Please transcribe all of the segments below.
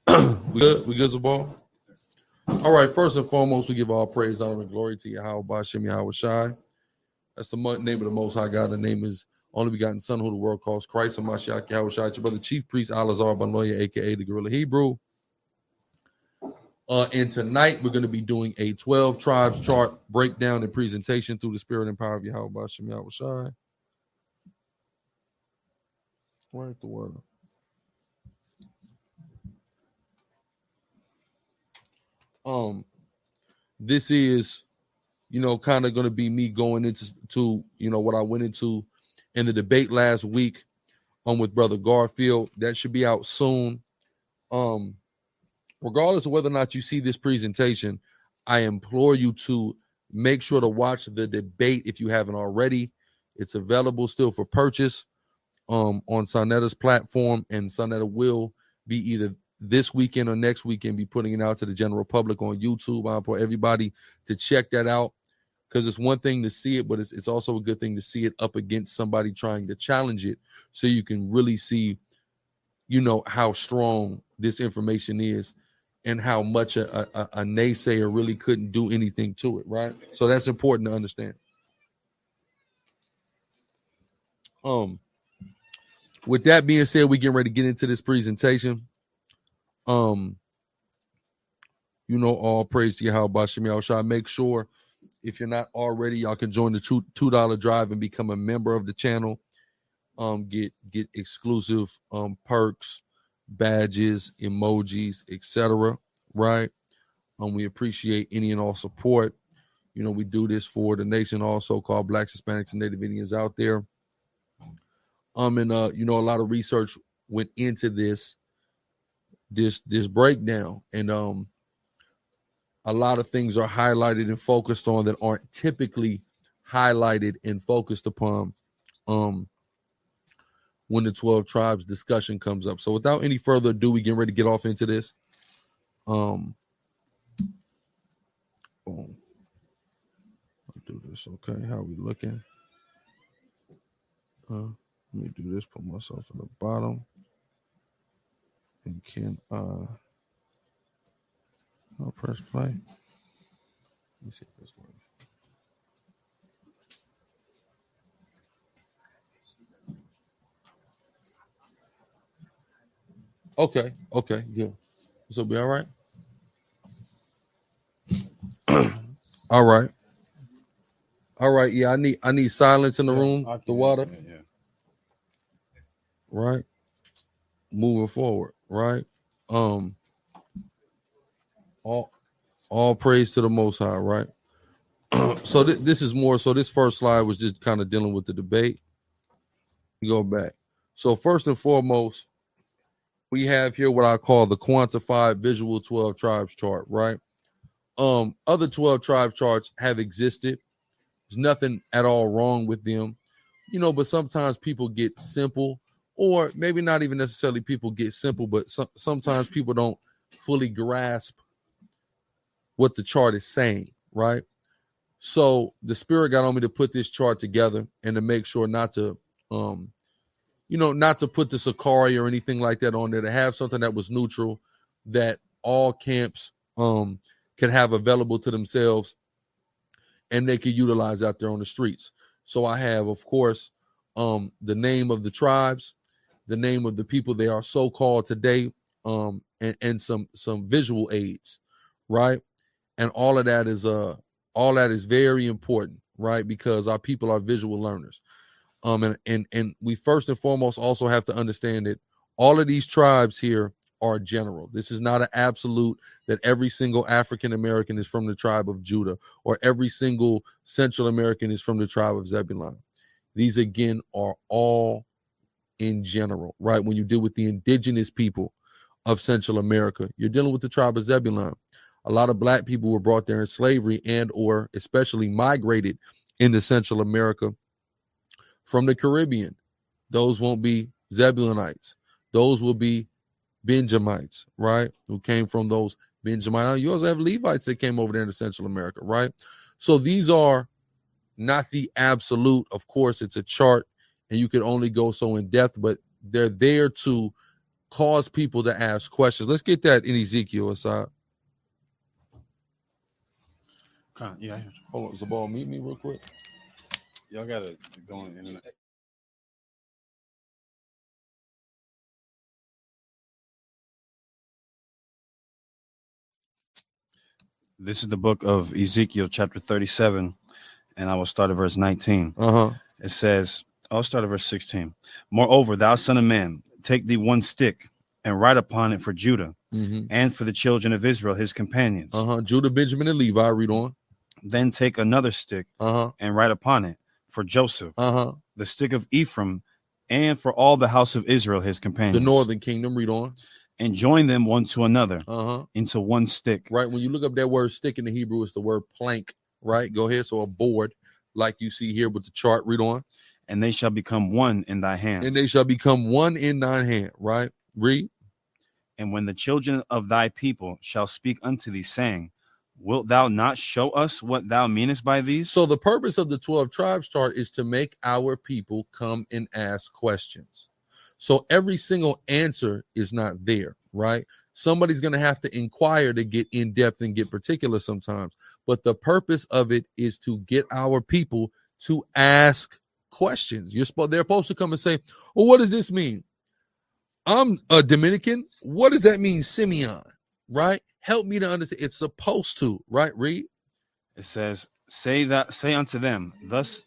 We good? We good, Zabal? All right. First and foremost, we give all praise, honor, and glory to Yahweh Bashem Yahweh Shai. That's the name of the Most High God. The name is only begotten Son, who the world calls Christ, and Mashiach Yahweh Shai. Your brother, Chief Priest Alazar Banoya, aka the Gorilla Hebrew. And tonight we're going to be doing a 12 tribes chart breakdown and presentation through the spirit and power of Yahweh Bashem Yahweh Shai. Where's the word? This is, kind of going to be me going into what I went into in the debate last week with Brother Garfield. That should be out soon. Regardless of whether or not you see this presentation, I implore you to make sure to watch the debate if you haven't already. It's available still for purchase on Sonetta's platform, and Sonetta will be either this weekend or next weekend be putting it out to the general public on YouTube. I implore everybody to check that out, because it's one thing to see it, but it's also a good thing to see it up against somebody trying to challenge it, so you can really see, how strong this information is and how much a naysayer really couldn't do anything to it, right? So that's important to understand. With that being said, we getting ready to get into this presentation. All praise to Yahweh Bashem Yahweh Shai. Make sure, if you're not already, y'all can join the $2 drive and become a member of the channel. Get exclusive perks, badges, emojis, etc. Right? We appreciate any and all support. We do this for the nation, also called Blacks, Hispanics, and Native Indians out there. A lot of research went into this breakdown, and a lot of things are highlighted and focused on that aren't typically highlighted and focused upon when the 12 tribes discussion comes up. So without any further ado, we getting ready to get off into this. I'll do this. Okay, how we looking? Let me do this. Put myself at the bottom. And I'll press play. Let me see if this works. Okay, good. This will be all right. All right. Yeah, I need silence in the room. The water. Yeah. Right. Moving forward. Right. All praise to the Most High. Right. So this is more. So this first slide was just kind of dealing with the debate. You go back. So first and foremost, we have here what I call the quantified visual 12 tribes chart, right? Other 12 tribe charts have existed. There's nothing at all wrong with them, but sometimes people get simple, or maybe not even necessarily people get simple, but sometimes people don't fully grasp what the chart is saying, right? So the Spirit got on me to put this chart together and to make sure not to not to put the Sicarii or anything like that on there, to have something that was neutral, that all camps can have available to themselves and they can utilize out there on the streets. So I have, of course, the name of the tribes, the name of the people they are so called today, and some visual aids, right? And all of that is very important, right? Because our people are visual learners. And we first and foremost also have to understand that all of these tribes here are general. This is not an absolute that every single African American is from the tribe of Judah, or every single Central American is from the tribe of Zebulun. These again are all in general, right? When you deal with the indigenous people of Central America, you're dealing with the tribe of Zebulun. A lot of black people were brought there in slavery and or especially migrated into Central America from the Caribbean. Those won't be Zebulonites. Those will be Benjamites, right? Who came from those Benjamites. You also have Levites that came over there into Central America, right? So these are not the absolute. Of course, it's a chart and you can only go so in depth, but they're there to cause people to ask questions. Let's get that in Ezekiel aside. Yeah. Hold on, Zabal, meet me real quick. Y'all gotta go on the internet. This is the book of Ezekiel, chapter 37, and I will start at verse 19. It says, I'll start at verse 16. Moreover, thou son of man, take thee one stick and write upon it for Judah and for the children of Israel, his companions. Judah, Benjamin, and Levi. Read on. Then take another stick and write upon it for Joseph, the stick of Ephraim, and for all the house of Israel, his companions. The northern kingdom. Read on. And join them one to another into one stick. Right. When you look up that word stick in the Hebrew, it's the word plank. Right. Go ahead. So a board, like you see here with the chart. Read on. And they shall become one in thy hands. And they shall become one in thine hand. Right. Read. And when the children of thy people shall speak unto thee, saying, wilt thou not show us what thou meanest by these? So the purpose of the 12 tribes chart is to make our people come and ask questions. So every single answer is not there, right? Somebody's going to have to inquire to get in depth and get particular sometimes. But the purpose of it is to get our people to ask questions. They're supposed to come and say, well, what does this mean? I'm a Dominican. What does that mean, Simeon? Right? Help me to understand. It's supposed to, right? Read. It says, say unto them, thus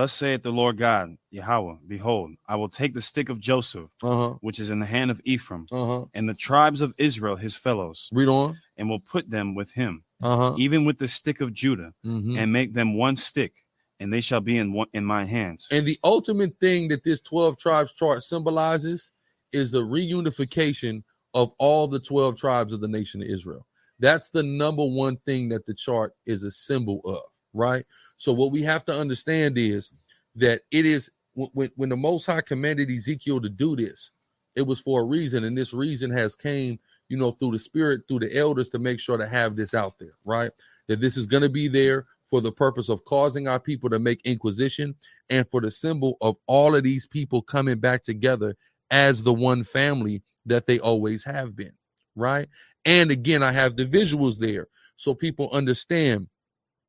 saith the Lord God, Yahweh, behold, I will take the stick of Joseph, which is in the hand of Ephraim, and the tribes of Israel, his fellows. Read on. And will put them with him, even with the stick of Judah, and make them one stick, and they shall be in my hands. And the ultimate thing that this 12 tribes chart symbolizes is the reunification of all the 12 tribes of the nation of Israel. That's the number one thing that the chart is a symbol of, right? So what we have to understand is that it is when the Most High commanded Ezekiel to do this, it was for a reason. And this reason has came, through the spirit, through the elders to make sure to have this out there, right? That this is going to be there for the purpose of causing our people to make inquisition and for the symbol of all of these people coming back together as the one family that they always have been, right? And again, I have the visuals there so people understand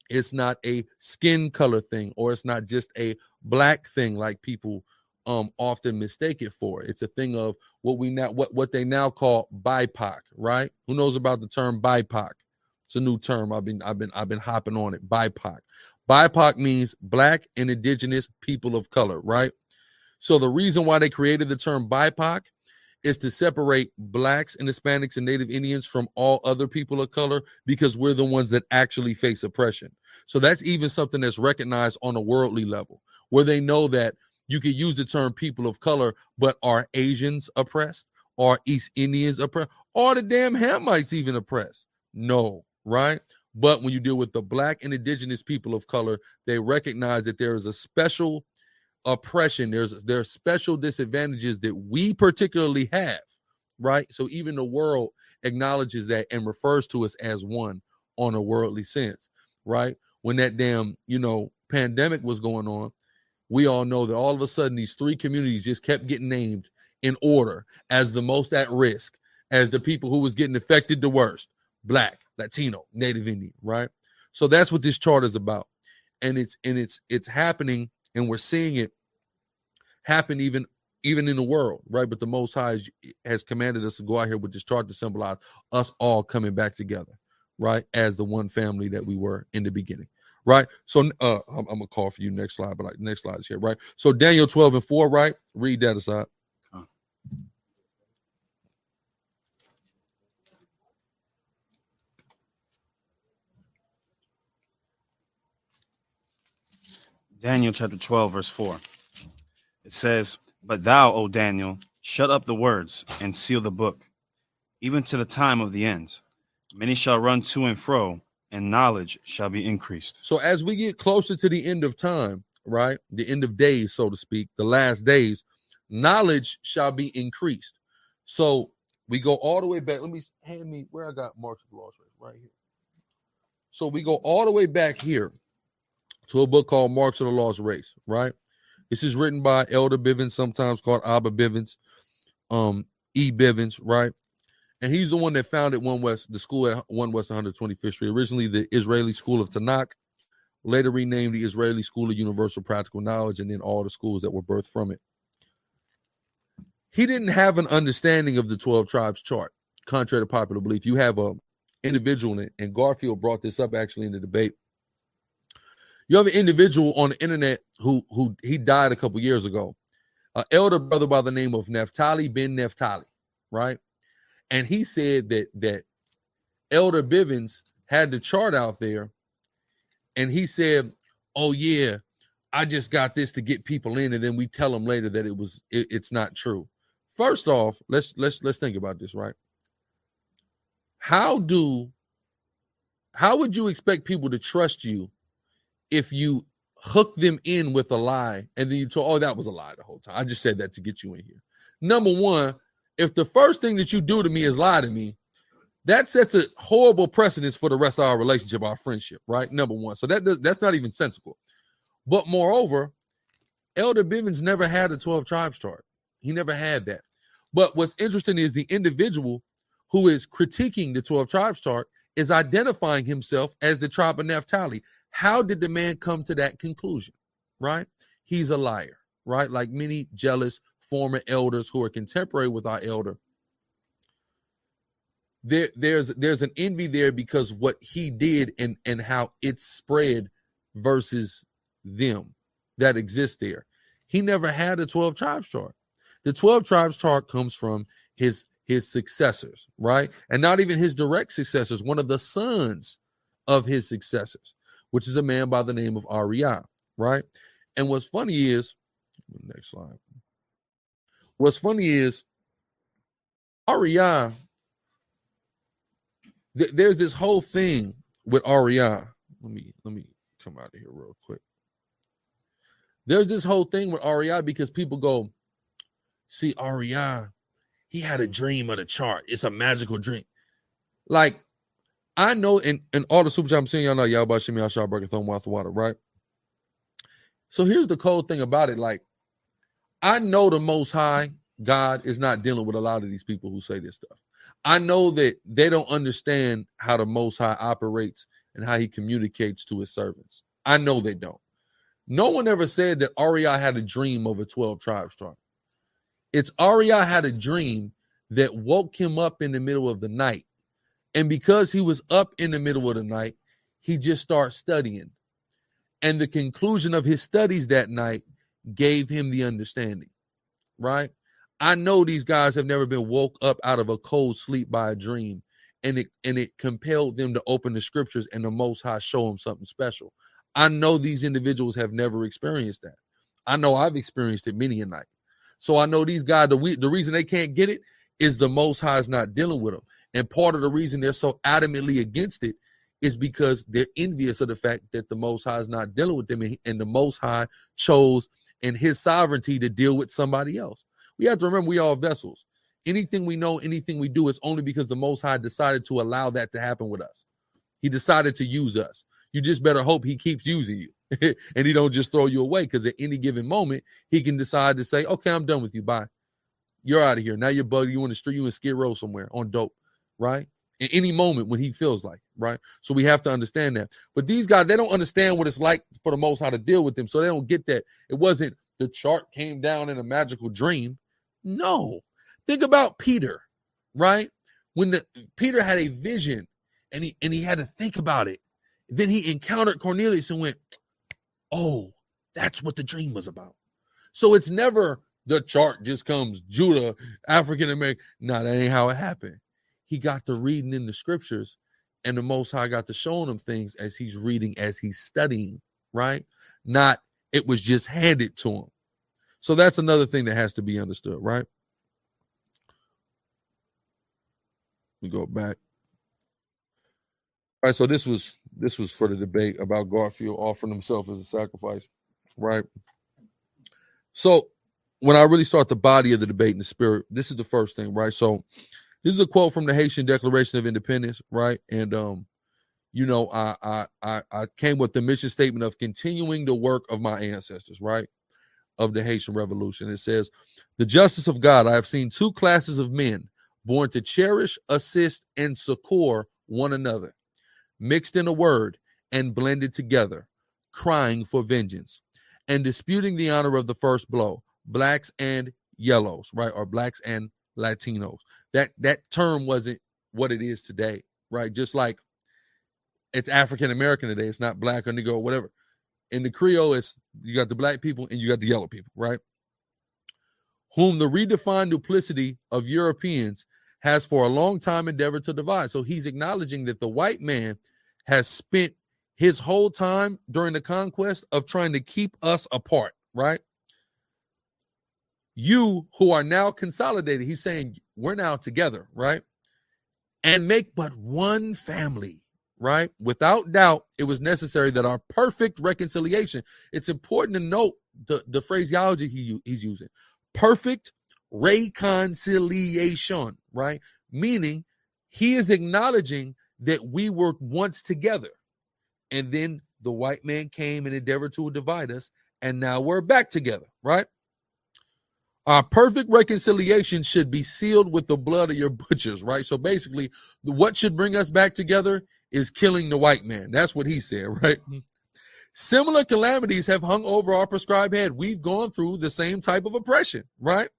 it's not a skin color thing, or it's not just a black thing like people often mistake it for. It's a thing of what they now call BIPOC, right? Who knows about the term BIPOC? It's a new term. I've been hopping on it. BIPOC. BIPOC means Black and Indigenous People of Color, right? So the reason why they created the term BIPOC is to separate Blacks and Hispanics and Native Indians from all other people of color, because we're the ones that actually face oppression. So that's even something that's recognized on a worldly level, where they know that you could use the term people of color, but are Asians oppressed? Are East Indians oppressed? Are the damn Hamites even oppressed? No, right? But when you deal with the Black and Indigenous people of color, they recognize that there is a special oppression. There are special disadvantages that we particularly have, right? So even the world acknowledges that and refers to us as one on a worldly sense, right? When that damn, pandemic was going on, we all know that all of a sudden these three communities just kept getting named in order as the most at risk, as the people who was getting affected the worst: Black, Latino, Native Indian, right? So that's what this chart is about. And it's happening, and we're seeing it happen even in the world, right? But the Most High has commanded us to go out here with this chart to symbolize us all coming back together, right? As the one family that we were in the beginning, right? So I'm gonna call for you next slide, but next slide is here, right? So Daniel 12:4, right? Read that aside. Daniel chapter 12, verse 4. It says, but thou, O Daniel, shut up the words and seal the book, even to the time of the end. Many shall run to and fro, and knowledge shall be increased. So as we get closer to the end of time, right, the end of days, so to speak, the last days, knowledge shall be increased. So we go all the way back. Let me hand me where I got Marks of the Lost Race, right here. So we go all the way back here to a book called Marks of the Lost Race, right? This is written by Elder Bivens, sometimes called Abba Bivens. E. Bivens, right? And he's the one that founded the school at 1 West 125th Street, originally the Israeli School of Tanakh, later renamed the Israeli School of Universal Practical Knowledge, and then all the schools that were birthed from it. He didn't have an understanding of the 12 tribes chart, contrary to popular belief. You have a individual, and Garfield brought this up actually in the debate. You have an individual on the internet who he died a couple years ago, an elder brother by the name of Naphtali ben Naphtali, right? And he said that Elder Bivens had the chart out there, and he said, "Oh yeah, I just got this to get people in, and then we tell them later that it's not true." First off, let's think about this, right? How would you expect people to trust you if you hook them in with a lie and then you told, "Oh, that was a lie the whole time. I just said that to get you in here." Number one, if the first thing that you do to me is lie to me, that sets a horrible precedence for the rest of our relationship, our friendship, right? Number one. So that's not even sensible. But moreover, Elder Bivens never had a 12 tribes chart. He never had that. But what's interesting is the individual who is critiquing the 12 tribes chart is identifying himself as the tribe of Naphtali. How did the man come to that conclusion, right? He's a liar, right? Like many jealous former elders who are contemporary with our elder. There's an envy there because what he did and how it spread versus them that exists there. He never had a 12 tribes chart. The 12 tribes chart comes from his successors, right? And not even his direct successors, one of the sons of his successors, which is a man by the name of Ariah, right? And what's funny is, next slide. What's funny is Ariah, there's this whole thing with Ariah. Let me come out of here real quick. There's this whole thing with Ariah because people go, "See, Ariah, he had a dream of the chart. It's a magical dream." Like, I know, and all the super chat I'm seeing, y'all know, y'all about Shimmy, Ashar, Thumb, Water, right? So here's the cold thing about it. Like, I know the Most High God is not dealing with a lot of these people who say this stuff. I know that they don't understand how the Most High operates and how he communicates to his servants. I know they don't. No one ever said that Ariah had a dream of a 12 tribes chart. It's Ariah had a dream that woke him up in the middle of the night. And because he was up in the middle of the night, he just started studying. And the conclusion of his studies that night gave him the understanding, right? I know these guys have never been woke up out of a cold sleep by a dream, and it compelled them to open the scriptures and the Most High show them something special. I know these individuals have never experienced that. I know I've experienced it many a night. So I know these guys, the reason they can't get it is the Most High is not dealing with them. And part of the reason they're so adamantly against it is because they're envious of the fact that the Most High is not dealing with them, and the Most High chose in his sovereignty to deal with somebody else. We have to remember we are vessels. Anything we know, anything we do is only because the Most High decided to allow that to happen with us. He decided to use us. You just better hope he keeps using you and he don't just throw you away, because at any given moment, he can decide to say, "Okay, I'm done with you. Bye. You're out of here. Now you're bugged. You on the street, you in Skid Row somewhere on dope," right? In any moment when he feels like, right? So we have to understand that. But these guys, they don't understand what it's like for the Most High to deal with them. So they don't get that. It wasn't the chart came down in a magical dream. No. Think about Peter, right? When Peter had a vision and he had to think about it. Then he encountered Cornelius and went, "Oh, that's what the dream was about." So it's never the chart just comes Judah, African American. No, that ain't how it happened. He got to reading in the scriptures, and the Most High got to showing him things as he's reading, as he's studying, right? Not it was just handed to him. So that's another thing that has to be understood, right? We go back. All right, so this was for the debate about Garfield offering himself as a sacrifice, right? So when I really start the body of the debate in the spirit, this is the first thing, right? So this is a quote from the Haitian Declaration of Independence, right? And I came with the mission statement of continuing the work of my ancestors, right? of the Haitian Revolution. It says, the justice of God, I have seen two classes of men born to cherish, assist, and succor one another, mixed in a word and blended together, crying for vengeance and disputing the honor of the first blow, blacks and yellows, right? Or blacks and Latinos. That term wasn't what it is today, right? Just like it's African American today. It's not black or Negro or whatever. In the Creole, it's you got the black people and you got the yellow people, right? Whom the redefined duplicity of Europeans has for a long time endeavored to divide. So he's acknowledging that the white man has spent his whole time during the conquest of trying to keep us apart, right? You who are now consolidated, he's saying we're now together, right? And make but one family, right? Without doubt, it was necessary that our perfect reconciliation, it's important to note the phraseology he's using. Perfect reconciliation, right? Meaning he is acknowledging that we were once together and then the white man came and endeavored to divide us and now we're back together, right? Our perfect reconciliation should be sealed with the blood of your butchers, right? So basically, what should bring us back together is killing the white man. That's what he said, right? Similar calamities have hung over our prescribed head. We've gone through the same type of oppression, right?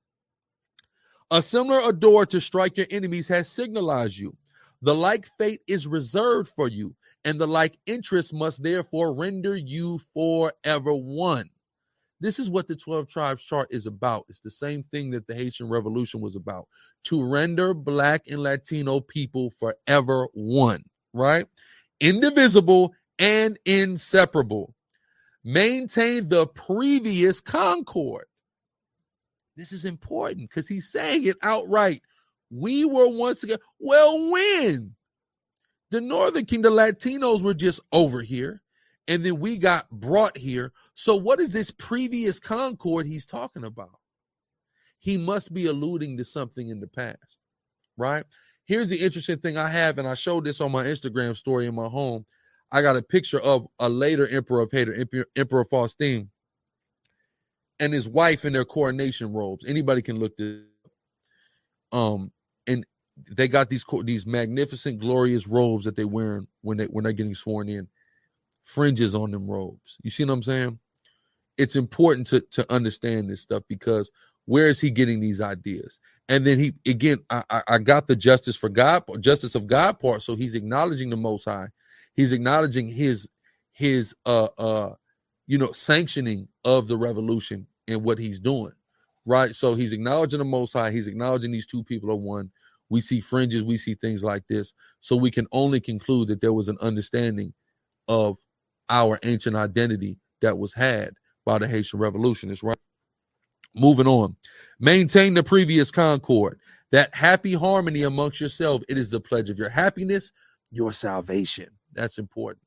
A similar door to strike your enemies has signalized you. The like fate is reserved for you, and the like interest must therefore render you forever one. This is what the 12 tribes chart is about. It's the same thing that the Haitian Revolution was about, to render Black and Latino people forever one, right? Indivisible and inseparable. Maintain the previous concord. This is important because he's saying it outright. We were once again, well, when? The Northern Kingdom, the Latinos were just over here. And then we got brought here. So what is this previous concord he's talking about? He must be alluding to something in the past, right? Here's the interesting thing I have, and I showed this on my Instagram story in my home. I got a picture of a later emperor of Haiti, Emperor Faustin, and his wife in their coronation robes. Anybody can look this up. And they got these magnificent, glorious robes that they wearing when they're getting sworn in. Fringes on them robes. You see what I'm saying? It's important to understand this stuff because where is he getting these ideas? And then I got the justice of God part. So he's acknowledging the Most High. He's acknowledging his sanctioning of the revolution and what he's doing, right? So he's acknowledging the Most High. He's acknowledging these two people are one. We see fringes. We see things like this. So we can only conclude that there was an understanding of our ancient identity that was had by the Haitian revolutionists, right? Moving on. Maintain the previous concord, that happy harmony amongst yourself. It is the pledge of your happiness, your salvation. That's important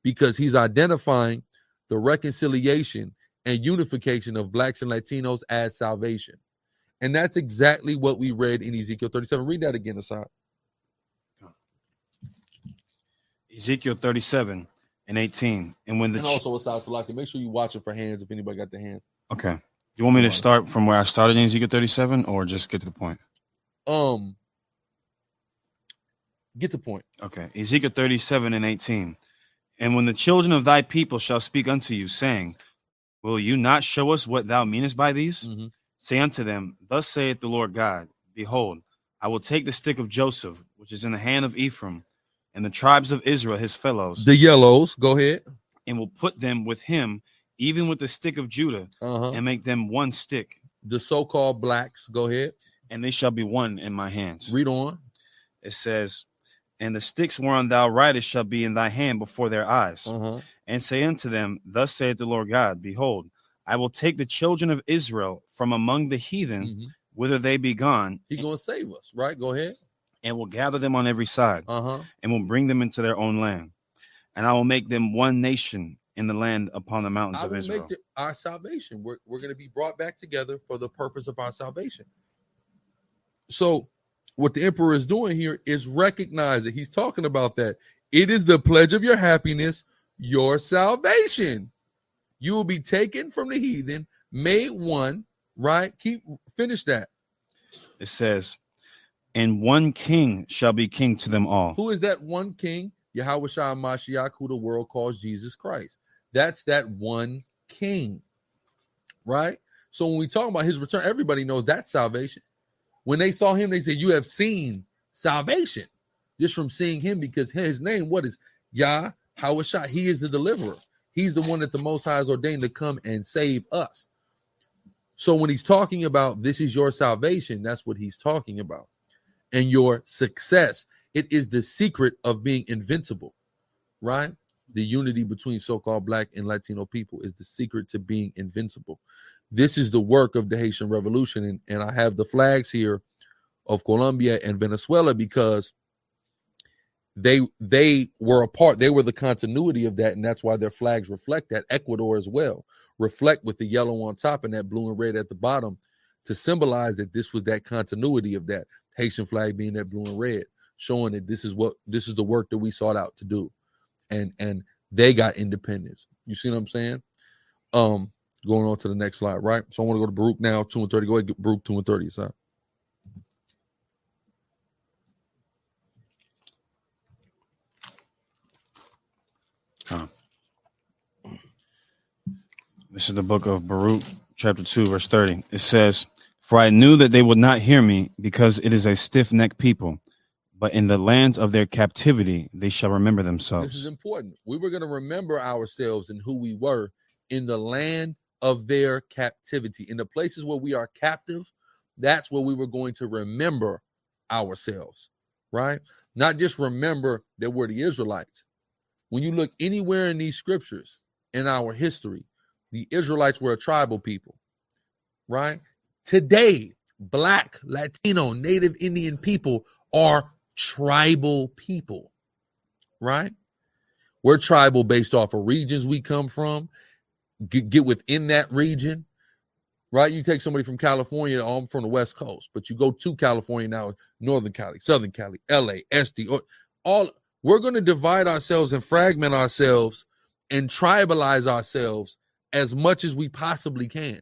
because he's identifying the reconciliation and unification of Blacks and Latinos as salvation. And that's exactly what we read in Ezekiel 37. Read that again, Asad. Ezekiel 37. And 18. And also Asad Salaki, make sure you watch it for hands if anybody got the hand. Okay. You want me to start from where I started in Ezekiel 37 or just get to the point? Get the point. Okay. Ezekiel 37 and 18. And when the children of thy people shall speak unto you, saying, will you not show us what thou meanest by these? Mm-hmm. Say unto them, thus saith the Lord God, behold, I will take the stick of Joseph, which is in the hand of Ephraim, and the tribes of Israel, his fellows. The yellows, go ahead. And will put them with him, even with the stick of Judah, and make them one stick. The so-called blacks, go ahead. And they shall be one in my hands. Read on. It says, and the sticks whereon thou writest shall be in thy hand before their eyes. And say unto them, thus saith the Lord God, behold, I will take the children of Israel from among the heathen, whither they be gone. He's going to save us, right? Go ahead. And will gather them on every side, and will bring them into their own land. And I will make them one nation in the land upon the mountains of Israel. Make our salvation. We're going to be brought back together for the purpose of our salvation. So what the emperor is doing here is recognize that he's talking about that. It is the pledge of your happiness, your salvation. You will be taken from the heathen, Made one, right? Finish that. It says, and one king shall be king to them all. Who is that one king? Yahweh Shah Mashiach, who the world calls Jesus Christ. That's that one king, right? So when we talk about his return, everybody knows that's salvation. When they saw him, they said, you have seen salvation just from seeing him, because his name, what is Yahweh Shah? He is the deliverer. He's the one that the Most High is ordained to come and save us. So when he's talking about this is your salvation, that's what he's talking about. And your success. It is the secret of being invincible, right? The unity between so-called Black and Latino people is the secret to being invincible. This is the work of the Haitian Revolution. And I have the flags here of Colombia and Venezuela because they were a part. They were the continuity of that. And that's why their flags reflect that. Ecuador as well reflect with the yellow on top and that blue and red at the bottom to symbolize that this was that continuity of that Haitian flag being that blue and red, showing that this is the work that we sought out to do. And they got independence. You see what I'm saying? Going on to the next slide, right? So I want to go to Baruch now, 2 and 30. Go ahead, get Baruch 2 and 30 aside. This is the book of Baruch, chapter 2, verse 30. It says, for I knew that they would not hear me, because it is a stiff-necked people. But in the lands of their captivity, they shall remember themselves. This is important. We were going to remember ourselves and who we were in the land of their captivity. In the places where we are captive, that's where we were going to remember ourselves, right? Not just remember that we're the Israelites. When you look anywhere in these scriptures, in our history, the Israelites were a tribal people, right? Today, Black, Latino, Native Indian people are tribal people, right? We're tribal based off of regions we come from, get within that region, right? You take somebody from California, I'm from the West Coast, but you go to California now, Northern Cali, Southern Cali, LA, SD, we're going to divide ourselves and fragment ourselves and tribalize ourselves as much as we possibly can.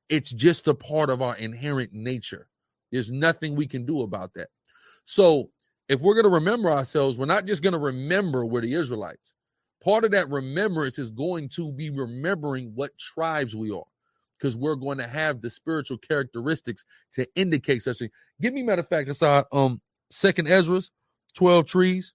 It's just a part of our inherent nature. There's nothing we can do about that. So if we're going to remember ourselves, we're not just going to remember we're the Israelites. Part of that remembrance is going to be remembering what tribes we are, because we're going to have the spiritual characteristics to indicate such thing. Give me, matter of fact, I saw 2nd Ezra, 12 trees.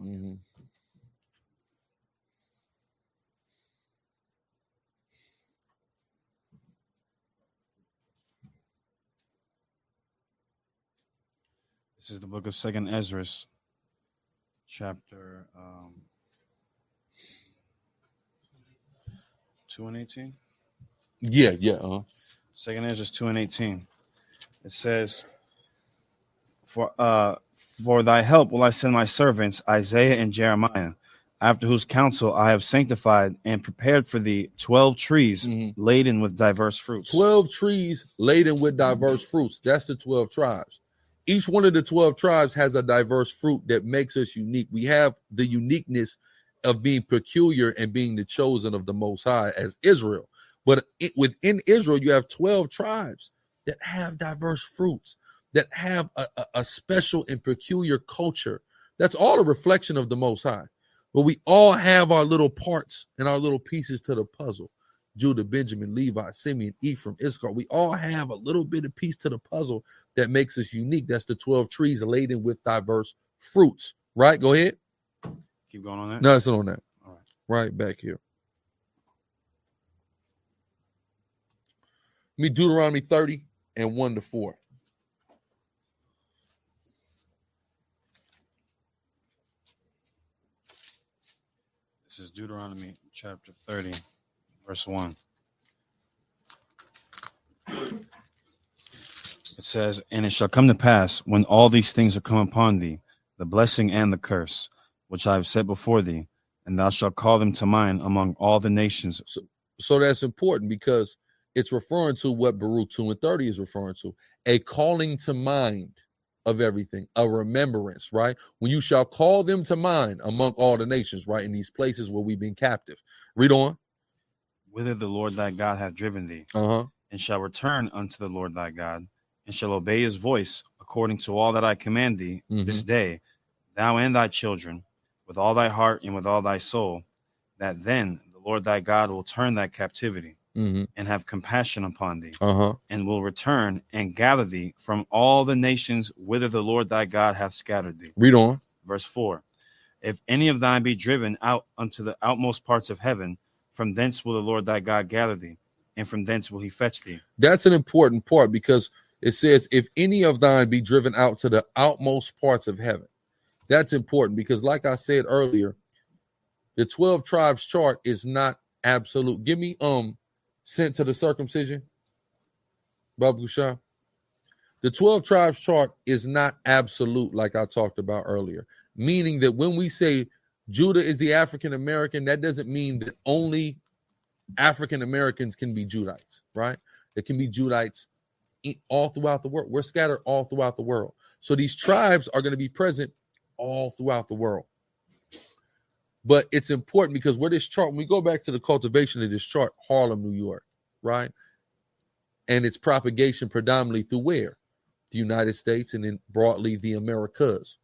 Mm-hmm. This is the book of 2nd Ezra, chapter 2 and 18. Yeah. 2nd Ezra 2 and 18. It says, for thy help will I send my servants Isaiah and Jeremiah, after whose counsel I have sanctified and prepared for thee 12 trees laden with diverse fruits. 12 trees laden with diverse fruits. That's the 12 tribes. Each one of the 12 tribes has a diverse fruit that makes us unique. We have the uniqueness of being peculiar and being the chosen of the Most High as Israel. But within Israel, you have 12 tribes that have diverse fruits, that have a special and peculiar culture. That's all a reflection of the Most High. But we all have our little parts and our little pieces to the puzzle. Judah, Benjamin, Levi, Simeon, Ephraim, Issachar. We all have a little bit of piece to the puzzle that makes us unique. That's the 12 trees laden with diverse fruits. Right? Go ahead. Keep going on that? No, it's not on that. All right. Right back here. Me Deuteronomy 30 and 1 to 4. This is Deuteronomy chapter 30, verse 1. It says, and it shall come to pass when all these things are come upon thee, the blessing and the curse, which I have set before thee, and thou shalt call them to mind among all the nations. So that's important because it's referring to what Baruch 2 and 30 is referring to, a calling to mind of everything, a remembrance, right? When you shall call them to mind among all the nations, right? In these places where we've been captive. Read on. Whither the Lord thy God hath driven thee, and shall return unto the Lord thy God, and shall obey his voice according to all that I command thee this day, thou and thy children, with all thy heart and with all thy soul, that then the Lord thy God will turn thy captivity and have compassion upon thee, and will return and gather thee from all the nations whither the Lord thy God hath scattered thee. Read on. Verse 4. If any of thine be driven out unto the outmost parts of heaven, from thence will the Lord thy God gather thee, and from thence will he fetch thee. That's an important part because it says, if any of thine be driven out to the outmost parts of heaven. That's important because, like I said earlier, the 12 tribes chart is not absolute. Give me sent to the circumcision, Babu Shah. The 12 tribes chart is not absolute, like I talked about earlier, meaning that when we say Judah is the African American, that doesn't mean that only African Americans can be Judites, right? There can be Judites all throughout the world. We're scattered all throughout the world. So these tribes are going to be present all throughout the world. But it's important because where this chart, when we go back to the cultivation of this chart, Harlem, New York, right? And its propagation predominantly through where? The United States and then broadly the Americas.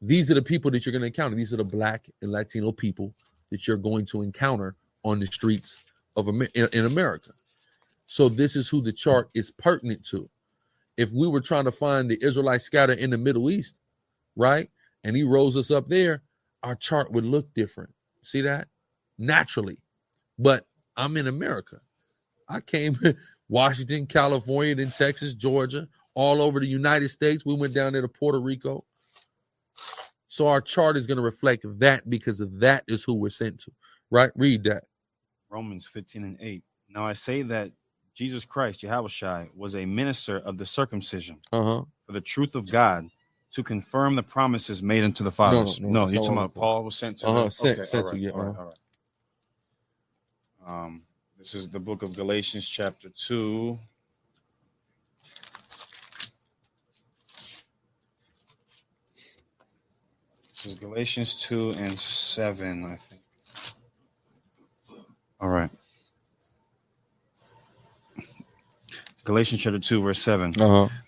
These are the people that you're going to encounter. These are the Black and Latino people that you're going to encounter on the streets of in America. So this is who the chart is pertinent to. If we were trying to find the Israelites scattered in the Middle East, right, and he rose us up there, our chart would look different. See that? Naturally. But I'm in America. I came Washington, California, then Texas, Georgia, all over the United States. We went down there to Puerto Rico. So our chart is going to reflect that because of that is who we're sent to, right? Read that. Romans 15:8. Now I say that Jesus Christ, Yahushua, was a minister of the circumcision for the truth of God, to confirm the promises made unto the fathers. No, you're talking about Paul was sent to sent to you. All right. This is the book of Galatians, chapter 2. This is Galatians 2 and 7, I think. All right. Galatians chapter 2, verse 7.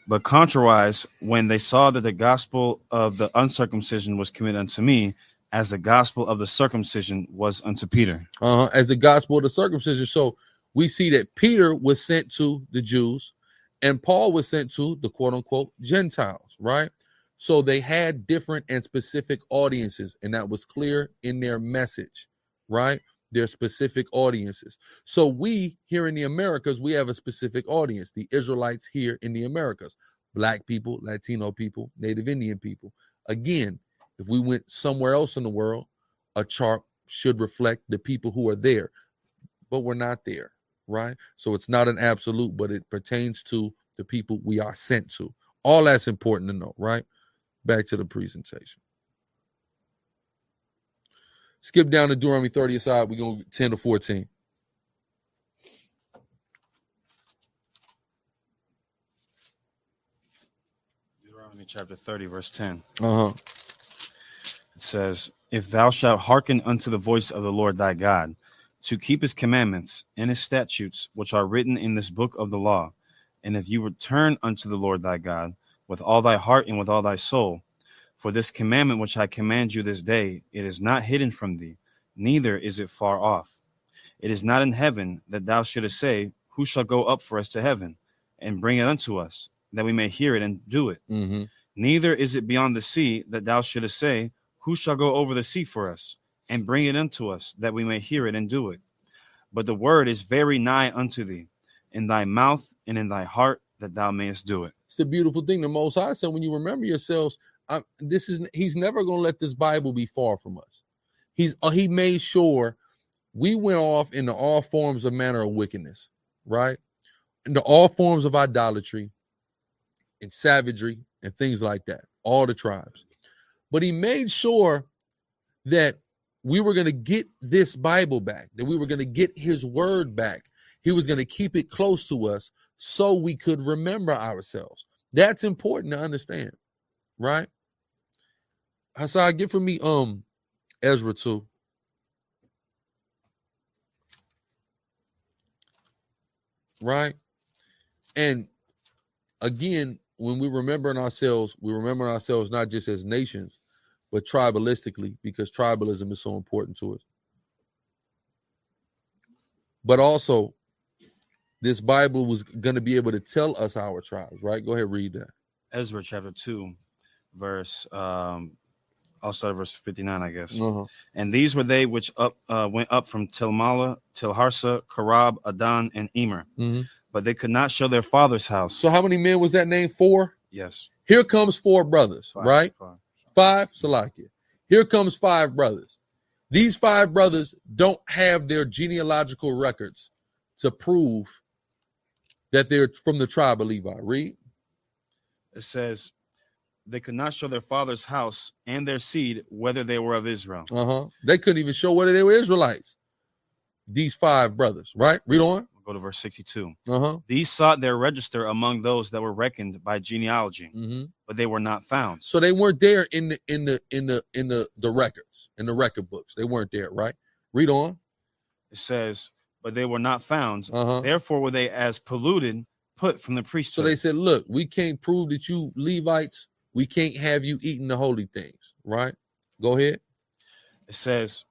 But contrariwise, when they saw that the gospel of the uncircumcision was committed unto me, as the gospel of the circumcision was unto Peter. As the gospel of the circumcision. So we see that Peter was sent to the Jews and Paul was sent to the quote unquote Gentiles, right? So they had different and specific audiences, and that was clear in their message, right? Their specific audiences. So we here in the Americas, we have a specific audience, the Israelites here in the Americas, Black people, Latino people, Native Indian people. Again, if we went somewhere else in the world, a chart should reflect the people who are there, but we're not there, right? So it's not an absolute, but it pertains to the people we are sent to. All that's important to know, right? Back to the presentation. Skip down to Deuteronomy 30 aside. We're going 10 to 14. Deuteronomy chapter 30, verse 10. It says, if thou shalt hearken unto the voice of the Lord thy God, to keep his commandments and his statutes, which are written in this book of the law, and if you return unto the Lord thy God with all thy heart and with all thy soul, for this commandment which I command you this day, it is not hidden from thee, neither is it far off. It is not in heaven, that thou shouldest say, who shall go up for us to heaven, and bring it unto us, that we may hear it and do it. Neither is it beyond the sea, that thou shouldest say, who shall go over the sea for us, and bring it unto us, that we may hear it and do it. But the word is very nigh unto thee, in thy mouth and in thy heart, that thou mayest do it. It's a beautiful thing. The Most High said, when you remember yourselves, he's never going to let this Bible be far from us. He made sure we went off into all forms of manner of wickedness, right? Into all forms of idolatry and savagery and things like that, all the tribes. But he made sure that we were going to get this Bible back, that we were going to get his word back. He was going to keep it close to us so we could remember ourselves. That's important to understand, right? Hassan, get for me Ezra 2. Right? And again, when we remember ourselves not just as nations, but tribalistically, because tribalism is so important to us. But also, this Bible was going to be able to tell us our tribes, right? Go ahead, read that. Ezra chapter 2, verse, I'll start at verse 59, I guess. And these were they which went up from Tilmala, Tilharsa, Karab, Adan, and Emer. But they could not show their father's house. So how many men was that name? 4? Yes. Here comes 4 brothers, right? 5, Salakia. Here comes 5 brothers. These 5 brothers don't have their genealogical records to prove that they're from the tribe of Levi. Read. It says, they could not show their father's house and their seed, whether they were of Israel. They couldn't even show whether they were Israelites. These 5 brothers, right? Read on. We'll go to verse 62. These sought their register among those that were reckoned by genealogy, but they were not found. So they weren't there in the records, in the record books. They weren't there, right? Read on. It says, but they were not found. Therefore were they as polluted, put from the priesthood. So they said, look, we can't prove that you Levites, we can't have you eating the holy things, right? Go ahead. It says,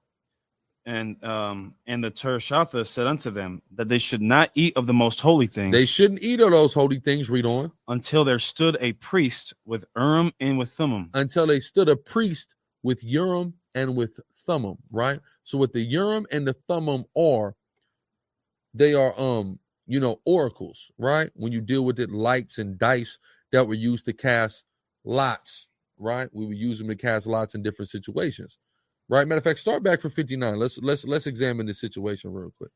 and the Tershatha said unto them that they should not eat of the most holy things. They shouldn't eat of those holy things. Read on. Until there stood a priest with Urim and with Thummim. Until they stood a priest with Urim and with Thummim, right? So what the Urim and the Thummim are, they are oracles, right? When you deal with it, lights and dice that were used to cast lots, right? We would use them to cast lots in different situations. Right. Matter of fact, start back for 59. Let's examine this situation real quick.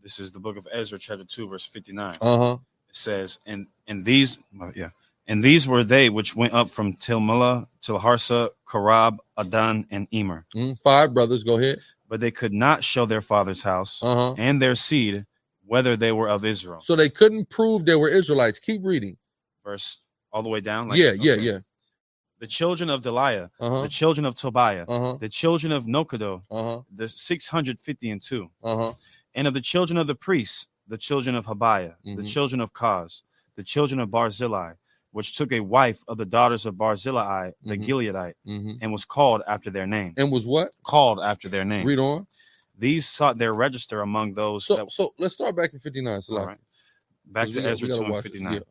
This is the book of Ezra, chapter 2, verse 59. It says, and these were they which went up from Tilmala, Tilharsa, Karab, Adan, and Emer. 5 brothers. Go ahead. But they could not show their father's house and their seed, whether they were of Israel. So they couldn't prove they were Israelites. Keep reading. Verse all the way down. Yeah. The children of Deliah, the children of Tobiah, the children of Nokodo, the 652, and of the children of the priests, the children of Habiah, the children of Kaz, the children of Barzillai, which took a wife of the daughters of Barzillai, the Gileadite, and was called after their name. And was what? Called after their name. Read on. These sought their register among those. So let's start back in 59. All right. Back to Ezra 2 and 59.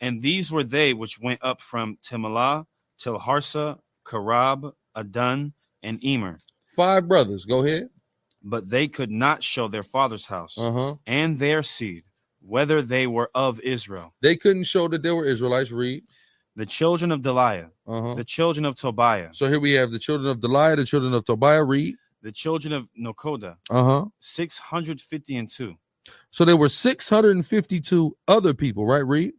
And these were they which went up from Timlah, Tilharsa, Karab, Adan, and Emer. 5 brothers. Go ahead. But they could not show their father's house and their seed, whether they were of Israel. They couldn't show that they were Israelites. Read. The children of Deliah, the children of Tobiah. So here we have the children of Deliah, the children of Tobiah. Read. The children of Nokoda, 652. So there were 652 other people, right? Read.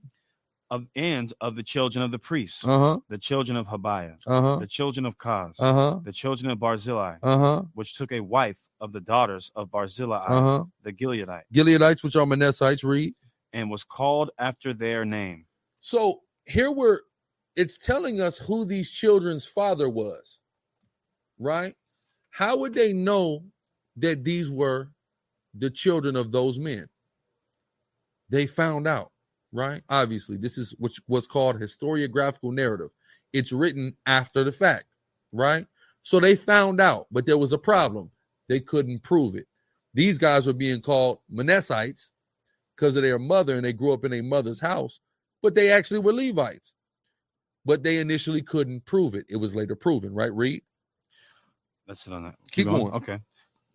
Of the children of the priests, the children of Habiah, the children of Kaz, the children of Barzillai, which took a wife of the daughters of Barzillai, the Gileadite. Gileadites, which are Manassites, read. And was called after their name. So here it's telling us who these children's father was, right? How would they know that these were the children of those men? They found out. Right? Obviously, this is what's called historiographical narrative. It's written after the fact, right? So they found out, but there was a problem. They couldn't prove it. These guys were being called Manassites because of their mother, and they grew up in a mother's house, but they actually were Levites. But they initially couldn't prove it. It was later proven, right? Read. That's it on that. Keep going. Okay.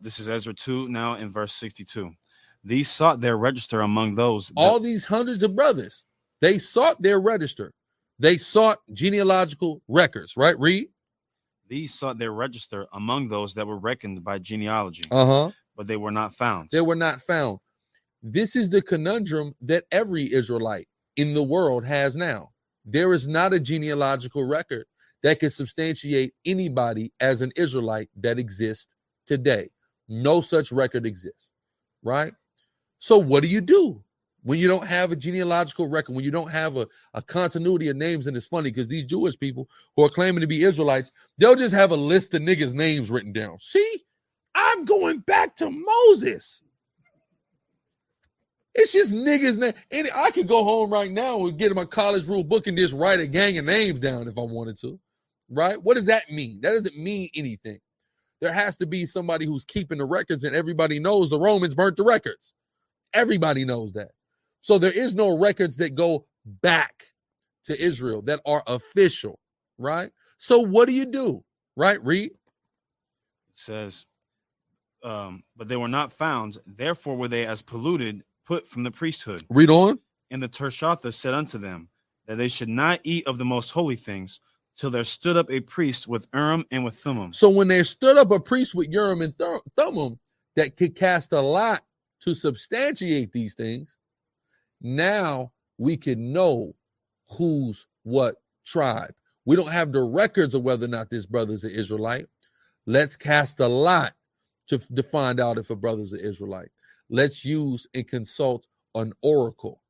This is Ezra 2 now in verse 62. These sought their register among those. All these hundreds of brothers, they sought their register. They sought genealogical records, right? Read. These sought their register among those that were reckoned by genealogy, but they were not found. They were not found. This is the conundrum that every Israelite in the world has now. There is not a genealogical record that can substantiate anybody as an Israelite that exists today. No such record exists, right? So what do you do when you don't have a genealogical record, when you don't have a continuity of names? And it's funny because these Jewish people who are claiming to be Israelites, they'll just have a list of niggas' names written down. See, I'm going back to Moses. It's just niggas' name. And I could go home right now and get my college rule book and just write a gang of names down if I wanted to, right? What does that mean? That doesn't mean anything. There has to be somebody who's keeping the records, and everybody knows the Romans burnt the records. Everybody knows that. So there is no records that go back to Israel that are official, right? So what do? Right? Read. It says, but they were not found. Therefore were they as polluted, put from the priesthood. Read on. And the Tershatha said unto them that they should not eat of the most holy things till there stood up a priest with Urim and with Thummim. So when there stood up a priest with Urim and Thummim that could cast a lot to substantiate these things, now we can know who's what tribe. We don't have the records of whether or not this brother's an Israelite. Let's cast a lot to find out if a brother's an Israelite. Let's use and consult an oracle,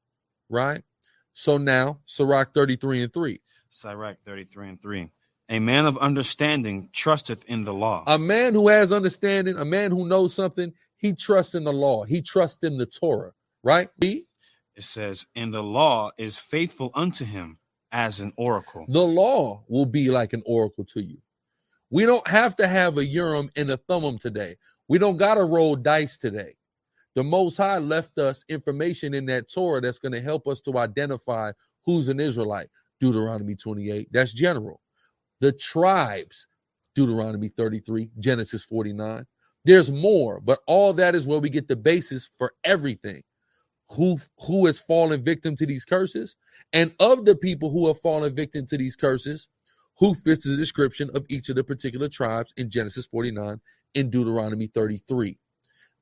right? So now, Sirach 33:3. Sirach 33:3. A man of understanding trusteth in the law. A man who has understanding, a man who knows something, he trusts in the law. He trusts in the Torah, right? It says, and the law is faithful unto him as an oracle. The law will be like an oracle to you. We don't have to have a Urim and a Thummim today. We don't got to roll dice today. The Most High left us information in that Torah that's going to help us to identify who's an Israelite. Deuteronomy 28, that's general. The tribes, Deuteronomy 33, Genesis 49. There's more, but all that is where we get the basis for everything. Who has fallen victim to these curses? And of the people who have fallen victim to these curses, who fits the description of each of the particular tribes in Genesis 49 and Deuteronomy 33.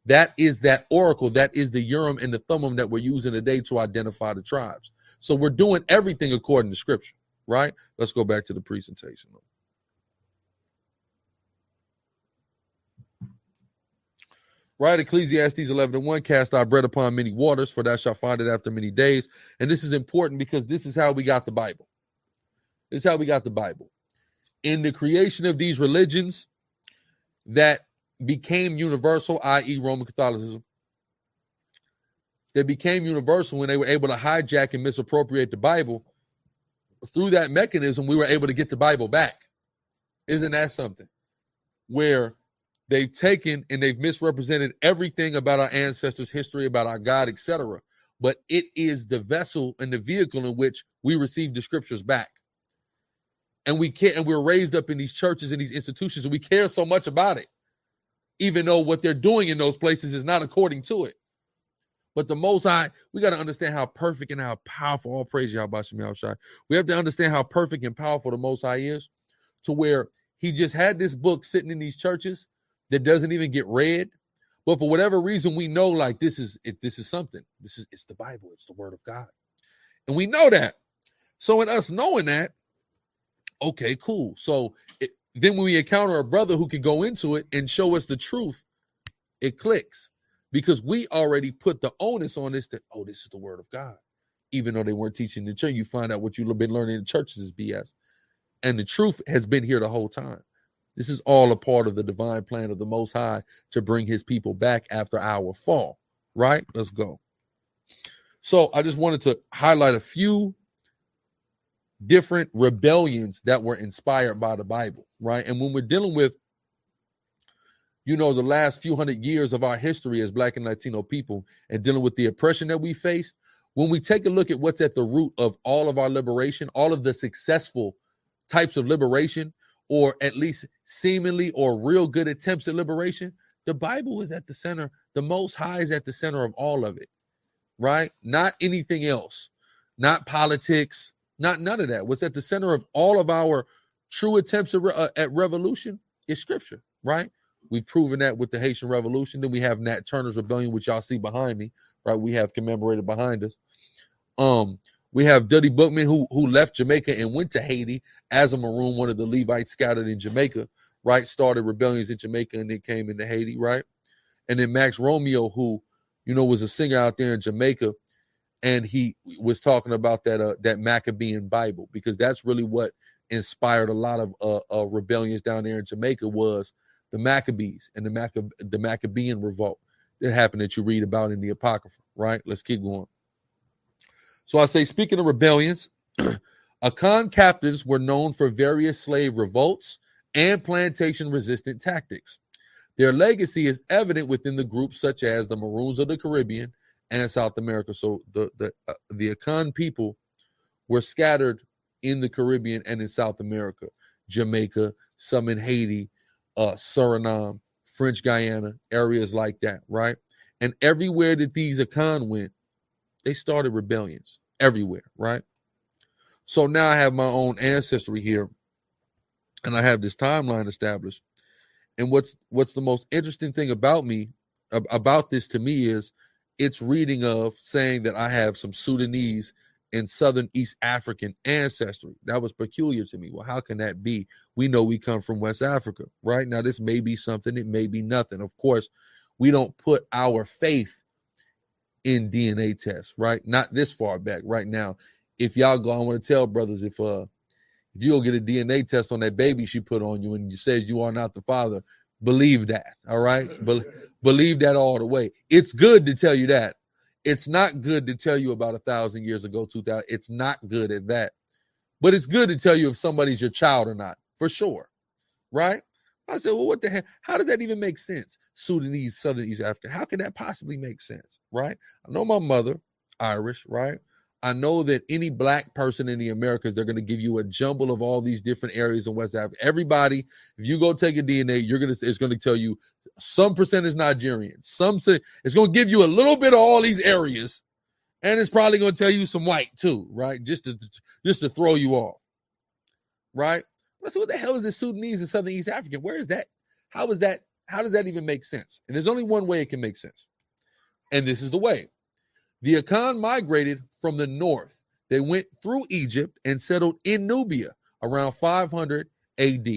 That is that oracle. That is the Urim and the Thummim that we're using today to identify the tribes. So we're doing everything according to scripture, right? Let's go back to the presentation. Right, Ecclesiastes 11:1, cast our bread upon many waters, for thou shalt find it after many days. And this is important because this is how we got the Bible. This is how we got the Bible. In the creation of these religions that became universal, i.e. Roman Catholicism, they became universal when they were able to hijack and misappropriate the Bible. Through that mechanism, we were able to get the Bible back. Isn't that something? Where they've taken and they've misrepresented everything about our ancestors' history, about our God, etc. But it is the vessel and the vehicle in which we receive the scriptures back. And we're raised up in these churches and these institutions, and we care so much about it, even though what they're doing in those places is not according to it. But the Most High, we got to understand how perfect and how powerful, all praise Yahweh Shem Yahushai. We have to understand how perfect and powerful the Most High is, to where he just had this book sitting in these churches that doesn't even get read. But for whatever reason, we know like this is something. It's the Bible. It's the word of God. And we know that. So in us knowing that, okay, cool. So then when we encounter a brother who can go into it and show us the truth, it clicks. Because we already put the onus on this that, oh, this is the word of God. Even though they weren't teaching the church, you find out what you've been learning in churches is BS. And the truth has been here the whole time. This is all a part of the divine plan of the Most High to bring his people back after our fall, right? Let's go. So I just wanted to highlight a few different rebellions that were inspired by the Bible, right? And when we're dealing with, the last few hundred years of our history as Black and Latino people and dealing with the oppression that we faced, when we take a look at what's at the root of all of our liberation, all of the successful types of liberation, or at least seemingly or real good attempts at liberation, the Bible is at the center. The Most High is at the center of all of it, right? Not anything else, not politics, not none of that. What's at the center of all of our true attempts at revolution is scripture, right? We've proven that with the Haitian Revolution. Then we have Nat Turner's Rebellion, which y'all see behind me, right? We have commemorated behind us. We have Duddy Bookman, who left Jamaica and went to Haiti as a Maroon, one of the Levites scattered in Jamaica, right? Started rebellions in Jamaica and then came into Haiti, right? And then Max Romeo, who, was a singer out there in Jamaica, and he was talking about that Maccabean Bible, because that's really what inspired a lot of rebellions down there in Jamaica, was the Maccabees and the Maccabean revolt that happened that you read about in the Apocrypha, right? Let's keep going. So I say, speaking of rebellions, Akan captives were known for various slave revolts and plantation-resistant tactics. Their legacy is evident within the groups such as the Maroons of the Caribbean and South America. So the Akan people were scattered in the Caribbean and in South America, Jamaica, some in Haiti, Suriname, French Guiana, areas like that, right? And everywhere that these Akan went, they started rebellions everywhere, right? So now I have my own ancestry here, and I have this timeline established. And what's the most interesting thing about this to me, is it's reading of saying that I have some Sudanese and Southern East African ancestry. That was peculiar to me. Well, how can that be? We know we come from West Africa, right? Now, this may be something, it may be nothing. Of course, we don't put our faith in DNA tests, right? Not this far back. Right now, if y'all go, I want to tell brothers, if you go get a DNA test on that baby she put on you and you says you are not the father, believe that, all right? Believe that all the way. It's good to tell you that. It's not good to tell you about 1,000 years ago, 2,000. It's not good at that. But it's good to tell you if somebody's your child or not, for sure, right? I said, well, what the hell? How does that even make sense? Sudanese, Southern East Africa. How can that possibly make sense, right? I know my mother, Irish, right? I know that any black person in the Americas, they're going to give you a jumble of all these different areas in West Africa. Everybody, if you go take a DNA, it's going to tell you some percent is Nigerian. It's going to give you a little bit of all these areas, and it's probably going to tell you some white too, right? Just to throw you off, right? I said, what the hell is this Sudanese and Southern East African? Where is that? How does that even make sense? And there's only one way it can make sense. And this is the way. The Akan migrated from the north. They went through Egypt and settled in Nubia around 500 AD.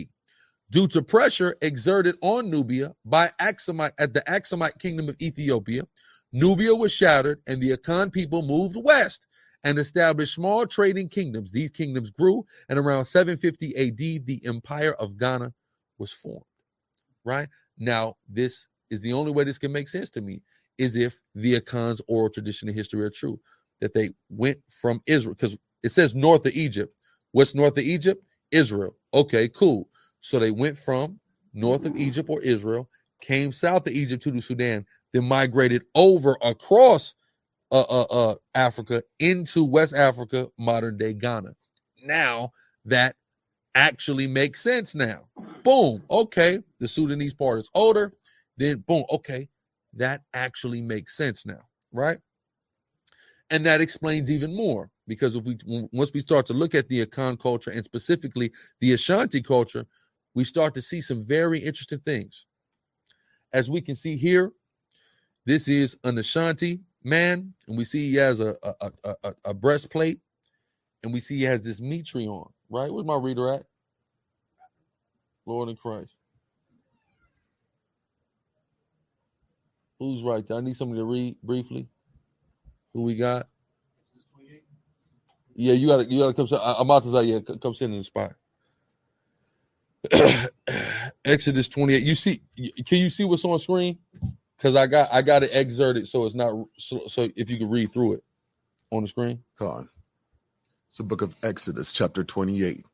Due to pressure exerted on Nubia by the Aksumite kingdom of Ethiopia, Nubia was shattered and the Akan people moved west and established small trading kingdoms. These kingdoms grew, and around 750 AD, the empire of Ghana was formed, right? Now, this is the only way this can make sense to me, is if the Akan's oral tradition and history are true, that they went from Israel, because it says north of Egypt. What's north of Egypt? Israel. Okay, cool. So they went from north of Egypt or Israel, came south of Egypt to the Sudan, then migrated over across Africa into West Africa, modern day Ghana. Now that actually makes sense now. Boom. Okay. The Sudanese part is older. Then boom. Okay. That actually makes sense now. Right. And that explains even more, because once we start to look at the Akan culture and specifically the Ashanti culture, we start to see some very interesting things. As we can see here, this is an Ashanti man, and we see he has a breastplate, and we see he has this mitre on, right? Where's my reader at? Lord in Christ. Who's right there? I need somebody to read briefly. Who we got? Yeah, you gotta come. I'm about to say, yeah, come sit in the spot. Exodus 28. You see? Can you see what's on screen? Because I got it exerted so it's not so if you can read through it on the screen. Con. It's the book of Exodus, chapter 28.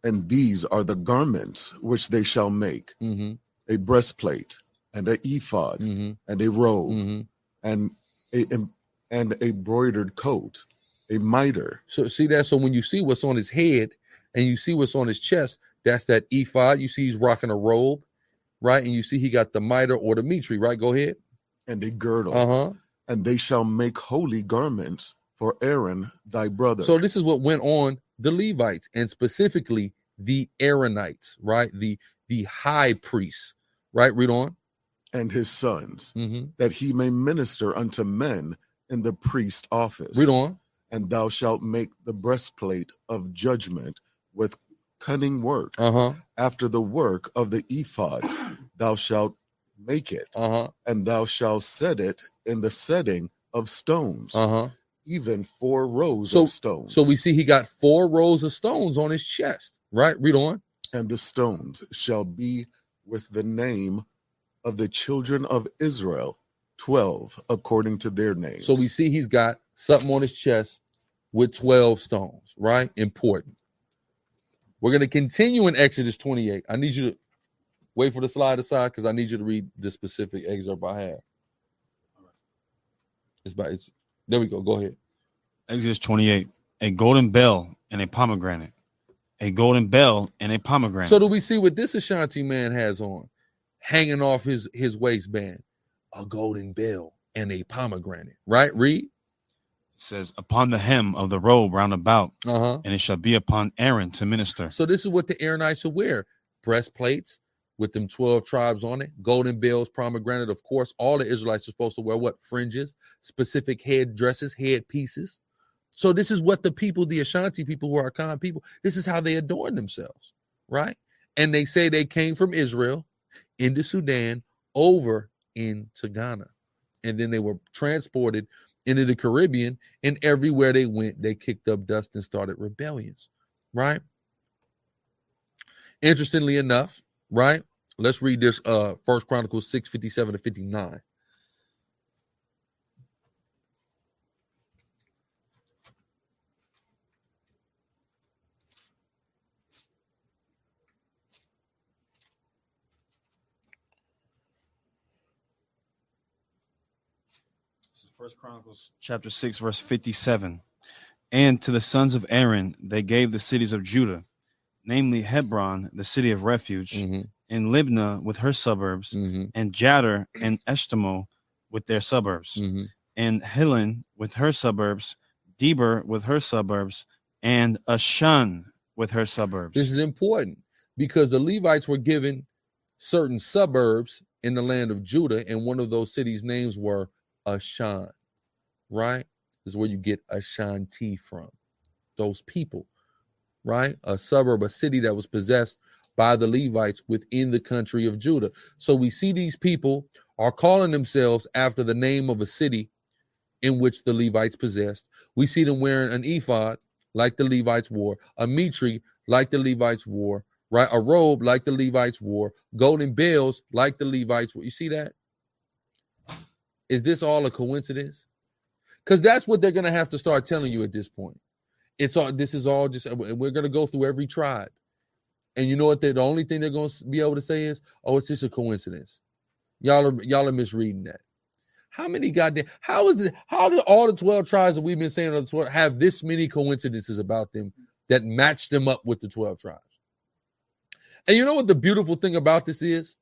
And these are the garments which they shall make: a breastplate, and an ephod, and a robe, and a broidered coat, a mitre. So see that? So when you see what's on his head and you see what's on his chest, that's that ephod. You see he's rocking a robe, right? And you see he got the mitre or the mitre, right? Go ahead. And a girdle. And they shall make holy garments for Aaron thy brother. So this is what went on the Levites, and specifically the Aaronites, right? The high priests, right? Read on. And his sons, that he may minister unto men in the priest office. Read on. And thou shalt make the breastplate of judgment with cunning work. After the work of the ephod, thou shalt make it, and thou shalt set it in the setting of stones, even 4 rows of stones. So we see he got 4 rows of stones on his chest, right? Read on. And the stones shall be with the name of the children of Israel, 12 according to their names. So we see he's got something on his chest with 12 stones, right? Important. We're going to continue in Exodus 28. I need you to wait for the slide aside because I need you to read the specific excerpt I have. There we go. Go ahead. Exodus 28. A golden bell and a pomegranate. A golden bell and a pomegranate. So do we see what this Ashanti man has on? Hanging off his waistband. A golden bell and a pomegranate. Right? Read. It says, upon the hem of the robe round about, and it shall be upon Aaron to minister. So this is what the Aaronites should wear. Breastplates with them 12 tribes on it. Golden bells, pomegranate. Of course, all the Israelites are supposed to wear what? Fringes, specific head dresses, head pieces. So this is what the people, the Ashanti people who are Akan people, this is how they adorn themselves, right? And they say they came from Israel into Sudan over into Ghana. And then they were transported into the Caribbean, and everywhere they went, they kicked up dust and started rebellions, right? Interestingly enough, right? Let's read this 1 Chronicles 6:57 to 59. This is 1 Chronicles chapter 6, verse 57. And to the sons of Aaron, they gave the cities of Judah, namely Hebron, the city of refuge, and Libnah with her suburbs, and Jadar and Eshtemoh with their suburbs, and Hilen with her suburbs, Deber with her suburbs, and Ashan with her suburbs. This is important because the Levites were given certain suburbs in the land of Judah, and one of those cities' names were Ashan, right? This is where you get Ashanti from. Those people, right? A suburb, a city that was possessed by the Levites within the country of Judah. So we see these people are calling themselves after the name of a city in which the Levites possessed. We see them wearing an ephod like the Levites wore, a mitre like the Levites wore, right? A robe like the Levites wore, golden bells like the Levites wore. You see that? Is this all a coincidence? Because that's what they're going to have to start telling you at this point. This is all just, we're going to go through every tribe. And you know what? The only thing they're going to be able to say is, oh, it's just a coincidence. Y'all are misreading that. How do all the 12 tribes that we've been saying on the 12 have this many coincidences about them that match them up with the 12 tribes? And you know what the beautiful thing about this is?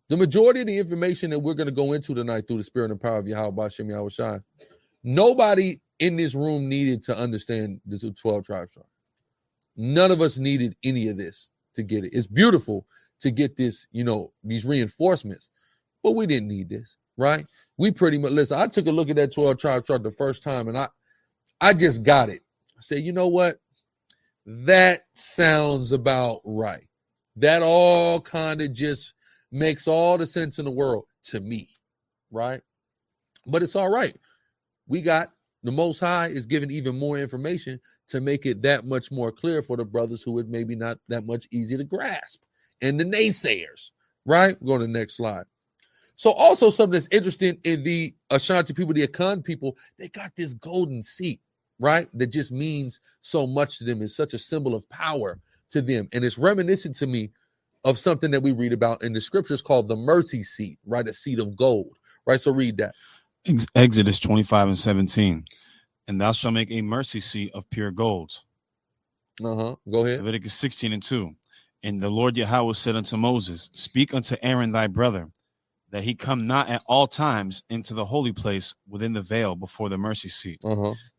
The majority of the information that we're going to go into tonight through the spirit and power of Yahweh Shem Yahushai, nobody in this room needed to understand the 12 tribes. None of us needed any of this to get it. It's beautiful to get this, these reinforcements, but we didn't need this, right? We pretty much, listen, I took a look at that 12 tribe chart the first time and I just got it. I said, you know what? That sounds about right. That all kind of just makes all the sense in the world to me, right? But it's all right. We got the Most High is giving even more information to make it that much more clear for the brothers who it maybe not that much easy to grasp. And the naysayers, right? Go to the next slide. So also something that's interesting in the Ashanti people, the Akan people, they got this golden seat, right? That just means so much to them. It's such a symbol of power to them. And it's reminiscent to me of something that we read about in the scriptures called the mercy seat, right? A seat of gold, right? So read that. Exodus 25:17. And thou shalt make a mercy seat of pure gold. Go ahead. Leviticus 16:2. And the Lord Yahweh said unto Moses, speak unto Aaron thy brother, that he come not at all times into the holy place within the veil before the mercy seat,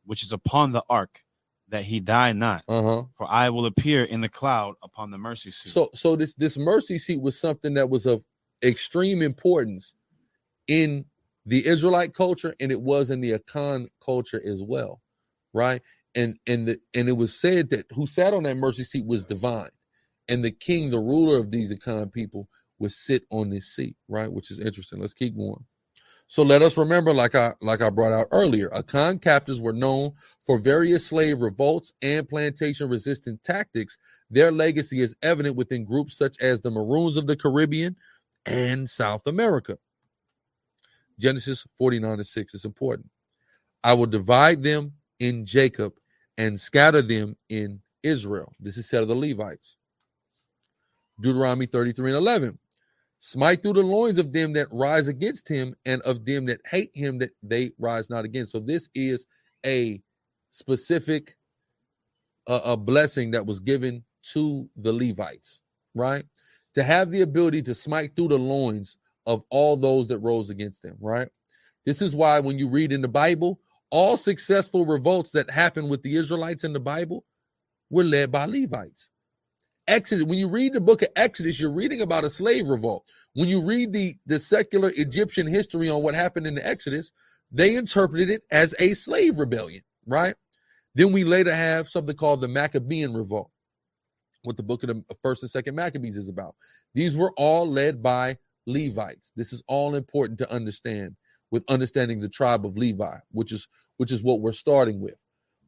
which is upon the ark, that he die not. For I will appear in the cloud upon the mercy seat. So this mercy seat was something that was of extreme importance in the Israelite culture, and it was in the Akan culture as well, right? And it was said that who sat on that mercy seat was divine, and the king, the ruler of these Akan people, would sit on this seat, right? Which is interesting. Let's keep going. So let us remember, like I brought out earlier, Akan captives were known for various slave revolts and plantation resistant tactics. Their legacy is evident within groups such as the Maroons of the Caribbean and South America. Genesis 49:6 is important. I will divide them in Jacob and scatter them in Israel. This is said of the Levites. Deuteronomy 33:11. Smite through the loins of them that rise against him, and of them that hate him, that they rise not again. So this is a specific a blessing that was given to the Levites, right? To have the ability to smite through the loins of all those that rose against them, right? This is why when you read in the Bible, all successful revolts that happened with the Israelites in the Bible were led by Levites. Exodus, when you read the book of Exodus, you're reading about a slave revolt. When you read the secular Egyptian history on what happened in the Exodus, they interpreted it as a slave rebellion, right? Then we later have something called the Maccabean revolt, what the book of the First and Second Maccabees is about. These were all led by Levites. This is all important to understand with understanding the tribe of Levi, which is what we're starting with.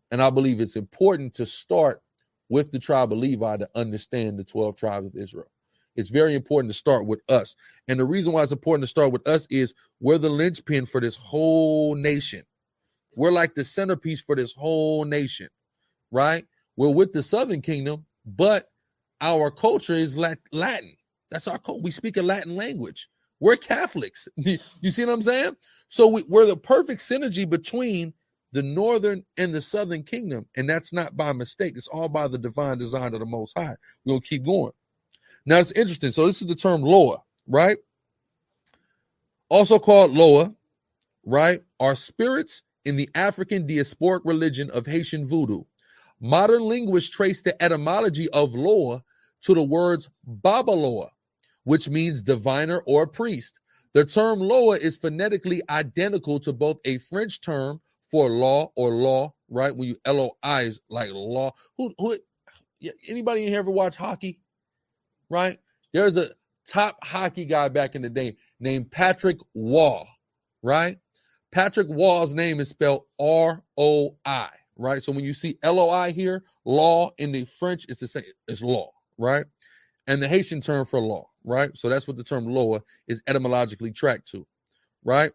And I believe it's important to start with the tribe of Levi to understand the 12 tribes of Israel. It's very important to start with us. And the reason why it's important to start with us is we're the linchpin for this whole nation. We're like the centerpiece for this whole nation, right? We're with the Southern Kingdom, but our culture is Latin. That's our culture. We speak a Latin language. We're Catholics. You see what I'm saying? So we're the perfect synergy between the northern and the southern kingdom, and that's not by mistake. It's all by the divine design of the Most High. We're going to keep going. Now, it's interesting. So this is the term Loa, right? Also called Loa, right, are spirits in the African diasporic religion of Haitian voodoo. Modern linguists trace the etymology of Loa to the words Babaloa, which means diviner or priest. The term Loa is phonetically identical to both a French term for law or law, right? When you L-O-I is like law. Who anybody in here ever watch hockey? Right? There's a top hockey guy back in the day named Patrick Waugh, right? Patrick Waugh's name is spelled R-O-I, right? So when you see L-O-I here, law in the French, it's the same, it's law, right? And the Haitian term for law, right? So that's what the term Loa is etymologically tracked to, right?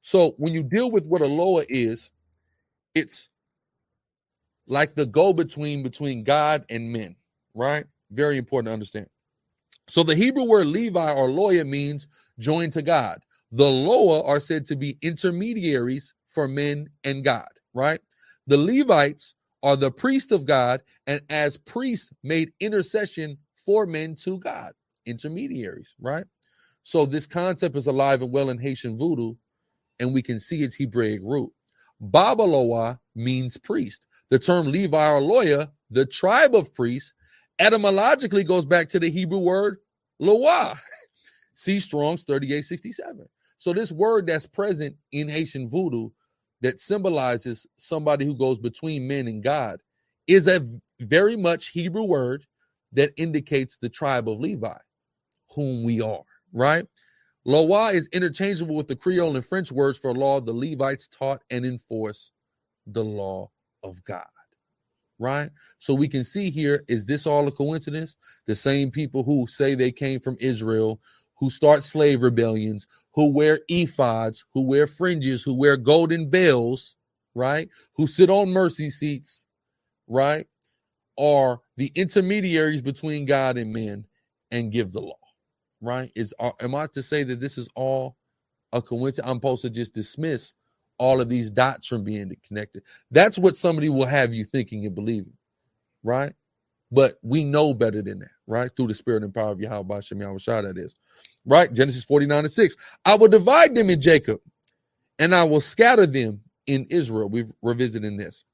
So when you deal with what a Loa is, it's like the go-between between God and men, right? Very important to understand. So the Hebrew word Levi or Loya means joined to God. The Loa are said to be intermediaries for men and God, right? The Levites are the priest of God, and as priests made intercession for men to God, intermediaries, right? So this concept is alive and well in Haitian voodoo, and we can see its Hebraic root. Babaloa means priest. The term Levi or Loya, the tribe of priests, etymologically goes back to the Hebrew word Loa. See Strong's 3867. So this word that's present in Haitian voodoo that symbolizes somebody who goes between men and God is a very much Hebrew word that indicates the tribe of Levi, whom we are, right? Loa is interchangeable with the Creole and French words for law. The Levites taught and enforced the law of God, right? So we can see here, is this all a coincidence? The same people who say they came from Israel, who start slave rebellions, who wear ephods, who wear fringes, who wear golden bells, right? Who sit on mercy seats, right? Are the intermediaries between God and men and give the law, right? Am I to say that this is all a coincidence? I'm supposed to just dismiss all of these dots from being connected. That's what somebody will have you thinking and believing, right? But we know better than that, right? Through the spirit and power of Yahweh Shem Yahushua, that is, right? Genesis 49:6. I will divide them in Jacob, and I will scatter them in Israel. We're revisiting this.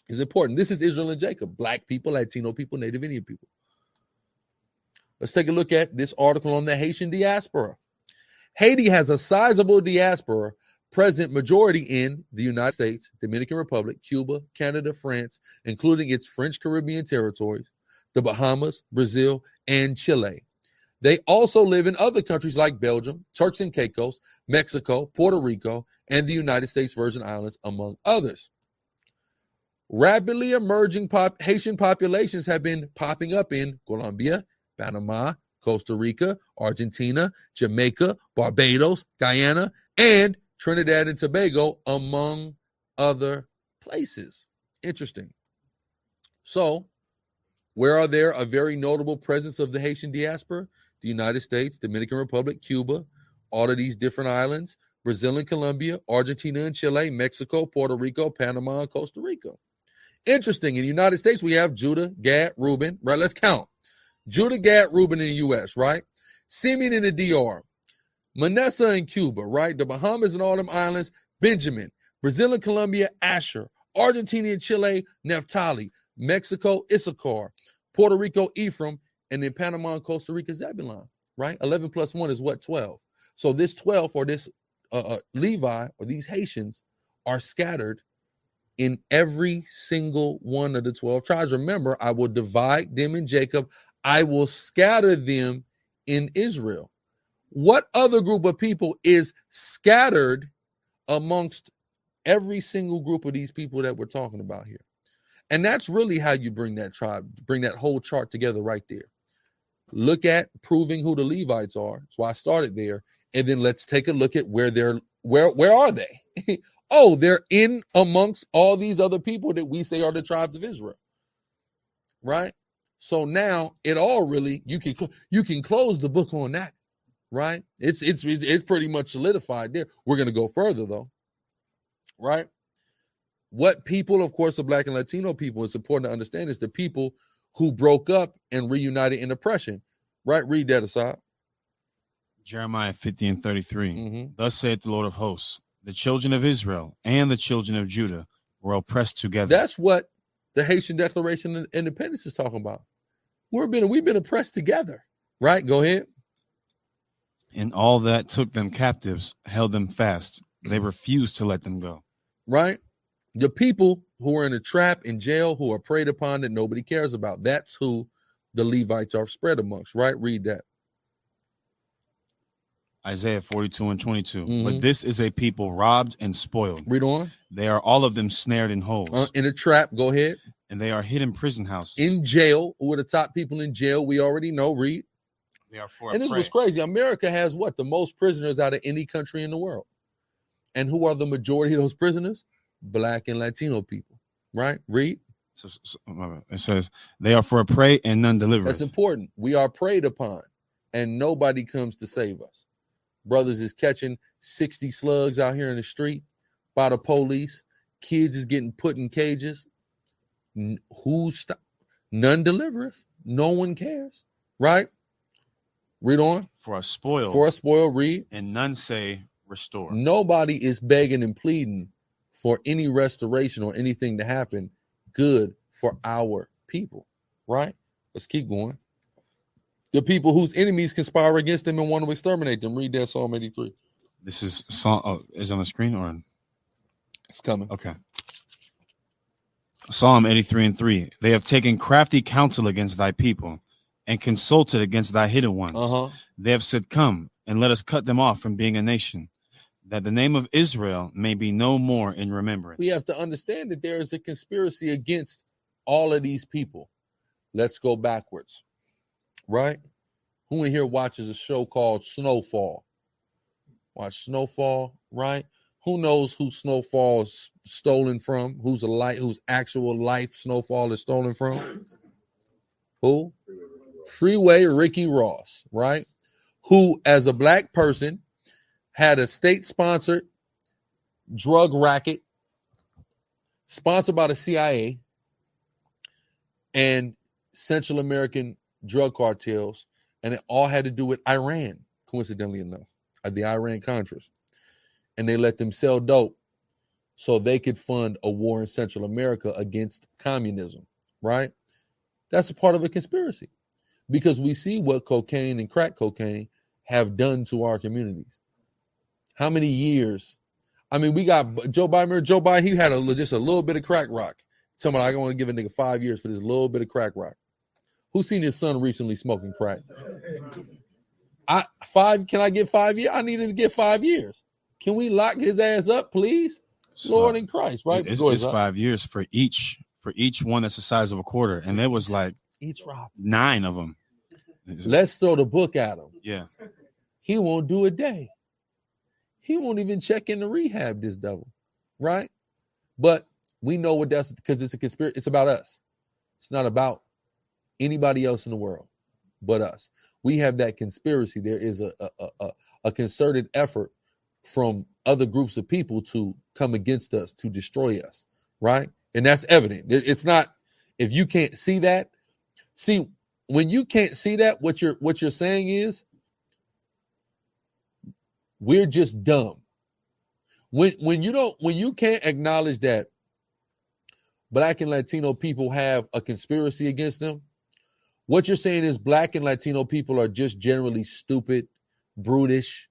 It's important. This is Israel and Jacob, Black people, Latino people, Native Indian people. Let's take a look at this article on the Haitian diaspora. Haiti has a sizable diaspora present majority in the United States, Dominican Republic, Cuba, Canada, France, including its French Caribbean territories, the Bahamas, Brazil, and Chile. They also live in other countries like Belgium, Turks and Caicos, Mexico, Puerto Rico, and the United States Virgin Islands, among others. Rapidly emerging Haitian populations have been popping up in Colombia, Panama, Costa Rica, Argentina, Jamaica, Barbados, Guyana, and Trinidad and Tobago, among other places. Interesting. So, where are there a very notable presence of the Haitian diaspora? The United States, Dominican Republic, Cuba, all of these different islands, Brazil and Colombia, Argentina and Chile, Mexico, Puerto Rico, Panama, and Costa Rica. Interesting. In the United States, we have Judah, Gad, Reuben. Right, let's count. Judah, Gad, Reuben in the U.S., right? Simeon in the D.R., Manasseh in Cuba, right? The Bahamas and all them islands, Benjamin. Brazil and Colombia, Asher. Argentina and Chile, Naphtali. Mexico, Issachar. Puerto Rico, Ephraim. And then Panama and Costa Rica, Zebulon, right? 11 plus 1 is what? 12. So this 12 or this Levi or these Haitians are scattered in every single one of the 12 tribes. Remember, I will divide them in Jacob. I will scatter them in Israel. What other group of people is scattered amongst every single group of these people that we're talking about here? And that's really how you bring that tribe, bring that whole chart together right there. Look at proving who the Levites are. That's why I started there. And then let's take a look at where are they? Oh, they're in amongst all these other people that we say are the tribes of Israel. Right? So now it all really, you can close the book on that. Right? It's pretty much solidified there. We're going to go further though. Right? What people, of course, the Black and Latino people, it's important to understand is the people who broke up and reunited in oppression. Right? Read that aside. Jeremiah 50 and 33. Thus saith the Lord of hosts, the children of Israel and the children of Judah were oppressed together. That's what the Haitian Declaration of Independence is talking about. We've been oppressed together. Right? Go ahead. And all that took them captives held them fast. They refused to let them go. Right? The people who are in a trap, in jail, who are preyed upon that nobody cares about. That's who the Levites are spread amongst, right? Read that. Isaiah 42 and 22. But this is a people robbed and spoiled. Read on. They are all of them snared in holes. In a trap. Go ahead. And they are hid in prison houses. In jail. Who are the top people in jail? We already know. Read. They are for and this was crazy. America has what? The most prisoners out of any country in the world. And who are the majority of those prisoners? Black and Latino people, right? Read. It says, they are for a prey and none deliver. That's important. We are preyed upon and nobody comes to save us. Brothers is catching 60 slugs out here in the street by the police. Kids is getting put in cages. None delivereth. No one cares, right? Read on. For a spoil, read. And none say restore. Nobody is begging and pleading for any restoration or anything to happen good for our people, right? Let's keep going. The people whose enemies conspire against them and want to exterminate them. Read that Psalm 83. This is Psalm. Oh, is it on the screen or? It's coming. Okay. Psalm 83 and 3. They have taken crafty counsel against thy people and consulted against thy hidden ones. They have said, come and let us cut them off from being a nation, that the name of Israel may be no more in remembrance. We have to understand that there is a conspiracy against all of these people. Let's go backwards, right? Who in here watches a show called Snowfall? Watch Snowfall, right? Who knows who Snowfall is stolen from? Whose actual life Snowfall is stolen from? Who? Freeway Ricky Ross, right? Who, as a black person, had a state-sponsored drug racket sponsored by the CIA and Central American drug cartels, and it all had to do with Iran, coincidentally enough, the Iran-Contras. And they let them sell dope so they could fund a war in Central America against communism, right? That's a part of a conspiracy because we see what cocaine and crack cocaine have done to our communities. How many years? I mean, we got Joe Biden. Remember Joe Biden, he had just a little bit of crack rock. Tell me, I want to give a nigga 5 years for this little bit of crack rock. Who's seen his son recently smoking crack? Can I get 5 years? I needed to get 5 years. Can we lock his ass up, please? So, Lord in Christ, right? It's 5 years for each one that's the size of a quarter. And there was like each rob 9 of them. Let's throw the book at him. Yeah. He won't do a day. He won't even check into rehab, this devil, right? But we know what that's because it's a conspiracy. It's about us. It's not about anybody else in the world but us. We have that conspiracy. There is a concerted effort from other groups of people to come against us, to destroy us, right? And that's evident. It's not, if you can't see that, when you can't see that, what you're saying is we're just dumb. When you can't acknowledge that Black and Latino people have a conspiracy against them, what you're saying is Black and Latino people are just generally stupid, brutish.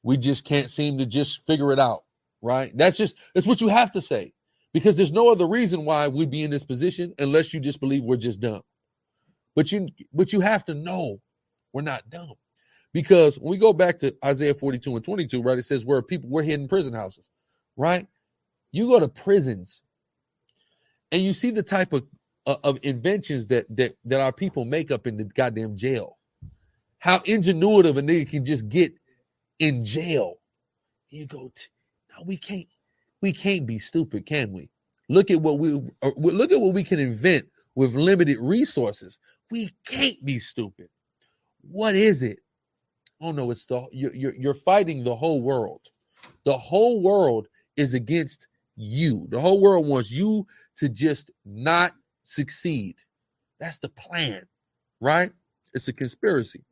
We just can't seem to just figure it out, right? That's what you have to say, because there's no other reason why we'd be in this position unless you just believe we're just dumb. But you have to know we're not dumb, because when we go back to Isaiah 42 and 22, right? It says we're hidden prison houses, right? You go to prisons and you see the type of inventions that our people make up in the goddamn jail. How ingenuitive a nigga can just get in jail. You go, no, we can't be stupid, can we? Look at what we can invent with limited resources. We can't be stupid. What is it? Oh no, it's you're fighting the whole world. The whole world is against you. The whole world wants you to just not succeed. That's the plan, right? It's a conspiracy.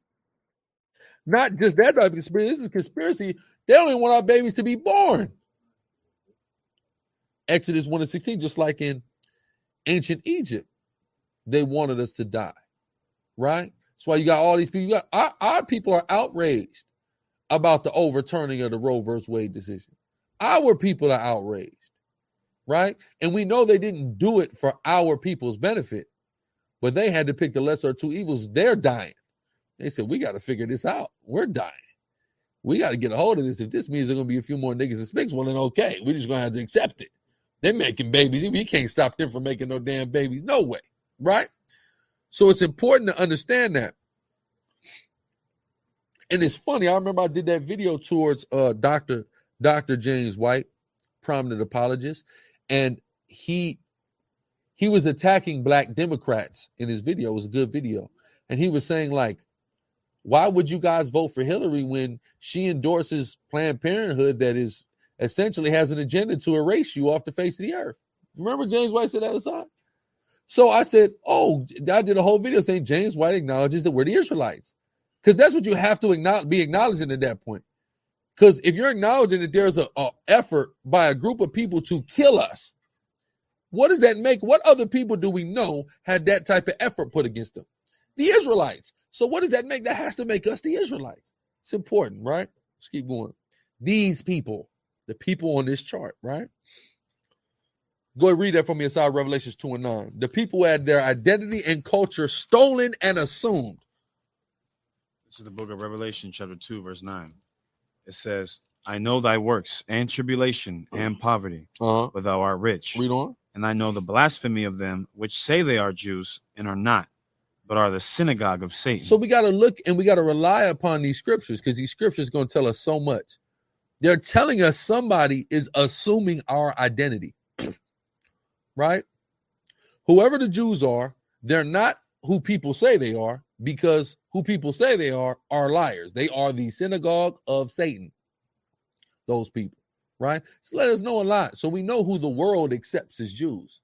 Not just that type of conspiracy. This is a conspiracy. They don't even want our babies to be born. Exodus 1:16, just like in ancient Egypt, they wanted us to die, right? That's why you got all these people. Our people are outraged about the overturning of the Roe versus Wade decision. Our people are outraged, right? And we know they didn't do it for our people's benefit, but they had to pick the lesser of two evils. They're dying. They said, we got to figure this out. We're dying. We got to get a hold of this. If this means there's going to be a few more niggas and spics, well, then okay. We're just going to have to accept it. They're making babies. We can't stop them from making no damn babies. No way, right? So it's important to understand that. And it's funny. I remember I did that video towards Dr. James White, prominent apologist, and he was attacking Black Democrats in his video. It was a good video. And he was saying, like, why would you guys vote for Hillary when she endorses Planned Parenthood that is essentially has an agenda to erase you off the face of the earth? Remember James White said that aside? So I said, I did a whole video saying James White acknowledges that we're the Israelites. Because that's what you have to be acknowledging at that point. Because if you're acknowledging that there's an effort by a group of people to kill us, what does that make? What other people do we know had that type of effort put against them? The Israelites. So what does that make? That has to make us the Israelites. It's important, right? Let's keep going. These people, the people on this chart, right? Go ahead, read that for me inside Revelations 2 and 9. The people had their identity and culture stolen and assumed. This is the book of Revelation, chapter 2, verse 9. It says, I know thy works and tribulation and poverty, but thou art rich. Read on. And I know the blasphemy of them which say they are Jews and are not, but are the synagogue of Satan. So we got to look and we got to rely upon these scriptures, because these scriptures are going to tell us so much. They're telling us somebody is assuming our identity, right? Whoever the Jews are, they're not who people say they are, because who people say they are liars. They are the synagogue of Satan, those people, right? So let us know a lot. So we know who the world accepts as Jews.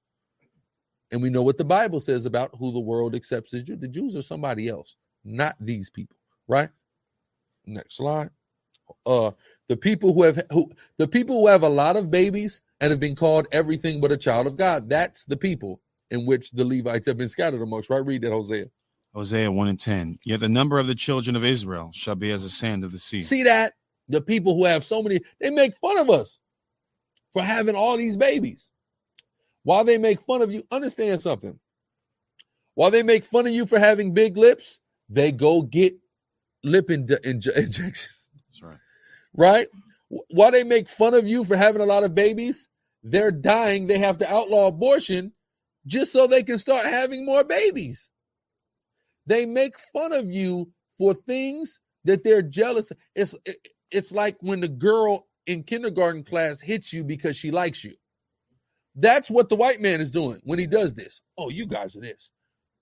And we know what the Bible says about who the world accepts as Jews. The Jews are somebody else, not these people, right? Next slide. The people who have a lot of babies and have been called everything but a child of God. That's the people in which the Levites have been scattered amongst, right? Read that, Hosea. Hosea 1 and 10. Yet the number of the children of Israel shall be as the sand of the sea. See that? The people who have so many, they make fun of us for having all these babies. While they make fun of you, understand something. While they make fun of you for having big lips, they go get lip injections. That's right. Right? While they make fun of you for having a lot of babies, they're dying. They have to outlaw abortion just so they can start having more babies. They make fun of you for things that they're jealous of. It's like when the girl in kindergarten class hits you because she likes you. That's what the white man is doing when he does this. Oh, you guys are this.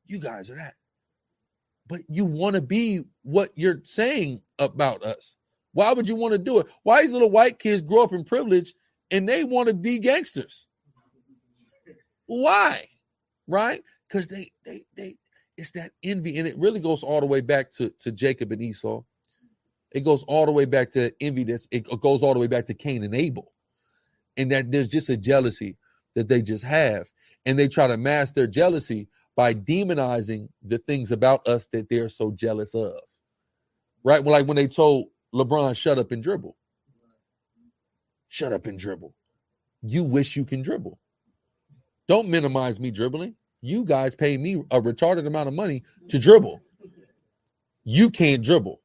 You guys are that. But you want to be what you're saying about us. Why would you want to do it? Why these little white kids grow up in privilege and they want to be gangsters? Why? Right? Because they it's that envy, and it really goes all the way back to Jacob and Esau. It goes all the way back to envy. It goes all the way back to Cain and Abel. And that there's just a jealousy that they just have. And they try to mask their jealousy by demonizing the things about us that they're so jealous of. Right? Well, like when they told LeBron, shut up and dribble. Shut up and dribble. You wish you can dribble. Don't minimize me dribbling. You guys pay me a retarded amount of money to dribble. You can't dribble.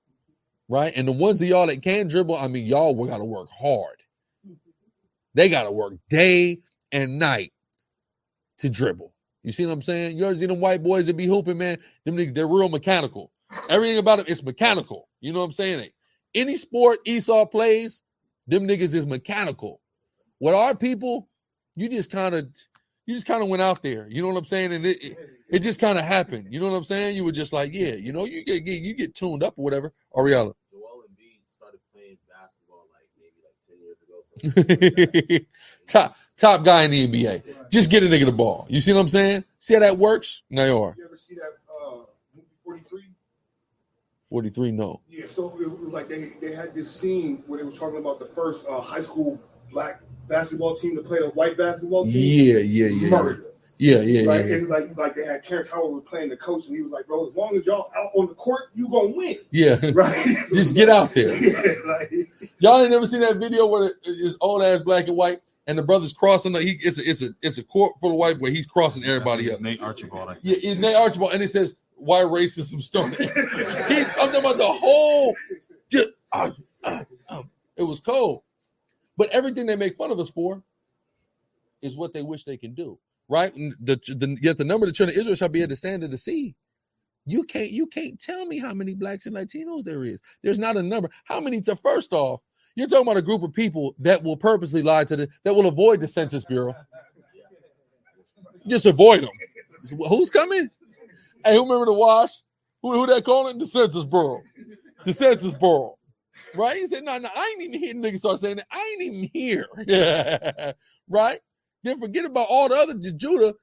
Right? And the ones of y'all that can dribble, I mean, y'all got to work hard. They got to work day and night to dribble. You see what I'm saying? You ever see them white boys that be hooping, man? Them niggas, they're real mechanical. Everything about it is mechanical. You know what I'm saying? Any sport Esau plays, them niggas is mechanical. With our people, you just kind of went out there. You know what I'm saying? And it just kind of happened. You know what I'm saying? You were just like, yeah, you know, you get tuned up or whatever. Ariella. Joel Embiid started playing basketball like maybe like 10 years ago. Something like that. Top guy in the NBA. Just get a nigga the ball. You see what I'm saying? See how that works? Now you are. You ever see that movie 43? 43, no. Yeah, so it was like they had this scene where they was talking about the first high school black basketball team to play the white basketball team. Yeah. Murder. Yeah. And like they had Terrence Howard was playing the coach, and he was like, bro, as long as y'all out on the court, you gonna win. Yeah. Right. Just get out there. Yeah, like, y'all ain't never seen that video where it's old ass black and white and the brother's crossing it's a court full of white boy. He's crossing everybody up. Nate Archibald. I think. Yeah, it's Nate Archibald, and it says why racism started. I'm talking about the whole. It was cold, but everything they make fun of us for is what they wish they can do. Right? Yet the number of the children of Israel shall be at the sand of the sea. You can't tell me how many blacks and Latinos there is. There's not a number. How many? To first off, you're talking about a group of people that will purposely lie that will avoid the Census Bureau. Just avoid them. Who's coming? Hey, who remember the wash? Who that calling it? The Census Bureau. The Census Bureau. Right? He said, no, I ain't even here. Niggas start saying that. I ain't even here. Yeah. Right? Then forget about all the other Judah,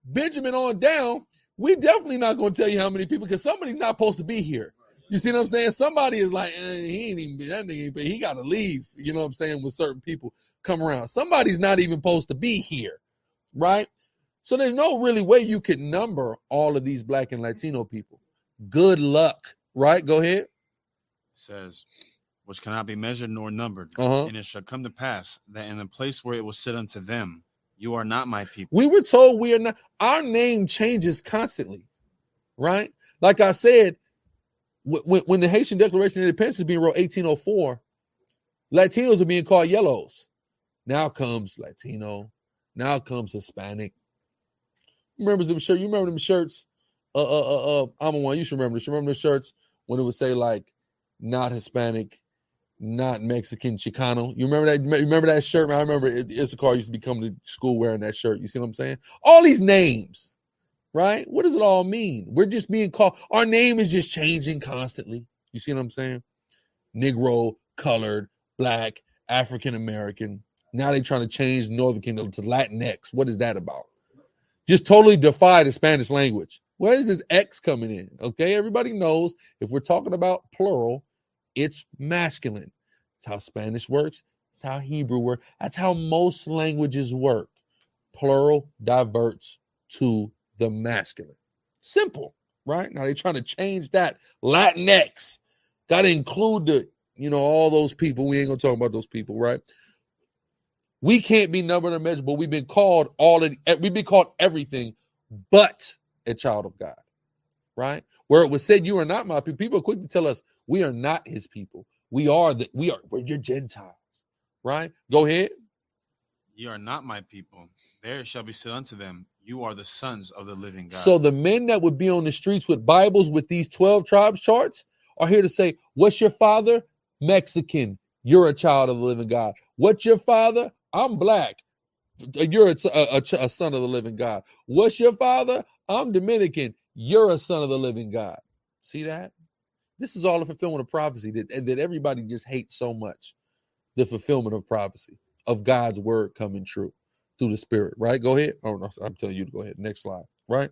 Benjamin on down. We definitely not going to tell you how many people, because somebody's not supposed to be here. You see what I'm saying? Somebody is like, he ain't even, that nigga, he got to leave. You know what I'm saying? When certain people come around. Somebody's not even supposed to be here. Right? So there's no really way you can number all of these black and Latino people. Good luck. Right? Go ahead. It says, which cannot be measured nor numbered. And it shall come to pass that in the place where it will sit unto them, you are not my people. We were told we are not. Our name changes constantly. Right? Like I said, when the Haitian Declaration of Independence is being wrote 1804, Latinos are being called yellows. Now comes Latino. Now comes Hispanic. You remember them shirts? I'm the one. You should remember this. You remember the shirts when it would say like not Hispanic, not Mexican, Chicano. You remember that? Remember that shirt? Man, I remember Issachar used to be coming to school wearing that shirt. You see what I'm saying? All these names, right? What does it all mean? We're just being called. Our name is just changing constantly. You see what I'm saying? Negro, colored, black, African American. Now they're trying to change Northern Kingdom to Latinx. What is that about? Just totally defy the Spanish language. Where is this X coming in? Okay, everybody knows if we're talking about plural, it's masculine. That's how Spanish works. That's how Hebrew works. That's how most languages work. Plural diverts to the masculine. Simple, right? Now they're trying to change that. Latinx. Got to include the all those people. We ain't gonna talk about those people, right? We can't be numbered or measured, but we've been called everything but a child of God, right? Where it was said, "You are not my people." People are quick to tell us we are not His people. We're your Gentiles, right? Go ahead. "You are not my people. There shall be said unto them, you are the sons of the living God." So the men that would be on the streets with Bibles with these 12 tribes charts are here to say, "What's your father? Mexican. You're a child of the living God. What's your father? I'm black. You're a son of the living God. What's your father? I'm Dominican. You're a son of the living God." See that? This is all the fulfillment of prophecy that everybody just hates so much. The fulfillment of prophecy, of God's word coming true through the Spirit, right? Go ahead. Oh, no, I'm telling you to go ahead. Next slide, right?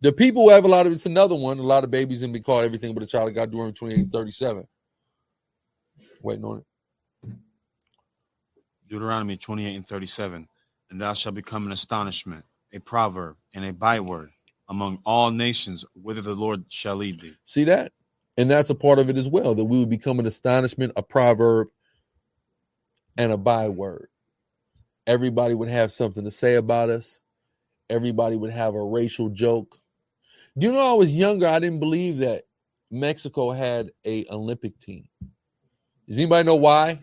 The people who have a lot of, it's another one, a lot of babies and be called everything but a child of God, Deuteronomy 28:37. Waiting on it. Deuteronomy 28:37. "And thou shalt become an astonishment, a proverb, and a byword among all nations, whither the Lord shall lead thee." See that? And that's a part of it as well, that we would become an astonishment, a proverb, and a byword. Everybody would have something to say about us. Everybody would have a racial joke. Do you know, I was younger, I didn't believe that Mexico had a Olympic team. Does anybody know why?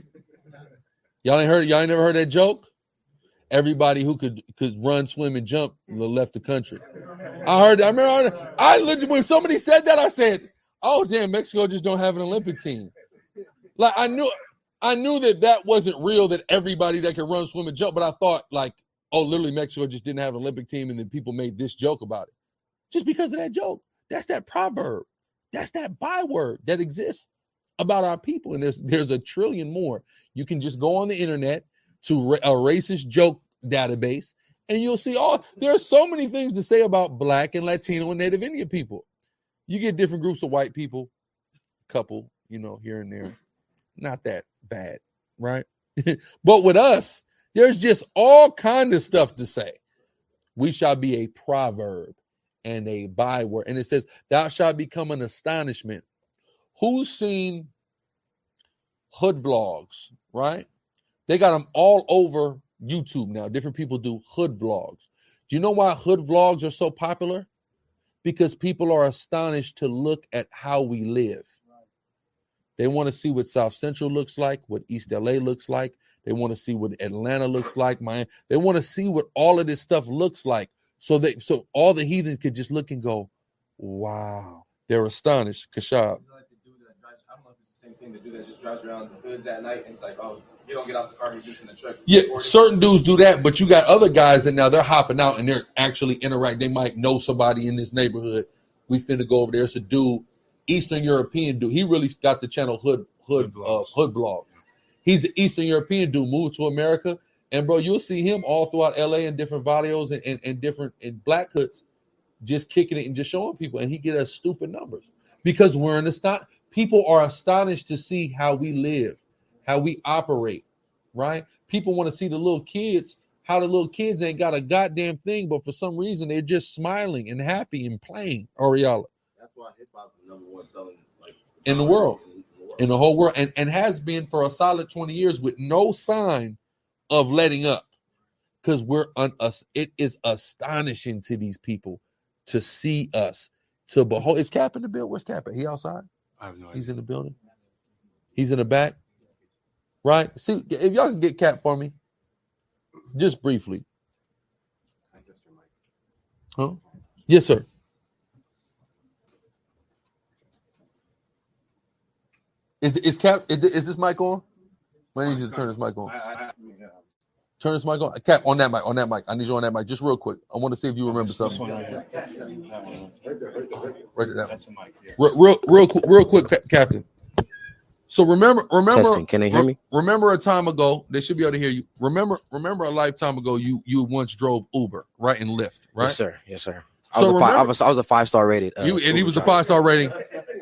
Y'all ain't never heard that joke? Everybody who could run, swim, and jump left the country. I remember when somebody said that, I said, "Oh damn, Mexico just don't have an Olympic team." Like I knew that wasn't real, that everybody that could run, swim, and jump, but I thought like, oh, literally Mexico just didn't have an Olympic team, and then people made this joke about it. Just because of that joke. That's that proverb. That's that byword that exists about our people. And there's a trillion more. You can just go on the internet to a racist joke database, and you'll see there are so many things to say about Black and Latino and Native Indian people. You get different groups of white people, couple, here and there. Not that bad, right? But with us, there's just all kind of stuff to say. We shall be a proverb and a byword. And it says, "Thou shalt become an astonishment." Who's seen hood vlogs, right? They got them all over YouTube now. Different people do hood vlogs. Do you know why hood vlogs are so popular? Because people are astonished to look at how we live. They want to see what South Central looks like, what East LA looks like. They want to see what Atlanta looks like, Miami. They want to see what all of this stuff looks like. So all the heathens could just look and go, wow. They're astonished. Kashab. I don't know if it's the same thing, the dude that just drives around the hoods at night and it's like, oh, you don't get out the car, you're just in the truck. Yeah, certain dudes do that, but you got other guys that now they're hopping out and they're actually interacting. They might know somebody in this neighborhood. We finna go over there. It's a dude, Eastern European dude. He really got the channel Hood Vlogs. He's an Eastern European dude, moved to America. And bro, you'll see him all throughout LA in different videos and different in black hoods, just kicking it and just showing people. And he get us stupid numbers because people are astonished to see how we live, how we operate, right? People want to see the little kids, how the little kids ain't got a goddamn thing, but for some reason they're just smiling and happy and playing. Ariella. That's why hip hop is the number one selling in the world. In the whole world, and has been for a solid 20 years with no sign of letting up, because it is astonishing to these people to see us, to behold. Is Cap in the building? Where's Cap at? He outside? I have no idea. He's in the building. He's in the back, right? See, if y'all can get Cap for me, just briefly. Huh? Yes, sir. Is this mic on? I need you to turn this mic on. Turn this mic on. Cap, on that mic. I need you on that mic. Just real quick. I want to see if you remember something. This one right here. Write it down. That's a mic. Yes. Real quick, Captain. So remember. Testing. Can they hear me? Remember a time ago, they should be able to hear you. Remember a lifetime ago, you once drove Uber, right, and Lyft, right? Yes, sir. I was a 5-star rated. He was a 5-star rating,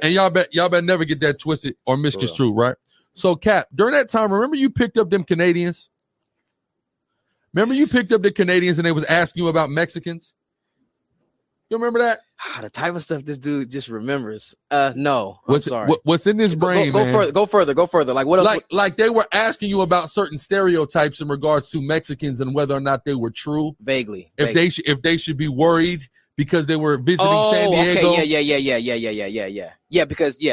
and y'all bet never get that twisted or misconstrued, right? So, Cap, during that time, remember you picked up them Canadians? Remember you picked up the Canadians and they was asking you about Mexicans? You remember that? The type of stuff this dude just remembers. No, I'm What's sorry. What's in this brain, go man? further. Go further. Like what else? Like they were asking you about certain stereotypes in regards to Mexicans and whether or not they were true. Vaguely. If they should be worried because they were visiting San Diego. Okay. Yeah, because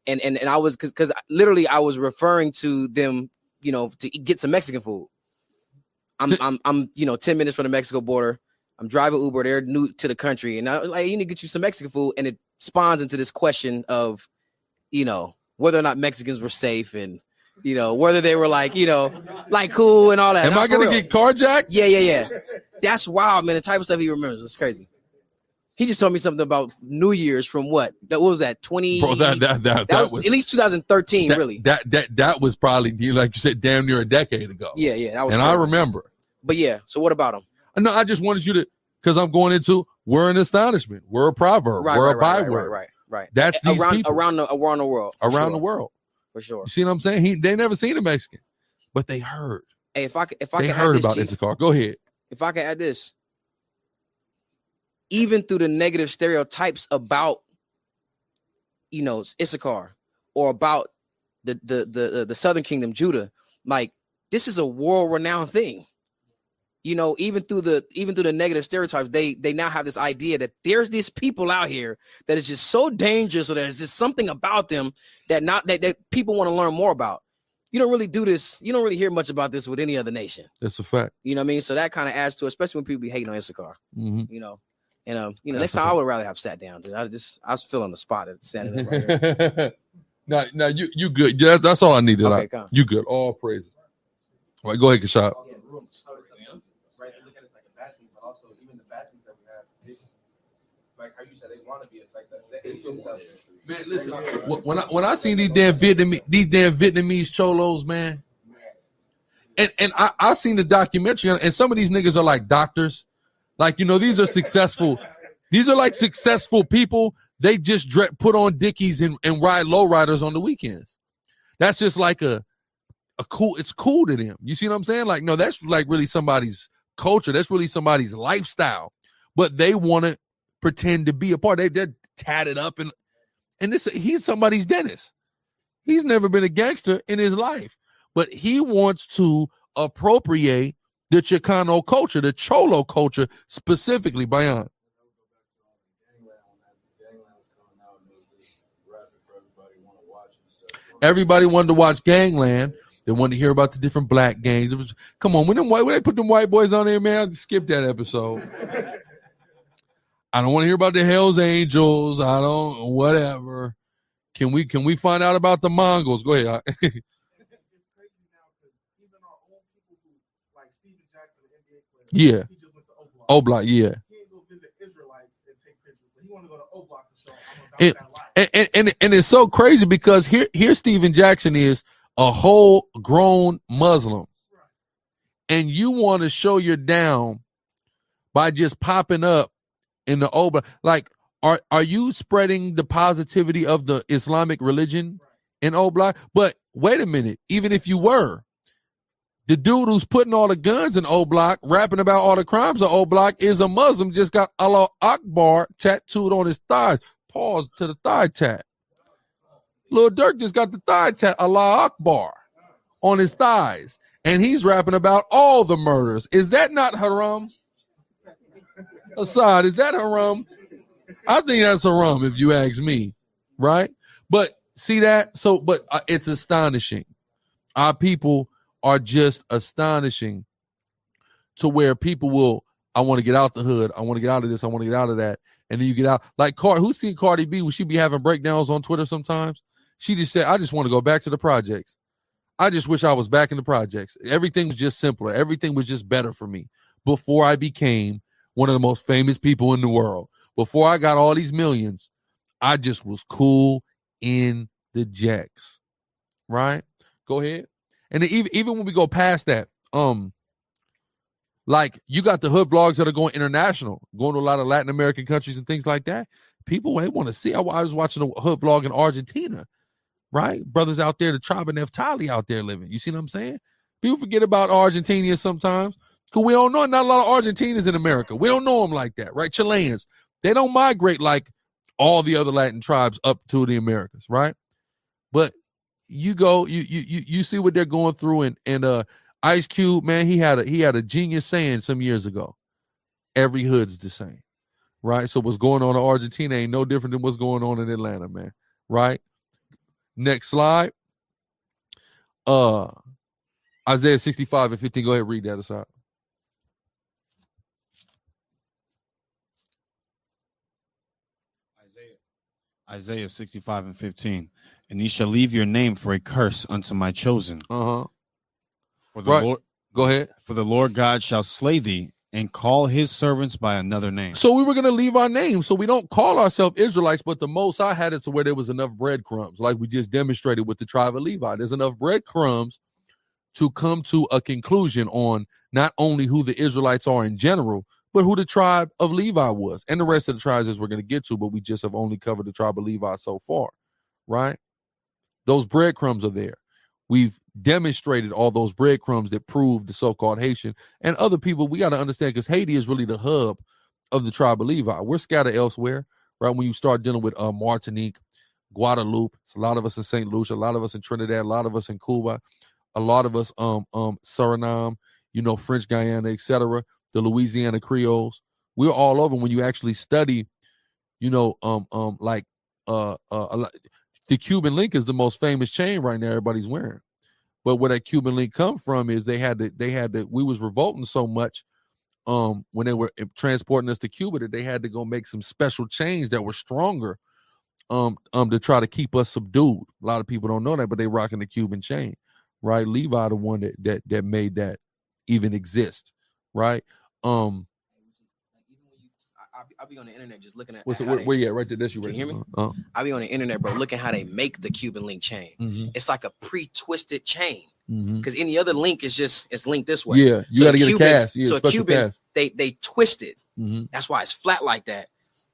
and I was because literally I was referring to them, to get some Mexican food. I'm 10 minutes from the Mexico border. I'm driving Uber. They're new to the country, and I you need to get you some Mexican food. And it spawns into this question of, whether or not Mexicans were safe, and whether they were like cool and all that. Am I gonna get carjacked? Yeah. That's wild, man. The type of stuff he remembers. It's crazy. He just told me something about New Year's from what? What was that? 20? Bro, that was at least 2013. Really? That was probably, like you said, damn near a decade ago. Yeah. That was. And crazy. I remember. But yeah. So what about him? No, I just wanted you to, because I'm going into, we're an astonishment, we're a proverb, we're a byword. Right. That's these people around the world. Around the world. For sure. You see what I'm saying? They never seen a Mexican, but they heard. Hey, if I they heard about Issachar. Go ahead. If I can add this, even through the negative stereotypes about, Issachar or about the Southern Kingdom, Judah, like this is a world-renowned thing. Even through the negative stereotypes, they now have this idea that there's these people out here that is just so dangerous, or there's just something about them that people want to learn more about. You don't really do this. You don't really hear much about this with any other nation. That's a fact. You know what I mean? So that kind of adds to it, especially when people be hating on Issachar. Mm-hmm. Next time I would rather have sat down, dude. I was feeling the spot at standing up right here. No, you good. Yeah, that's all I needed. Okay, you good. All praises. All right, go ahead, Kashab. Right, they look at it like a bad thing, but also even the bad things that we have, it's like how you said they want to be. It's like the Asian stuff. Man, listen. When I seen these damn Vietnamese cholos, man, and I seen the documentary, and some of these niggas are like doctors, like these are successful. These are like successful people. They just put on dickies and ride lowriders on the weekends. That's just like a cool. It's cool to them. You see what I'm saying? Like, no, that's like really somebody's culture. That's really somebody's lifestyle, but they want to pretend to be a part. They're tatted up and he's somebody's dentist. He's never been a gangster in his life, but he wants to appropriate the Chicano culture, the Cholo culture specifically. Bayan. Everybody wanted to watch Gangland. They wanted to hear about the different black gangs. Come on, when they put them white boys on there, man, I skip that episode. I don't want to hear about the Hells Angels. Whatever. Can we find out about the Mongols? Go ahead. It's crazy now because even our own people who, like Steven Jackson, the NBA player, yeah, he just went to O-Block, yeah. He didn't go visit Israelites and take pictures, but he wanted to go to O-Block to show I'm about that life. And it's so crazy because here Steven Jackson is a whole grown Muslim, and you want to show you're down by just popping up in the Oba. Like, are you spreading the positivity of the Islamic religion in O-Block? But wait a minute, even if you were, the dude who's putting all the guns in O-Block, rapping about all the crimes of O-Block, is a Muslim, just got Allah Akbar tattooed on his thighs. Pause to the thigh tat. Lil Durk just got the thigh tat, Allah Akbar, on his thighs. And he's rapping about all the murders. Is that not haram? Assad, is that haram? I think that's haram if you ask me, right? But see that? So, but it's astonishing. Our people are just astonishing to where people will, I want to get out the hood. I want to get out of this. I want to get out of that. And then you get out. Like, who's seen Cardi B? Would she be having breakdowns on Twitter sometimes? She just said, I just want to go back to the projects. I just wish I was back in the projects. Everything was just simpler. Everything was just better for me before I became one of the most famous people in the world. Before I got all these millions, I just was cool in the jacks. Right? Go ahead. And even when we go past that, like you got the hood vlogs that are going international, going to a lot of Latin American countries and things like that. People, they want to see. I was watching a hood vlog in Argentina, right? Brothers out there, the tribe of Neftali out there living. You see what I'm saying? People forget about Argentinians sometimes because we don't know. Not a lot of Argentinians in America. We don't know them like that, right? Chileans. They don't migrate like all the other Latin tribes up to the Americas, right? But you go, you see what they're going through, and Ice Cube, man, he had a genius saying some years ago. Every hood's the same, right? So what's going on in Argentina ain't no different than what's going on in Atlanta, man. Right? Next slide. Isaiah 65:15. Go ahead, read that aside. Isaiah 65:15. And ye shall leave your name for a curse unto my chosen. Uh-huh. For the Lord, go ahead. For the Lord God shall slay thee and call his servants by another name. So we were going to leave our name. So we don't call ourselves Israelites, but the Most High had it to where there was enough breadcrumbs, like we just demonstrated with the tribe of Levi. There's enough breadcrumbs to come to a conclusion on not only who the Israelites are in general, but who the tribe of Levi was. And the rest of the tribes as we're going to get to, but we just have only covered the tribe of Levi so far, right? Those breadcrumbs are there. We've demonstrated all those breadcrumbs that prove the so-called Haitian and other people. We got to understand, because Haiti is really the hub of the tribe of Levi. We're scattered elsewhere, right? When you start dealing with Martinique, Guadeloupe, it's a lot of us in St. Lucia, a lot of us in Trinidad, a lot of us in Cuba, a lot of us Suriname, French Guyana, etc., the Louisiana Creoles. We're all over. When you actually study, the Cuban link is the most famous chain right now everybody's wearing. But where that Cuban link come from is we was revolting so much when they were transporting us to Cuba that they had to go make some special chains that were stronger to try to keep us subdued. A lot of people don't know that, but they rocking the Cuban chain, right? Levi, the one that made that even exist, right? I'll be on the internet just looking at where you at? Right there. That's you. Can right you hear me? I'll be on the internet, bro, looking how they make the Cuban link chain. Mm-hmm. It's like a pre-twisted chain. Mm-hmm. Because any other link is it's linked this way. Yeah, you got to get a cast. Yeah, so a Cuban, cast. they twist it. Mm-hmm. That's why it's flat like that,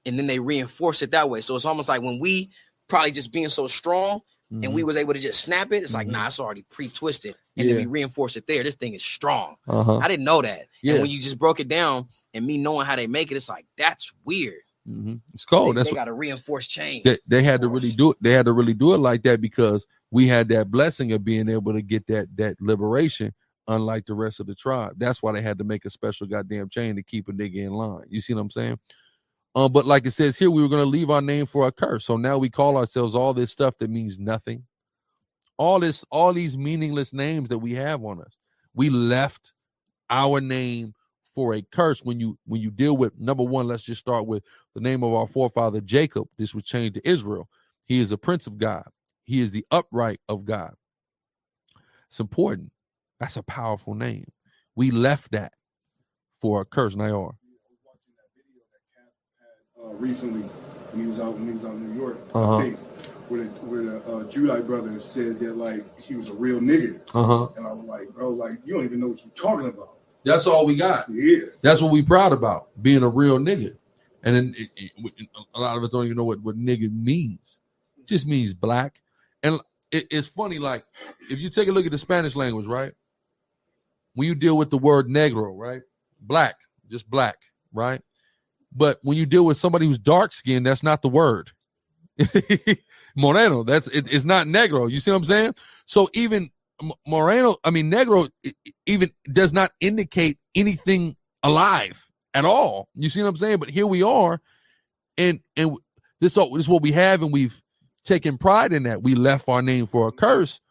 and then they reinforce it that way. So it's almost like when we probably just being so strong, Mm-hmm. and we was able to just snap it. It's like, nah, it's already pre-twisted, and then we reinforce it there. This thing is strong. Uh-huh. I didn't know that. Yeah. And when you just broke it down, and me knowing how they make it, it's like that's weird. Mm-hmm. It's cold. They got a reinforced chain. They had to really do it. They had to really do it like that because we had that blessing of being able to get that liberation, unlike the rest of the tribe. That's why they had to make a special goddamn chain to keep a nigga in line. You see what I'm saying? But like it says here, we were going to leave our name for a curse. So now we call ourselves all this stuff that means nothing. All these meaningless names that we have on us. We left our name for a curse. When you deal with, number one, let's just start with the name of our forefather Jacob. This was changed to Israel. He is a prince of God. He is the upright of God. It's important. That's a powerful name. We left that for a curse. Nayar. I was watching that video that Cap had recently when he was out in New York. Uh-huh. I think where the Judite brother said that like he was a real nigga. Uh-huh. And I was like, bro, like you don't even know what you're talking about. That's all we got. Yeah. That's what we proud about, being a real nigga. And then a lot of us don't even know what nigga means. It just means black. And it's funny, like, if you take a look at the Spanish language, right? When you deal with the word negro, right? Black, just black, right? But when you deal with somebody who's dark skinned, that's not the word. Moreno, it's not negro. You see what I'm saying? So even negro even does not indicate anything alive at all. You see what I'm saying? But here we are, and this is what we have, and we've taken pride in that. We left our name for a curse,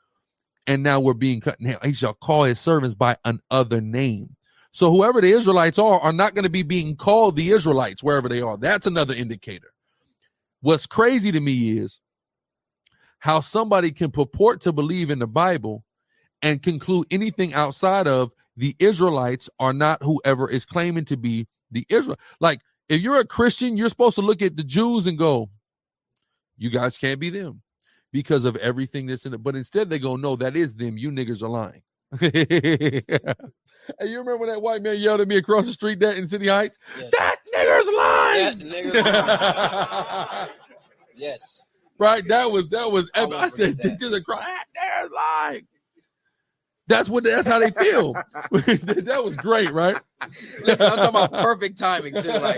and now we're being cut in half. He shall call his servants by another name. So whoever the Israelites are not going to be being called the Israelites wherever they are. That's another indicator. What's crazy to me is how somebody can purport to believe in the Bible and conclude anything outside of the Israelites are not whoever is claiming to be the Israel. Like, if you're a Christian, you're supposed to look at the Jews and go, you guys can't be them because of everything that's in it. But instead they go, no, that is them. You niggas are lying. Hey, you remember when that white man yelled at me across the street in City Heights? Yes. That nigger's lying. That nigger's lying. Yes. Right? That was I said, just across, that nigger's lying. That's how they feel. That was great, right? Listen, I'm talking about perfect timing too. Like,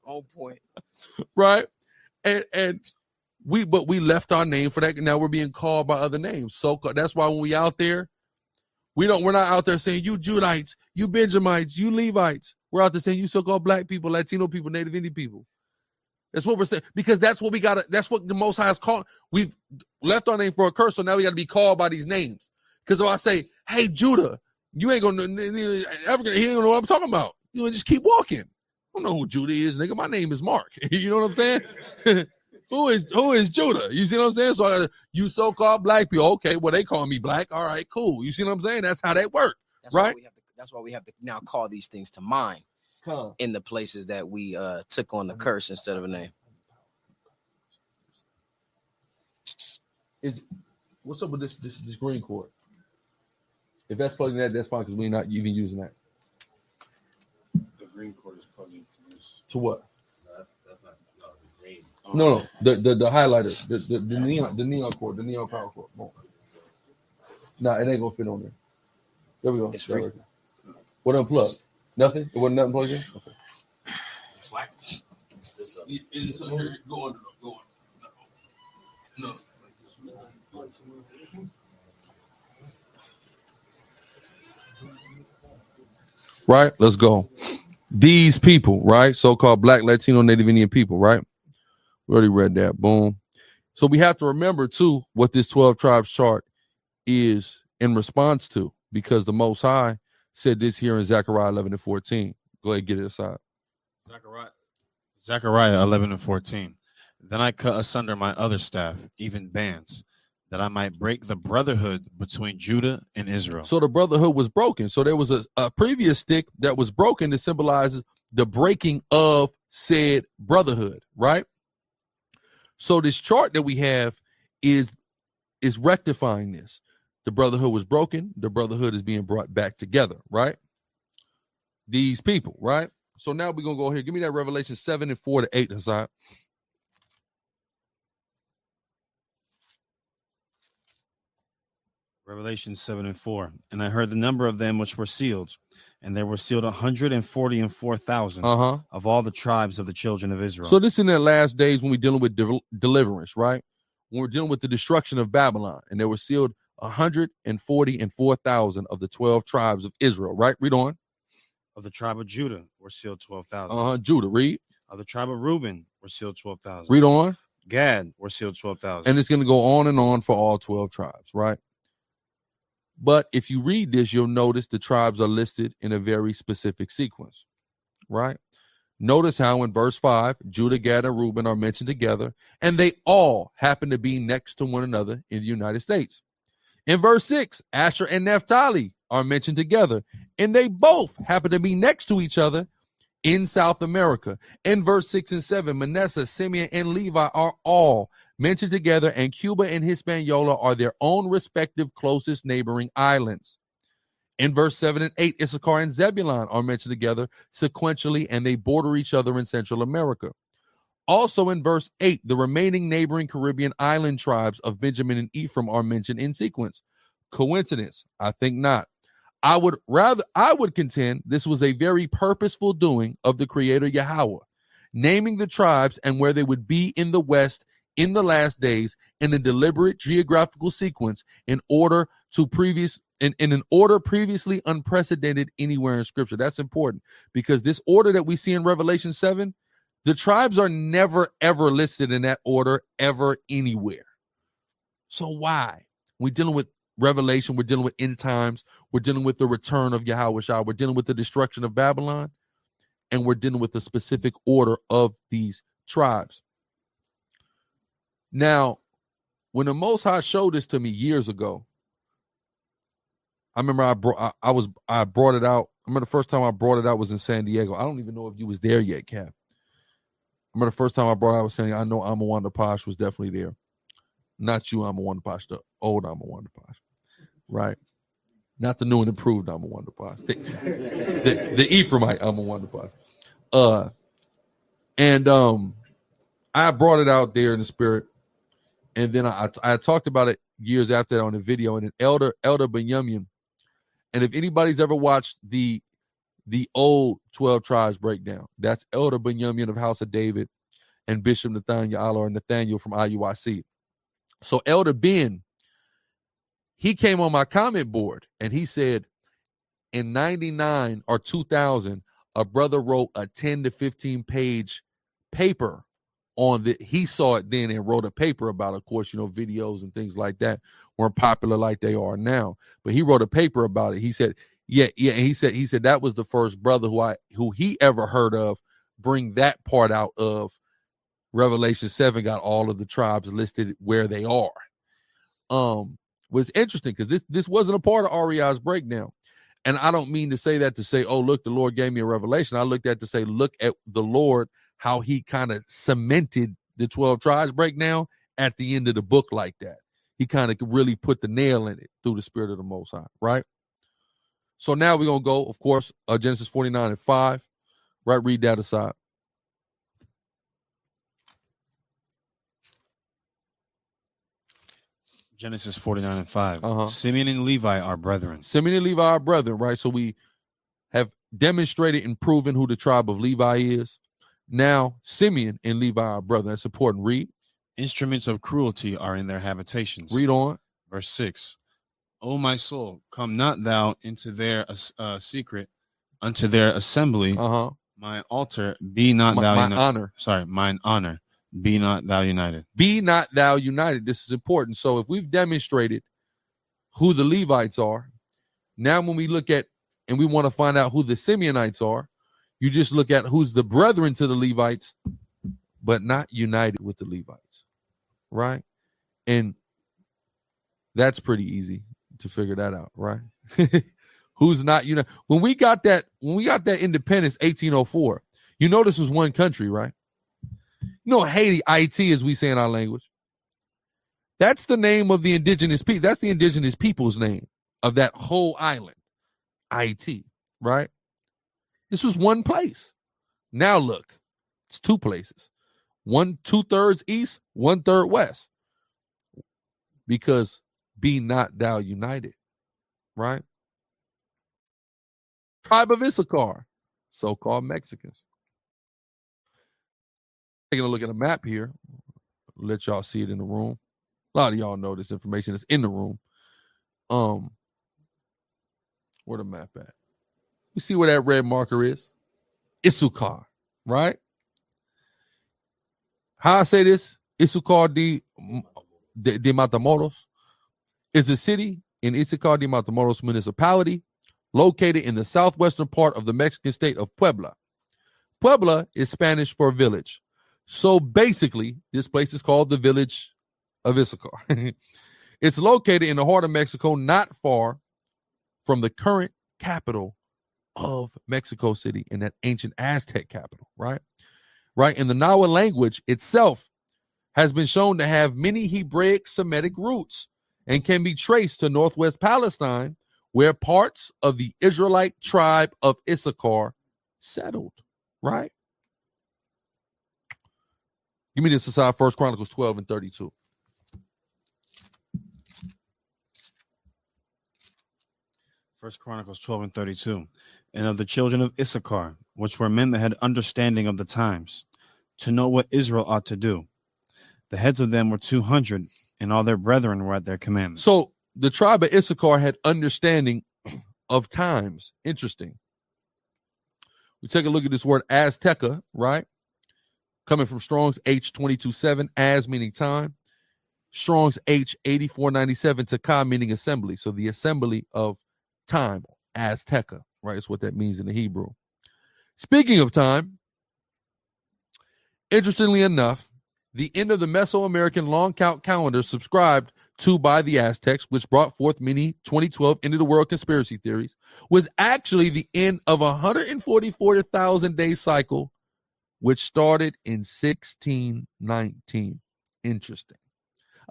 On point. Right? And we left our name for that. Now we're being called by other names. So that's why when we out there, we're not out there saying you Judites, you Benjamites, you Levites. We're out there saying you so-called black people, Latino people, Native Indian people. That's what we're saying, because that's what we got. That's what the Most High is called. We've left our name for a curse, so now we got to be called by these names. Because if I say, "Hey, Judah," you ain't gonna he ain't gonna know what I'm talking about. You just keep walking. I don't know who Judah is, nigga. My name is Mark. You know what I'm saying? Who is Judah? You see what I'm saying? So you so-called black people. Okay, well they call me black. All right, cool. You see what I'm saying? That's how that work, right? That's why we have to now call these things to mind. In the places that we took on the curse instead of a name. What's up with this green cord? If that's plugged in, that's fine, because we're not even using that. The green cord is plugged into this. To what? No, that's not the green. No, the highlighter, the neon cord, the neon power cord. Nah, it ain't gonna fit on there. There we go. It's free. Right. What unplugged? Nothing? It wasn't nothing plugged in? Okay. Slack. It's under here. Go under. No. Right? Let's go. These people, right? So-called Black, Latino, Native Indian people, right? We already read that. Boom. So we have to remember, too, what this 12 tribes chart is in response to, because the Most High said this here in Zechariah 11:14. Go ahead, get it aside. Zechariah 11:14. Then I cut asunder my other staff, even bands, that I might break the brotherhood between Judah and Israel. So the brotherhood was broken. So there was a previous stick that was broken that symbolizes the breaking of said brotherhood, right? So this chart that we have is rectifying this. The brotherhood was broken. The brotherhood is being brought back together, right? These people, right? So now we're going to go here. Give me that Revelation 7:4-8, Hassan. Revelation 7:4. And I heard the number of them which were sealed, and there were sealed 144,000 of all the tribes of the children of Israel. So this in the last days when we're dealing with deliverance, right? When we're dealing with the destruction of Babylon, and there were sealed 144,000 of the 12 tribes of Israel, right? Read on. Of the tribe of Judah were sealed 12,000. Judah, read. Of the tribe of Reuben were sealed 12,000. Read on. Gad were sealed 12,000. And it's going to go on and on for all 12 tribes, right? But if you read this, you'll notice the tribes are listed in a very specific sequence, right? Notice how in verse 5, Judah, Gad, and Reuben are mentioned together, and they all happen to be next to one another in the United States. In verse 6, Asher and Naphtali are mentioned together, and they both happen to be next to each other in South America. In verse 6 and 7, Manasseh, Simeon, and Levi are all mentioned together, and Cuba and Hispaniola are their own respective closest neighboring islands. In verse 7 and 8, Issachar and Zebulun are mentioned together sequentially, and they border each other in Central America. Also in verse 8, the remaining neighboring Caribbean island tribes of Benjamin and Ephraim are mentioned in sequence. Coincidence? I think not. I would contend this was a very purposeful doing of the Creator Yahweh, naming the tribes and where they would be in the West in the last days in a deliberate geographical sequence in an order previously unprecedented anywhere in Scripture. That's important, because this order that we see in Revelation 7, the tribes are never, ever listed in that order ever anywhere. So why? We're dealing with Revelation, we're dealing with end times, we're dealing with the return of Yahweh Shah, we're dealing with the destruction of Babylon, and we're dealing with the specific order of these tribes. Now, when the Most High showed this to me years ago, I remember I brought it out. I remember the first time I brought it out was in San Diego. I don't even know if you was there yet, Cap. I remember the first time I brought it out was saying, I know Amawanda Posh was definitely there. Not you, Amawanda Posh, the old Amawanda Posh. Right? Not the new and improved Amawanda Posh. The Ephraimite Amawanda Posh. I brought it out there in the spirit. And then I talked about it years after that on the video. And then Elder Benyamin. And if anybody's ever watched the the old 12 tribes breakdown. That's Elder Benjamin of House of David and Bishop Nathaniel from IUIC. So Elder Ben, he came on my comment board and he said in 99 or 2000, a brother wrote a 10 to 15 page paper on the, he saw it then and wrote a paper about, of course, videos and things like that weren't popular like they are now. But he wrote a paper about it. He said, yeah. And he said that was the first brother who he ever heard of bring that part out of Revelation 7, got all of the tribes listed where they are. Was interesting because this wasn't a part of REI's breakdown. And I don't mean to say that to say, oh, look, the Lord gave me a revelation. I looked at to say, look at the Lord, how he kind of cemented the 12 tribes breakdown at the end of the book like that. He kind of really put the nail in it through the Spirit of the Most High, right? So now we're going to go, of course, Genesis 49:5, right? Read that aside. Genesis 49:5. Simeon and Levi are brethren. Simeon and Levi are brethren, right? So we have demonstrated and proven who the tribe of Levi is. Now, Simeon and Levi are brethren. That's important. Read. Instruments of cruelty are in their habitations. Read on. Verse 6. O my soul, come not thou into their secret, unto their assembly. Mine altar, be not thou united. Honor. Sorry, mine honor. Be not thou united. Be not thou united. This is important. So if we've demonstrated who the Levites are, now when we look at and we want to find out who the Simeonites are, you just look at who's the brethren to the Levites, but not united with the Levites, right? And that's pretty easy to figure that out, right? Who's not united? When we got that independence, 1804, this was one country, right? Haiti, Haiti, as we say in our language. That's the name of the indigenous people. That's the indigenous people's name of that whole island, Haiti, right? This was one place. Now look, it's two places. 2/3 east, 1/3 west. Because be not thou united, right? Tribe of Issachar, so-called Mexicans. Taking a look at a map here, let y'all see it in the room. A lot of y'all know this information is in the room. Where the map at? You see where that red marker is? Issachar, right? How I say this? Issachar de Matamoros is a city in Issachar de Matamoros municipality located in the southwestern part of the Mexican state of Puebla. Puebla is Spanish for village. So basically, this place is called the village of Issachar. It's located in the heart of Mexico, not far from the current capital of Mexico City, in that ancient Aztec capital, right? Right. And the Nahua language itself has been shown to have many Hebraic Semitic roots and can be traced to northwest Palestine, where parts of the Israelite tribe of Issachar settled, right? Give me this aside, 1 Chronicles 12:32. First Chronicles 12:32. And of the children of Issachar, which were men that had understanding of the times, to know what Israel ought to do. The heads of them were 200, and all their brethren were at their commandment. So the tribe of Issachar had understanding of times. Interesting. We take a look at this word Azteca, right? Coming from Strong's H22:7, as meaning time. Strong's H8497, Taka meaning assembly. So the assembly of time, Azteca, right? That's what that means in the Hebrew. Speaking of time, interestingly enough, the end of the Mesoamerican long count calendar subscribed to by the Aztecs, which brought forth many 2012 end of the world conspiracy theories, was actually the end of a 144,000 day cycle, which started in 1619. Interesting.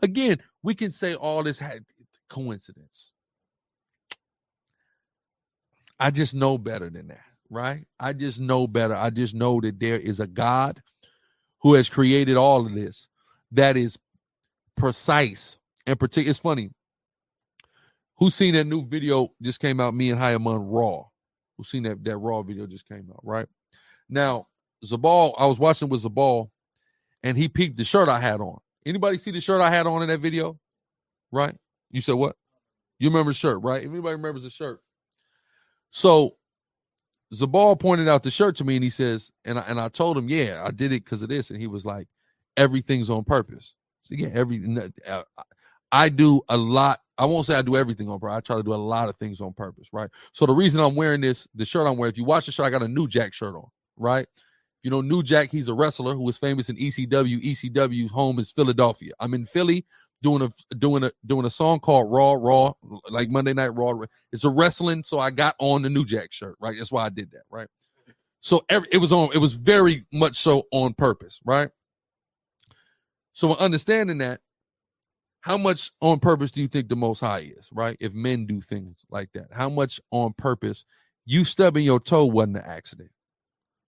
Again, we can say all this had coincidence. I just know better than that, right? I just know better. I just know that there is a God who has created all of this that is precise and particular. It's funny. Who's seen that new video just came out, me and Hayaman Raw? who seen that Raw video just came out, right? Now, Zabal, I was watching with Zabal, and he peeked the shirt I had on. Anybody see the shirt I had on in that video? Right? You said what? You remember the shirt, right? If anybody remembers the shirt. So Zabal pointed out the shirt to me, and he says, and I told him, yeah, I did it because of this. And he was like, everything's on purpose. So yeah, I do a lot. I won't say I do everything on purpose. I try to do a lot of things on purpose, right? So the reason I'm wearing the shirt I'm wearing, if you watch the shirt, I got a New Jack shirt on, right? You know, New Jack, he's a wrestler who was famous in ECW. ECW's home is Philadelphia. I'm in Philly doing a song called Raw, like Monday Night Raw. It's a wrestling, so I got on the New Jack shirt, right? That's why I did that, right? So it was very much so on purpose, right? So understanding that, how much on purpose do you think the Most High is, right? If men do things like that, how much on purpose? You stubbing your toe wasn't an accident,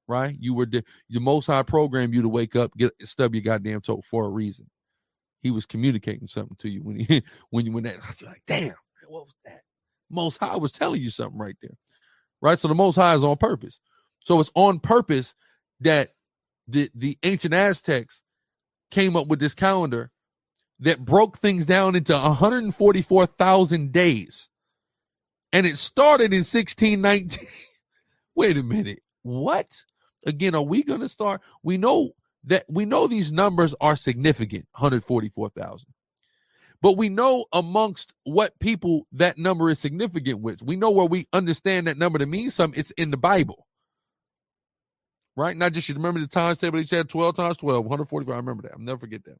right? You were the Most High programmed you to wake up, stub your goddamn toe for a reason. He was communicating something to you when that. You're like, damn, what was that? Most High was telling you something right there, right? So the Most High is on purpose. So it's on purpose that the ancient Aztecs came up with this calendar that broke things down into 144,000 days. And it started in 1619. Wait a minute. What? Again, are we going to start? We know these numbers are significant, 144,000. But we know amongst what people that number is significant with. We know where we understand that number to mean something. It's in the Bible. Right? Not just, you remember the times table each had 12 times 12, 144. I remember that. I'll never forget that.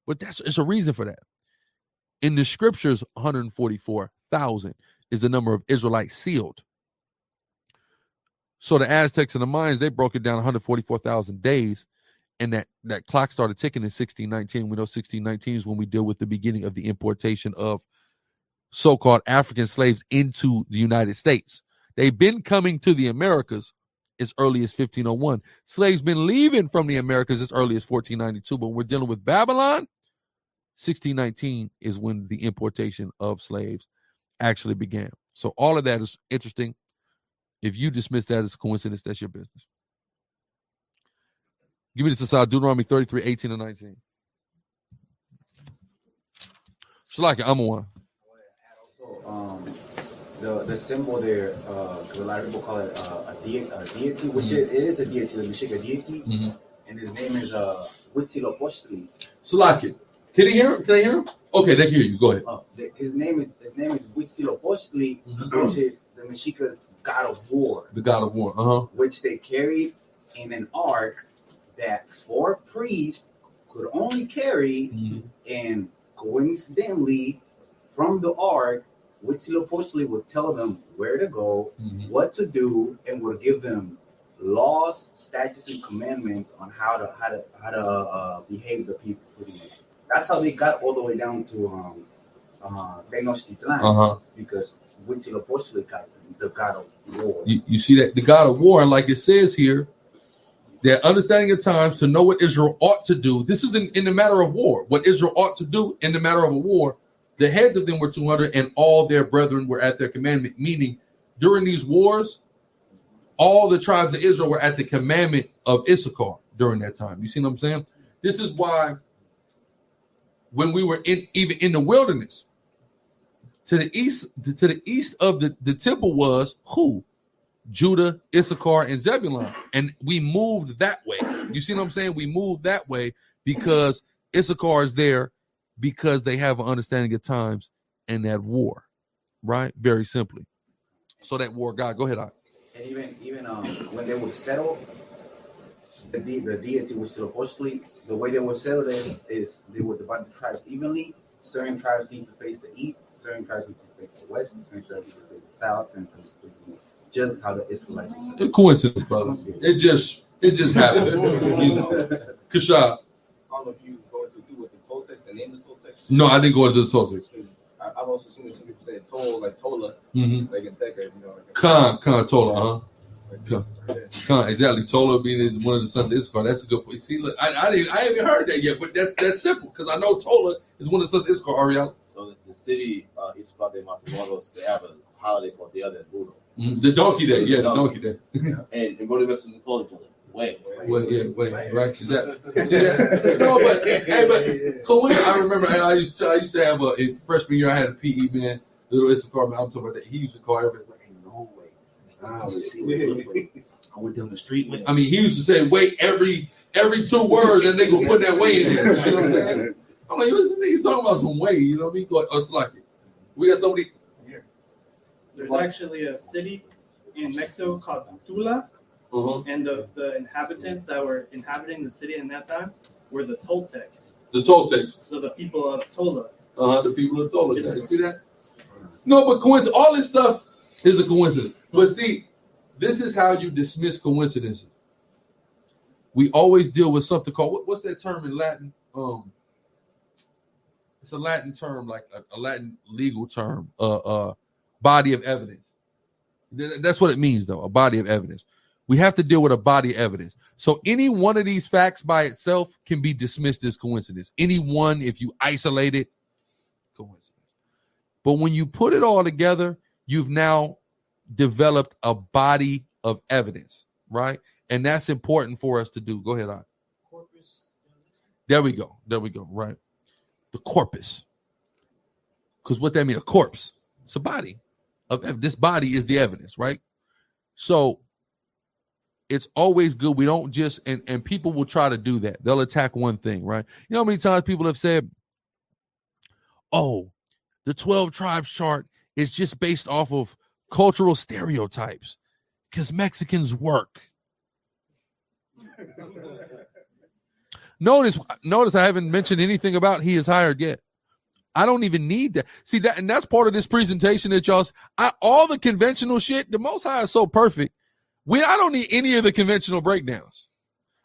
But it's a reason for that. In the scriptures, 144,000 is the number of Israelites sealed. So the Aztecs and the Mayans, they broke it down 144,000 days, and that clock started ticking in 1619. We know 1619 is when we deal with the beginning of the importation of so-called African slaves into the United States. They've been coming to the Americas as early as 1501. Slaves been leaving from the Americas as early as 1492, but we're dealing with Babylon. 1619 is when the importation of slaves actually began. So all of that is interesting. If you dismiss that as a coincidence, that's your business. Give me this aside, Deuteronomy 33, 18 and 19. Shalaka, I'm on. The symbol there, because a lot of people call it a deity, which it is a deity, the Meshiga deity, and his name is Huitzilopochtli. Shalaka, can you hear him? Can I hear him? Okay, they hear you. Go ahead. His name is Huitzilopochtli, which is the Meshiga's god of war. The god of war, which they carried in an ark that 4 priests could only carry, and coincidentally, from the ark, Huitzilopochtli would tell them where to go, what to do, and would give them laws, statutes, and commandments on how to behave the people. That's how they got all the way down to Tenochtitlan, because Huitzilopochtli got the god of war. You see that? The god of war, and like it says here, their understanding of times to know what Israel ought to do. This is in the matter of war. What Israel ought to do in the matter of a war. The heads of them were 200, and all their brethren were at their commandment. Meaning, during these wars, all the tribes of Israel were at the commandment of Issachar during that time. You see what I'm saying? This is why when we were even in the wilderness, to the east of the temple was who? Judah, Issachar, and Zebulun. And we moved that way. You see what I'm saying? We moved that way because Issachar is there, because they have an understanding of times and that war, right? Very simply. So that war, God, go ahead. And even when they would settle, the deity was supposedly, the way they would settle is they would divide the tribes evenly. Certain tribes need to face the east, certain tribes need to face the west, certain tribes need to face the south, certain tribes need to face the north. Just how the Israelites were settled. Coincidence, brother. It just happened. Kashab. I don't know if you go into too with the Torah text and name the Torah text. No, I didn't go into the Torah text. I've also seen some people say Tola, like Tola, like in Tekker, you know. Like Khan Tola, Khan, exactly. Tola being one of the sons of Issachar. That's a good point. See, look, I haven't heard that yet, but that's simple because I know Tola is one of the sons of Issachar. Ariel. So the city Issachar de Matamoros, they have a holiday called Dia del Burro. The donkey day, yeah, the donkey day. And both of us call each other. Wait, right? See that? No, but hey, but coincidence. I remember, and I used to have in freshman year. I had a PE man, little Issachar man. I'm talking about that. He used to call everybody like, "Ain't no way." I went down the street. I mean, he used to say "wait" every 2 words, and they would put that way in there. You know what I'm saying? I'm like, what's this nigga talking about some way? You know what I mean? Like, it's like we got somebody here. There's actually a city in Mexico called Tula. And the inhabitants that were inhabiting the city in that time were the Toltec. The Toltecs. So the people of Tola. The people of Tola. You see that? No, but coincidence. All this stuff is a coincidence. But see, this is how you dismiss coincidences. We always deal with something called what's that term in Latin? It's a Latin term, like a Latin legal term. Body of evidence. That's what it means, though. A body of evidence. We have to deal with a body of evidence. So any one of these facts by itself can be dismissed as coincidence. Any one, if you isolate it, coincidence. But when you put it all together, you've now developed a body of evidence, right? And that's important for us to do. Go ahead, on. There we go. Right. The corpus. Because what that means, a corpse, it's a body. This body is the evidence, right? So it's always good. We don't just, and people will try to do that. They'll attack one thing, right? You know how many times people have said, oh, the 12 tribes chart is just based off of cultural stereotypes because Mexicans work. Notice I haven't mentioned anything about he is hired yet. I don't even need that. See that, and that's part of this presentation that all the conventional shit, the Most High is so perfect. I don't need any of the conventional breakdowns.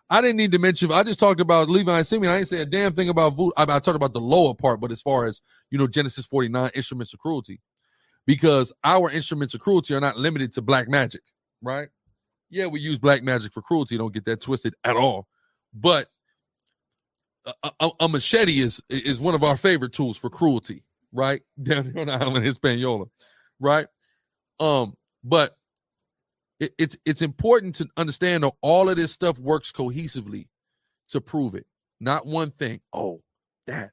I didn't need to mention. I just talked about Levi and Simeon. I didn't say a damn thing about voodoo. I talked about the lower part, but as far as Genesis 49 instruments of cruelty, because our instruments of cruelty are not limited to black magic, right? Yeah, we use black magic for cruelty. Don't get that twisted at all. But a machete is one of our favorite tools for cruelty, right? Down here on the island Hispaniola, right? But it's important to understand that all of this stuff works cohesively to prove it. Not one thing. Oh, that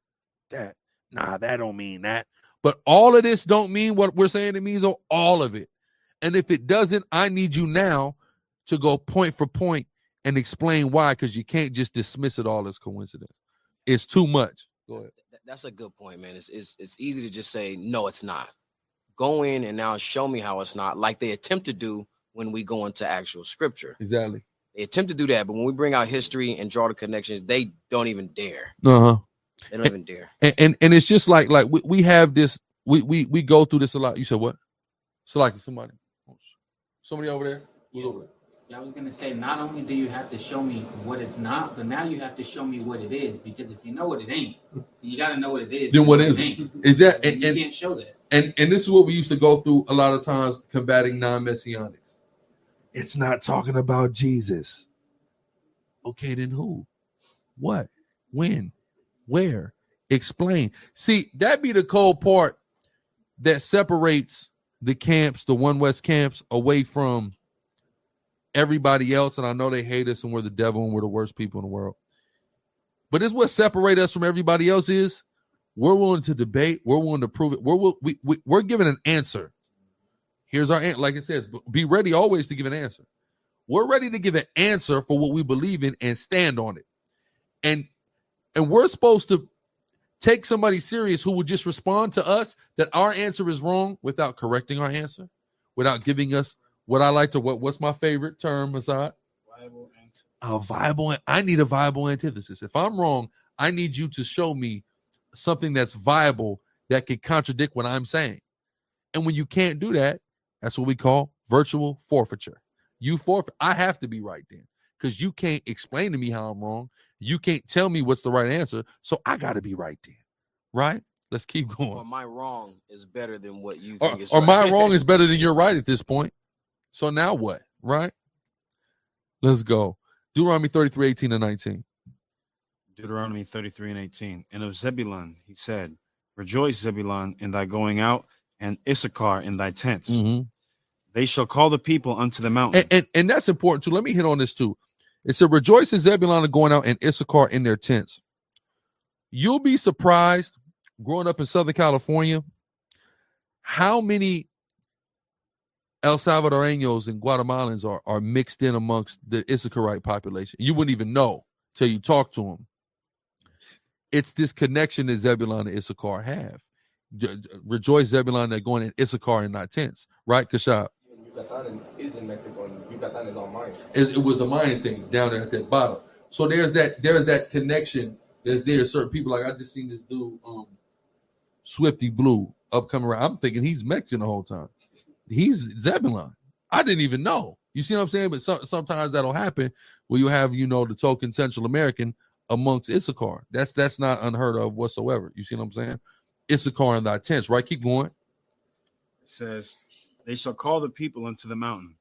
don't mean that. But all of this don't mean what we're saying it means, or all of it. And if it doesn't, I need you now to go point for point and explain why, because you can't just dismiss it all as coincidence. It's too much. Go ahead. That's a good point, man. It's easy to just say, no, it's not. Go in and now show me how it's not, like they attempt to do when we go into actual scripture. Exactly. They attempt to do that, but when we bring out history and draw the connections, they don't even dare. Uh-huh. They don't even dare. And it's just like we have this, we go through this a lot. You said what? So like somebody over there? Who's over there? Yeah, I was gonna say, not only do you have to show me what it's not, but now you have to show me what it is. Because if you know what it ain't, then you gotta know what it is. Then what is it? Is that and you can't show that. And this is what we used to go through a lot of times combating non-messianics. It's not talking about Jesus. Okay, then who? What? When? Where? Explain. See, that be the cold part that separates the camps, the One West camps, away from everybody else. And I know they hate us and we're the devil and we're the worst people in the world. But it's what separates us from everybody else is we're willing to debate. We're willing to prove it. We're given an answer. Here's our answer. Like it says, be ready always to give an answer. We're ready to give an answer for what we believe in and stand on it. And we're supposed to take somebody serious who will just respond to us that our answer is wrong without correcting our answer, without giving us what I like to, what's my favorite term, Asad? I need a viable antithesis. If I'm wrong, I need you to show me something that's viable that can contradict what I'm saying. And when you can't do that, that's what we call virtual forfeiture. You forfeit. I have to be right then because you can't explain to me how I'm wrong. You can't tell me what's the right answer. So I got to be right then. Right? Let's keep going. Or my wrong is better than what you think is right. Or my wrong is better than your right at this point. So now what? Right? Let's go. Deuteronomy 33, 18 and 19. Deuteronomy 33 and 18. And of Zebulun, he said, rejoice, Zebulun, in thy going out, and Issachar in thy tents. Mm-hmm. They shall call the people unto the mountain. And that's important too. Let me hit on this too. It said, rejoice as Zebulun are going out and Issachar in their tents. You'll be surprised, growing up in Southern California, how many El Salvadoreños and Guatemalans are mixed in amongst the Issacharite population. You wouldn't even know till you talk to them. It's this connection that Zebulun and Issachar have. Rejoice, Zebulun, they're going in Issachar and not tents, right, Kashab? Yucatan is in Mexico, and Yucatan is on Mayan. It was a Mayan thing down there at that bottom. So there's that connection. There's certain people, like I just seen this dude, Swifty Blue, upcoming around. I'm thinking he's Mexican the whole time. He's Zebulun. I didn't even know. You see what I'm saying? But sometimes that'll happen where you have, the token Central American amongst Issachar. That's not unheard of whatsoever. You see what I'm saying? Issachar in thy tents, right? Keep going. It says, they shall call the people unto the mountain.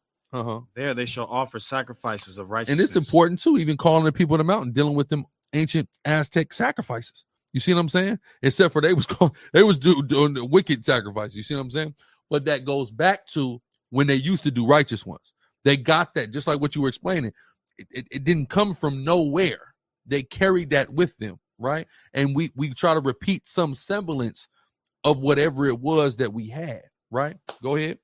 There they shall offer sacrifices of righteousness. And it's important too, even calling the people on the mountain, dealing with them ancient Aztec sacrifices. You see what I'm saying? Except for they was doing the wicked sacrifices. You see what I'm saying? But that goes back to when they used to do righteous ones. They got that, just like what you were explaining. It didn't come from nowhere. They carried that with them, right? And we try to repeat some semblance of whatever it was that we had, right? Go ahead.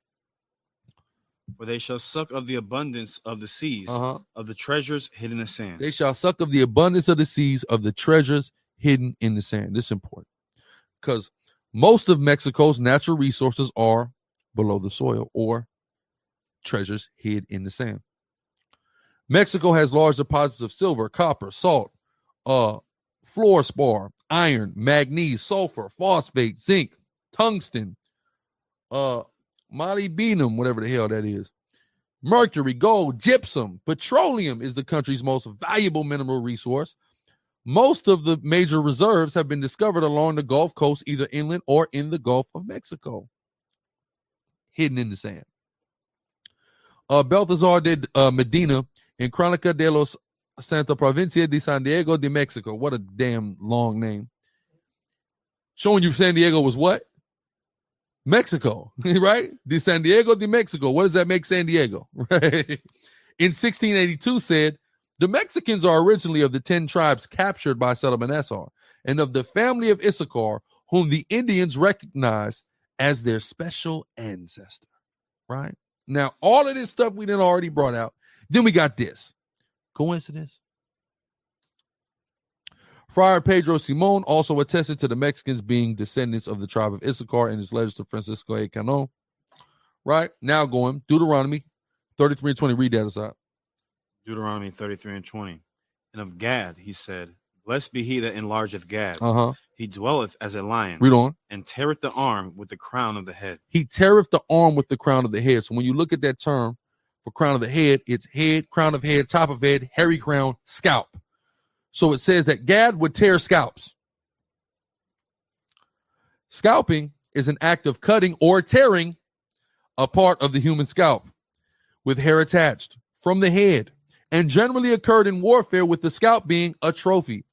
For they shall suck of the abundance of the seas, of the treasures hidden in the sand. They shall suck of the abundance of the seas, of the treasures hidden in the sand. This is important because most of Mexico's natural resources are below the soil or treasures hid in the sand. Mexico has large deposits of silver, copper, salt, fluorspar, iron, manganese, sulfur, phosphate, zinc, tungsten, molybdenum, whatever the hell that is, mercury, gold, gypsum. Petroleum is the country's most valuable mineral resource. Most of the major reserves have been discovered along the Gulf Coast, either inland or in the Gulf of Mexico, hidden in the sand. Balthazar de Medina in Crónica de los Santa Provincia de San Diego de Mexico. What a damn long name. Showing you San Diego was what? Mexico, right? De San Diego de Mexico. What does that make San Diego? Right? In 1682 said, the Mexicans are originally of the 10 tribes captured by Salmanasar and of the family of Issachar, whom the Indians recognize as their special ancestor, right? Now, all of this stuff we done already brought out. Then we got this. Coincidence? Friar Pedro Simon also attested to the Mexicans being descendants of the tribe of Issachar in his letters to Francisco A. Cano. Right? Now going, Deuteronomy 33 and 20. Read that aside. Deuteronomy 33 and 20. And of Gad, he said, blessed be he that enlargeth Gad. He dwelleth as a lion. Read on. And teareth the arm with the crown of the head. He teareth the arm with the crown of the head. So when you look at that term for crown of the head, it's head, crown of head, top of head, hairy crown, scalp. So it says that Gad would tear scalps. Scalping is an act of cutting or tearing a part of the human scalp with hair attached from the head, and generally occurred in warfare, with the scalp being a trophy.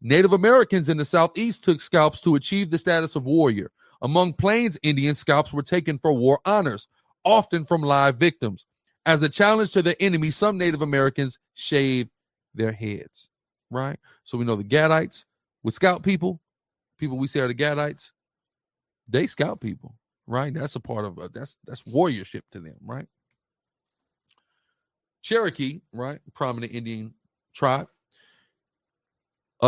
Native Americans in the Southeast took scalps to achieve the status of warrior. Among Plains Indians, scalps were taken for war honors, often from live victims. As a challenge to the enemy, some Native Americans shaved their heads, right? So we know the Gadites would scalp people we say are the Gadites, they scalp people, right? That's a part of that's warriorship to them, right? Cherokee, right, prominent Indian tribe,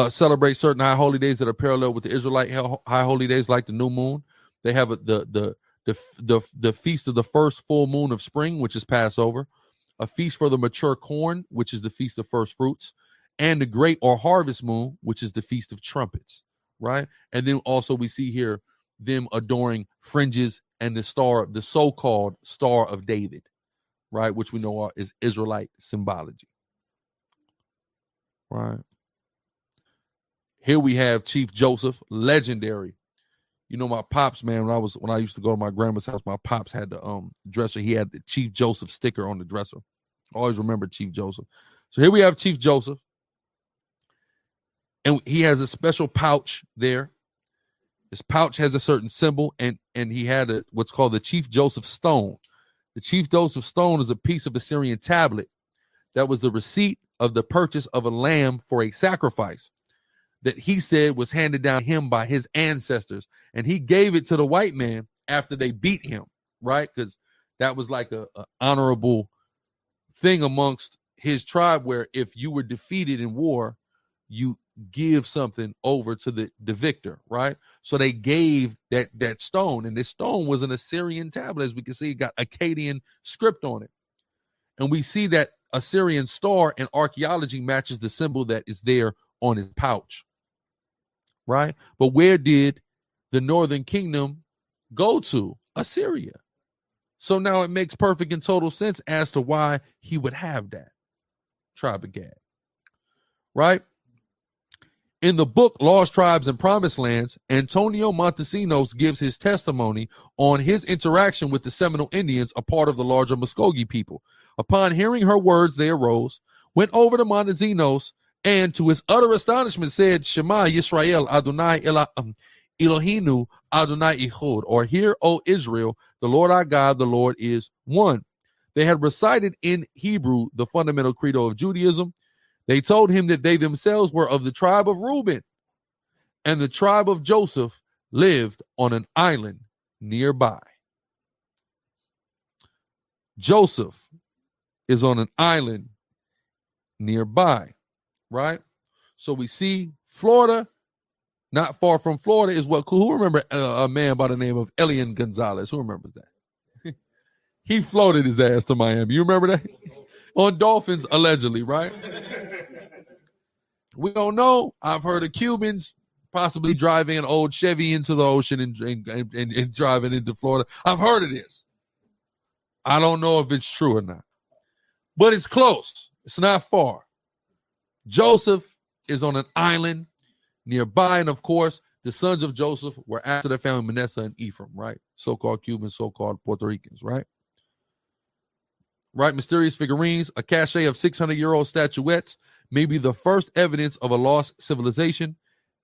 celebrate certain high holy days that are parallel with the Israelite high holy days, like the new moon. They have the feast of the first full moon of spring, which is Passover, a feast for the mature corn, which is the feast of first fruits, and the great or harvest moon, which is the feast of trumpets, right? And then also we see here them adoring fringes and the so-called Star of David, right, which we know is Israelite symbology, right? Here we have Chief Joseph, legendary. You know, my pops, man, when I used to go to my grandma's house, my pops had the dresser. He had the Chief Joseph sticker on the dresser. I always remember Chief Joseph. So here we have Chief Joseph, and he has a special pouch there. His pouch has a certain symbol, and he had what's called the Chief Joseph stone. The chief dose of stone is a piece of Assyrian tablet that was the receipt of the purchase of a lamb for a sacrifice that he said was handed down to him by his ancestors. And he gave it to the white man after they beat him, right? Because that was like a honorable thing amongst his tribe, where if you were defeated in war, you give something over to the victor, right? So they gave that stone, and this stone was an Assyrian tablet. As we can see, it got Akkadian script on it. And we see that Assyrian star in archaeology matches the symbol that is there on his pouch, right? But where did the northern kingdom go to? Assyria. So now it makes perfect and total sense as to why he would have that. Tribe of Gad, right? In the book Lost Tribes and Promised Lands, Antonio Montesinos gives his testimony on his interaction with the Seminole Indians, a part of the larger Muskogee people. Upon hearing her words, they arose, went over to Montesinos, and to his utter astonishment said, Shema Yisrael Adonai Elohinu Adonai Echad, or hear, O Israel, the Lord our God, the Lord is one. They had recited in Hebrew the fundamental credo of Judaism. They told him that they themselves were of the tribe of Reuben, and the tribe of Joseph lived on an island nearby. Joseph is on an island nearby, right? So we see Florida, not far from Florida is what, who remember a man by the name of Elian Gonzalez? Who remembers that? He floated his ass to Miami. You remember that? On dolphins, allegedly, right? We don't know. I've heard of Cubans possibly driving an old Chevy into the ocean and driving into Florida. I've heard of this. I don't know if it's true or not. But it's close. It's not far. Joseph is on an island nearby. And of course, the sons of Joseph were after their family, Manasseh and Ephraim, right? So-called Cubans, so-called Puerto Ricans, right? Right, mysterious figurines, a cache of 600-year-old statuettes may be the first evidence of a lost civilization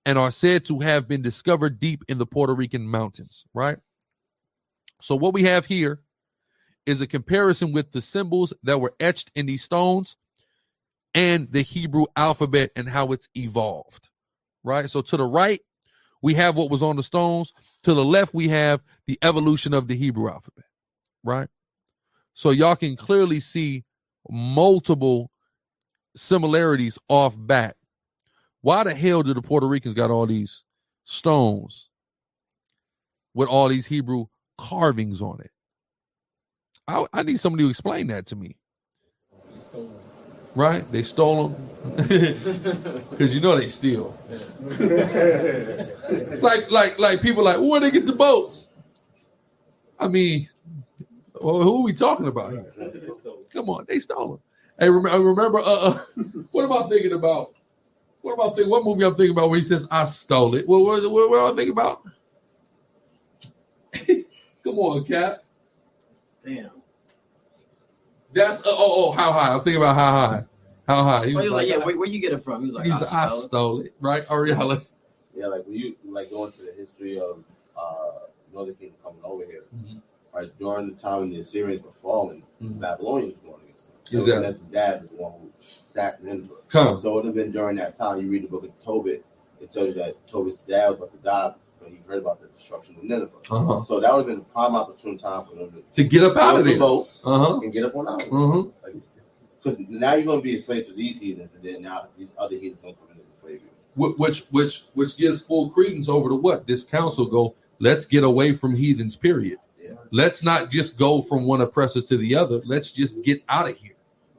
and are said to have been discovered deep in the Puerto Rican mountains, right? So what we have here is a comparison with the symbols that were etched in these stones and the Hebrew alphabet and how it's evolved, right? So to the right, we have what was on the stones. To the left, we have the evolution of the Hebrew alphabet, right? So y'all can clearly see multiple similarities off bat. Why the hell do the Puerto Ricans got all these stones with all these Hebrew carvings on it? I need somebody to explain that to me. Right? They stole them. Because you know they steal. like people like, where they get the boats? I mean, well, who are we talking about here? Come on, they stole them. Hey, remember, what am I thinking about? What movie I'm thinking about where he says, I stole it? What am I thinking about? Come on, Cap. Damn. That's, how high? I'm thinking about how high. How high? He was like, yeah, where you get it from? He was like, I stole it. Right? Ariella. Yeah, like when you go into the history of Northern Kingdom coming over here, right? During the time when the Assyrians were falling, the Babylonians were going against them. Exactly. His dad was the one who sacked Nineveh. Come. So it would have been during that time. You read the book of Tobit, it tells you that Tobit's dad was about to die when he heard about the destruction of Nineveh. So that would have been a prime opportune time for them to get up out of there. Boats and get up on out. Because now you're going to be a slave to these heathens, and then now these other heathens don't come into slavery. Which gives full credence over to what this council go. Let's get away from heathens. Period. Yeah. Let's not just go from one oppressor to the other. Let's just get out of here.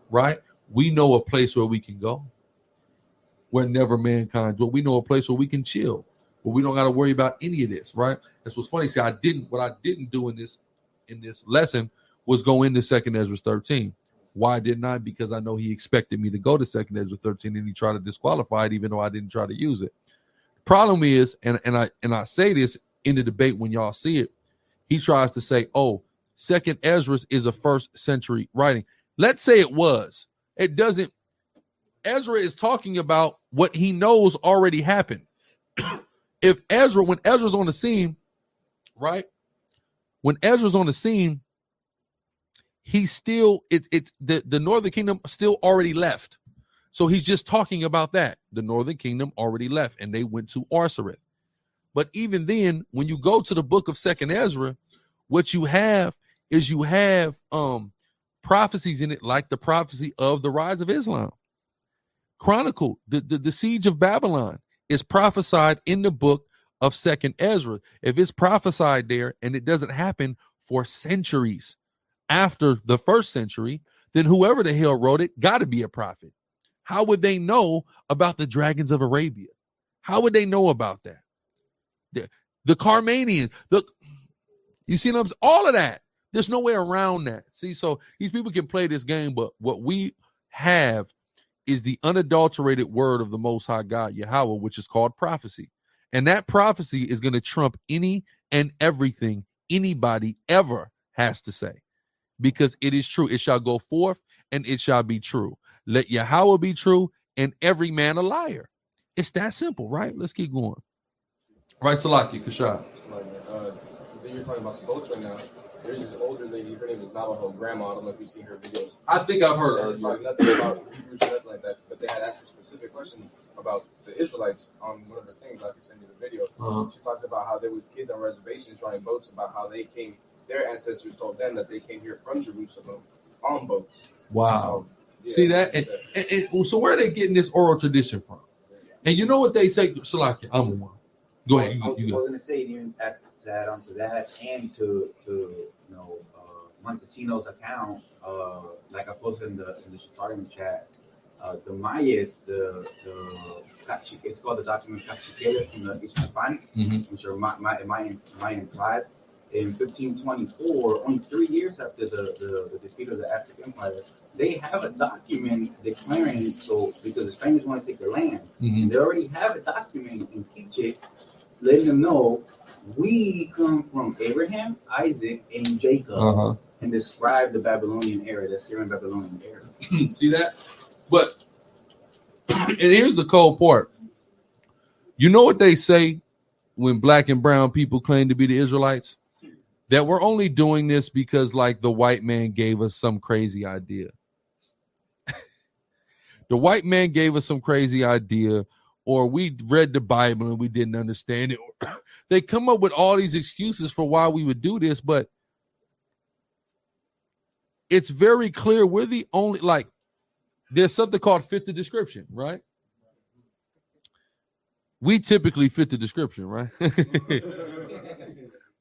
Right? We know a place where we can go. Where never mankind. We know a place where we can chill. Where we don't got to worry about any of this. Right? That's what's funny. See, what I didn't do in this lesson was go into 2nd Ezra 13. Why didn't I? Because I know he expected me to go to 2nd Ezra 13 and he tried to disqualify it, even though I didn't try to use it. Problem is, and I say this in the debate when y'all see it, he tries to say, 2nd Ezra is a 1st century writing. Let's say it was. It doesn't. Ezra is talking about what he knows already happened. When Ezra's on the scene, right? When Ezra's on the scene, he's still it's the northern kingdom still already left. So he's just talking about that. The northern kingdom already left and they went to Arsareth. But even then, when you go to the book of Second Ezra, what you have is prophecies in it, like the prophecy of the rise of Islam. Chronicled, the siege of Babylon is prophesied in the book of Second Ezra. If it's prophesied there and it doesn't happen for centuries after the first century, then whoever the hell wrote it got to be a prophet. How would they know about the dragons of Arabia? How would they know about that? The Carmanians, you see them, all of that. There's no way around that. See, so these people can play this game, but what we have is the unadulterated word of the Most High God, Yahweh, which is called prophecy. And that prophecy is going to trump any and everything anybody ever has to say, because it is true. It shall go forth and it shall be true. Let Yahweh be true and every man a liar. It's that simple, right? Let's keep going. Right, Salaki, Kashad. Then you're talking about the boats right now. There's this older lady, her name is Navajo Grandma. I don't know if you've seen her videos. I think I've heard of her. Like nothing about Hebrews or nothing like that. But they had asked her a specific question about the Israelites on one of the things. I can send you the video. She talks about how there was kids on reservations drawing boats about how they came. Their ancestors told them that they came here from Jerusalem on boats. Wow. See that? And so where are they getting this oral tradition from? And you know what they say? Salaki, I'm one. Go ahead. I was going to say even to add on to that and to Montesino's account, like I posted in the Sicarii chat, the Mayas, it's called the document Cachiqueles from the Ixtapan, which are Mayan tribe. In 1524, only 3 years after the defeat of the Aztec Empire, they have a document declaring, so because the Spaniards want to take their land, and they already have a document in Quiche letting them know we come from Abraham, Isaac, and Jacob, and describe the Babylonian era, the Syrian Babylonian era. See that? But, and here's the cold part. You know what they say when black and brown people claim to be the Israelites? That we're only doing this because, like, the white man gave us some crazy idea. The white man gave us some crazy idea, or we read the Bible and we didn't understand it. They come up with all these excuses for why we would do this, but it's very clear we're the only, like, there's something called fit the description, right? We typically fit the description, right?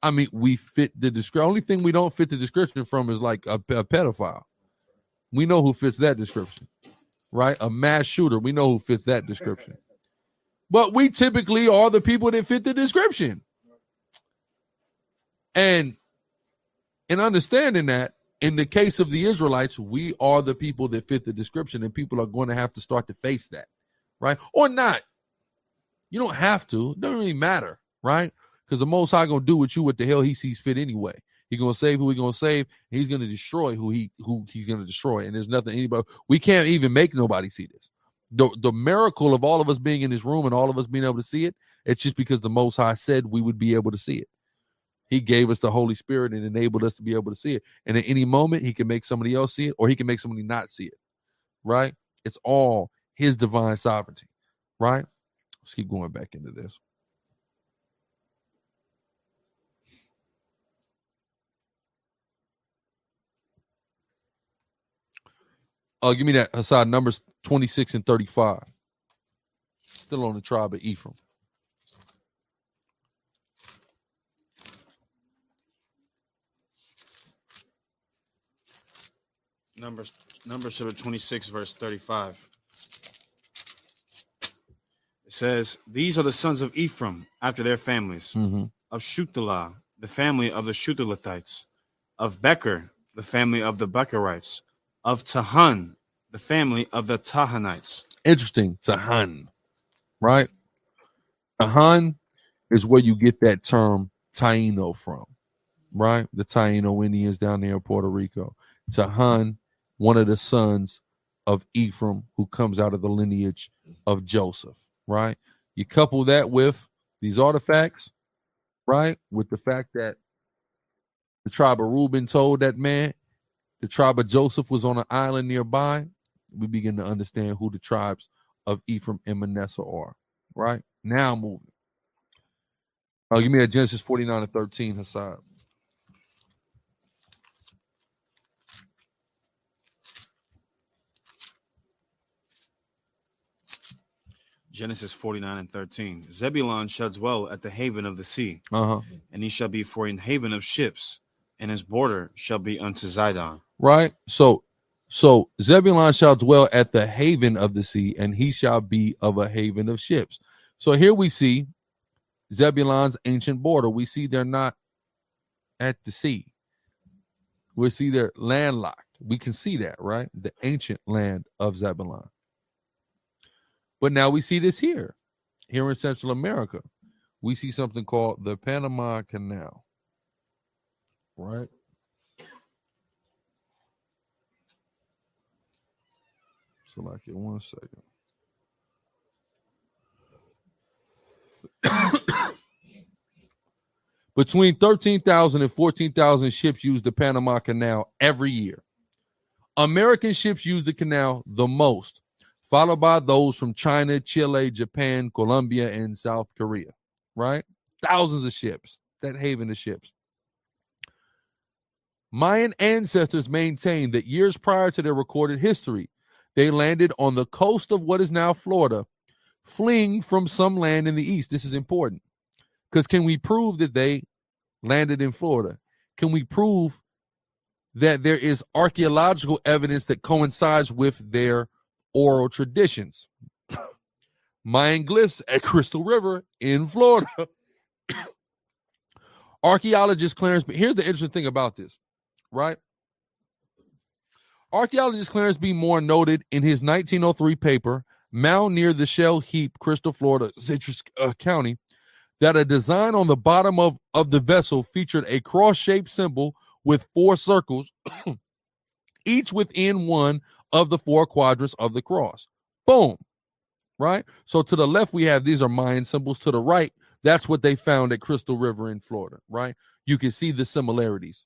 I mean, we fit the description. Only thing we don't fit the description from is like a pedophile. We know who fits that description, right? A mass shooter. We know who fits that description. But we typically are the people that fit the description. And in understanding that, in the case of the Israelites, we are the people that fit the description, and people are going to have to start to face that, right? Or not. You don't have to. It doesn't really matter, right? Because the Most High gonna do with you what the hell he sees fit anyway. He's gonna save who he's gonna save. And he's gonna destroy who he's gonna destroy. And there's nothing anybody. We can't even make nobody see this. The miracle of all of us being in this room and all of us being able to see it, it's just because the Most High said we would be able to see it. He gave us the Holy Spirit and enabled us to be able to see it. And at any moment, he can make somebody else see it, or he can make somebody not see it. Right? It's all his divine sovereignty. Right? Let's keep going back into this. Give me that, Hassad, Numbers 26 and 35. Still on the tribe of Ephraim. Numbers chapter 26, verse 35. It says, these are the sons of Ephraim after their families, of Shutelah, the family of the Shutelathites, of Becher, the family of the Becherites, of Tahan, the family of the Tahanites. Interesting, Tahan, right? Tahan is where you get that term Taino from, right? The Taino Indians down there in Puerto Rico. Tahan, one of the sons of Ephraim, who comes out of the lineage of Joseph, right? You couple that with these artifacts, right? With the fact that the tribe of Reuben told that man the tribe of Joseph was on an island nearby, we begin to understand who the tribes of Ephraim and Manasseh are. Right? Now moving. Give me a Genesis 49 and 13, Hassan. Genesis 49 and 13. Zebulun shall dwell at the haven of the sea, and he shall be for an haven of ships, and his border shall be unto Zidon. Right? So Zebulun shall dwell at the haven of the sea, and he shall be of a haven of ships. So here we see Zebulun's ancient border. We see they're not at the sea. We see they're landlocked. We can see that, right? The ancient land of Zebulun. But now we see this here in Central America. We see something called the Panama Canal, right? So like it 1 second. Between 13,000 and 14,000 ships use the Panama Canal every year. American ships use the canal the most, followed by those from China, Chile, Japan, Colombia, and South Korea, right? Thousands of ships, that haven of ships. Mayan ancestors maintain that years prior to their recorded history, they landed on the coast of what is now Florida, fleeing from some land in the east. This is important, because can we prove that they landed in Florida? Can we prove that there is archaeological evidence that coincides with their oral traditions? Mayan glyphs at Crystal River in Florida. Archaeologist Clarence, but here's the interesting thing about this, right? Archaeologist Clarence B. Moore noted in his 1903 paper, Mound near the Shell Heap, Crystal, Florida, Citrus County, that a design on the bottom of the vessel featured a cross-shaped symbol with 4 circles, each within one of the 4 quadrants of the cross. Boom. Right? So to the left, we have, these are Mayan symbols. To the right, that's what they found at Crystal River in Florida, right? You can see the similarities.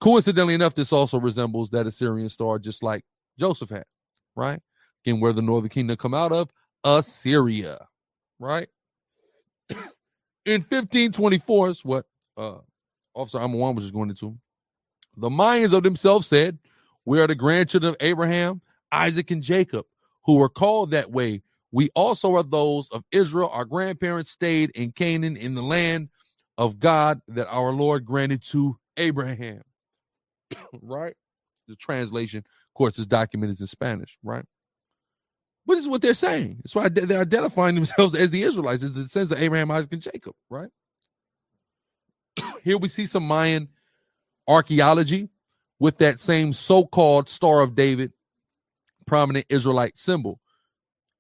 Coincidentally enough, this also resembles that Assyrian star, just like Joseph had, right? Again, where the northern kingdom come out of, Assyria, right? In 1524, is what Officer Amawan was just going into. The Mayans of themselves said, we are the grandchildren of Abraham, Isaac, and Jacob, who were called that way. We also are those of Israel. Our grandparents stayed in Canaan, in the land of God that our Lord granted to Abraham. Right? The translation, of course, is documented in Spanish, right? But this is what they're saying. That's why they're identifying themselves as the Israelites, as the descendants of Abraham, Isaac, and Jacob, right? Here we see some Mayan archaeology with that same so-called Star of David, prominent Israelite symbol.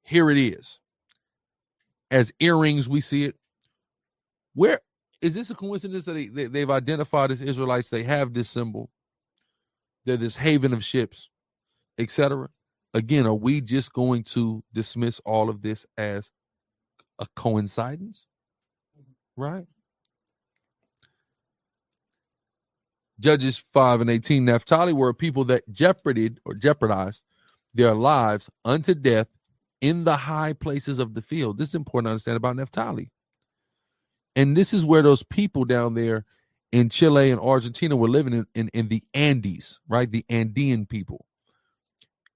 Here it is. As earrings, we see it. Where is this a coincidence that they've identified as Israelites? They have this symbol. They're this haven of ships, etc. Again, are we just going to dismiss all of this as a coincidence? Right? Judges 5 and 18, Naphtali were a people that jeopardized their lives unto death in the high places of the field. This is important to understand about Naphtali. And this is where those people down there in Chile and Argentina were living in the Andes, right? The Andean people.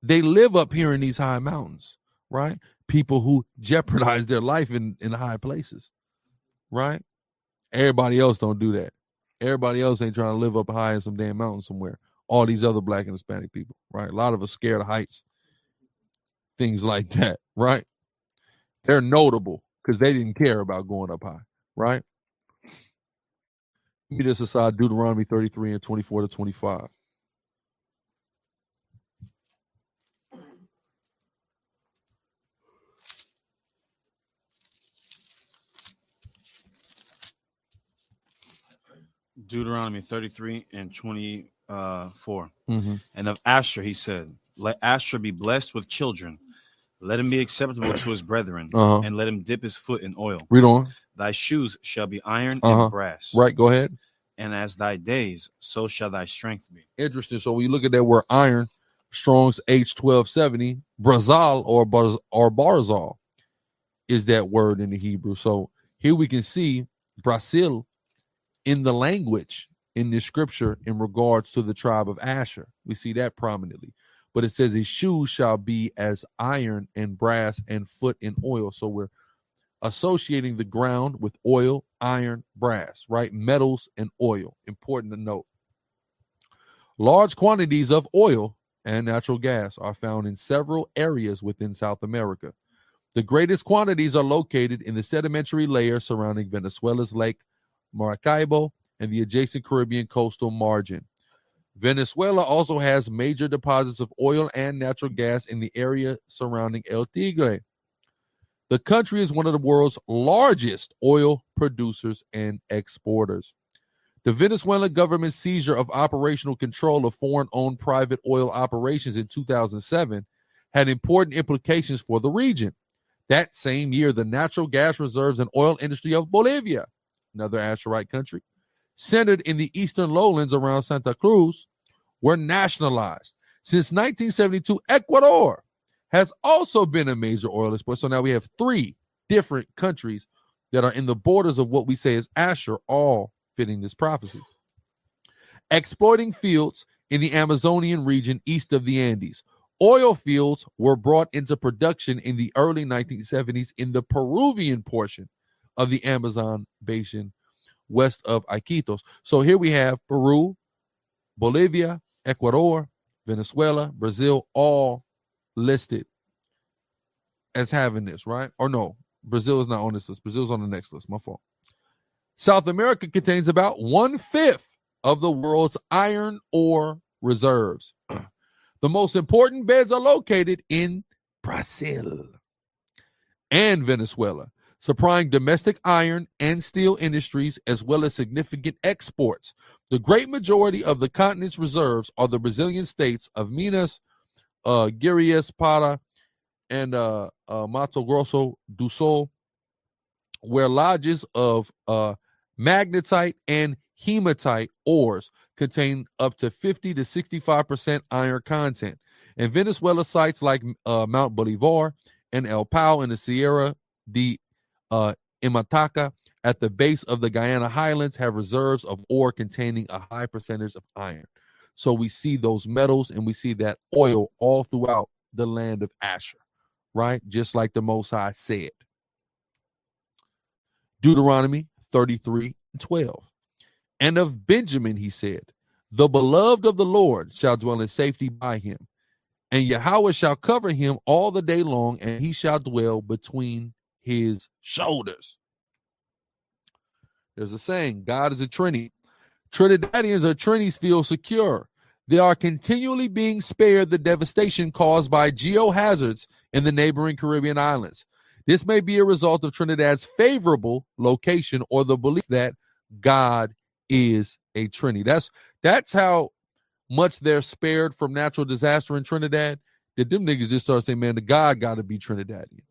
They live up here in these high mountains, right? People who jeopardize their life in high places, right? Everybody else don't do that. Everybody else ain't trying to live up high in some damn mountain somewhere. All these other Black and Hispanic people, right? A lot of us scared of heights, things like that, right? They're notable because they didn't care about going up high, right? Meet us aside Deuteronomy 33 and 24 to 25. Deuteronomy 33 and 24. And of Asher, he said, let Asher be blessed with children. Let him be acceptable to his brethren, and let him dip his foot in oil. Read on. Thy shoes shall be iron and brass. Right, go ahead. and as thy days, so shall thy strength be. Interesting. So when you look at that word iron, Strong's H1270, Brazal or Barzal is that word in the Hebrew. So here we can see Brazil in the language in this scripture in regards to the tribe of Asher. We see that prominently. But it says his shoes shall be as iron and brass and foot in oil. So we're associating the ground with oil, iron, brass, right? Metals and oil. Important to note. Large quantities of oil and natural gas are found in several areas within South America. The greatest quantities are located in the sedimentary layer surrounding Venezuela's Lake Maracaibo and the adjacent Caribbean coastal margin. Venezuela also has major deposits of oil and natural gas in the area surrounding El Tigre. The country is one of the world's largest oil producers and exporters. The Venezuelan government's seizure of operational control of foreign-owned private oil operations in 2007 had important implications for the region. That same year, the natural gas reserves and oil industry of Bolivia, another Asherite country, centered in the eastern lowlands around Santa Cruz, were nationalized. Since 1972, Ecuador has also been a major oil exporter. So now we have 3 different countries that are in the borders of what we say is Asher, all fitting this prophecy. Exploiting fields in the Amazonian region east of the Andes. Oil fields were brought into production in the early 1970s in the Peruvian portion of the Amazon basin west of Iquitos. So here we have Peru, Bolivia, Ecuador, Venezuela, Brazil, all listed as having this, right? Or no, Brazil is not on this list. Brazil's on the next list. My fault. South America contains about 1/5 of the world's iron ore reserves. The most important beds are located in Brazil and Venezuela, supplying domestic iron and steel industries as well as significant exports. The great majority of the continent's reserves are the Brazilian states of Minas, Gerais, Pará, and Mato Grosso do Sul, where lodges of magnetite and hematite ores contain up to 50 to 65% iron content. In Venezuela, sites like Mount Bolivar and El Pao in the Sierra de Imataca at the base of the Guyana Highlands have reserves of ore containing a high percentage of iron. So we see those metals and we see that oil all throughout the land of Asher, right? Just like the Most High said. Deuteronomy 33:12. And of Benjamin, he said, the beloved of the Lord shall dwell in safety by him, and Yahweh shall cover him all the day long, and he shall dwell between his shoulders. There's a saying, God is a Trinity. Trinidadians or Trinis feel secure. They are continually being spared the devastation caused by geohazards in the neighboring Caribbean islands. This may be a result of Trinidad's favorable location or the belief that God is a Trinity. That's how much they're spared from natural disaster in Trinidad, that them niggas just start saying, man, the God got to be Trinidadian.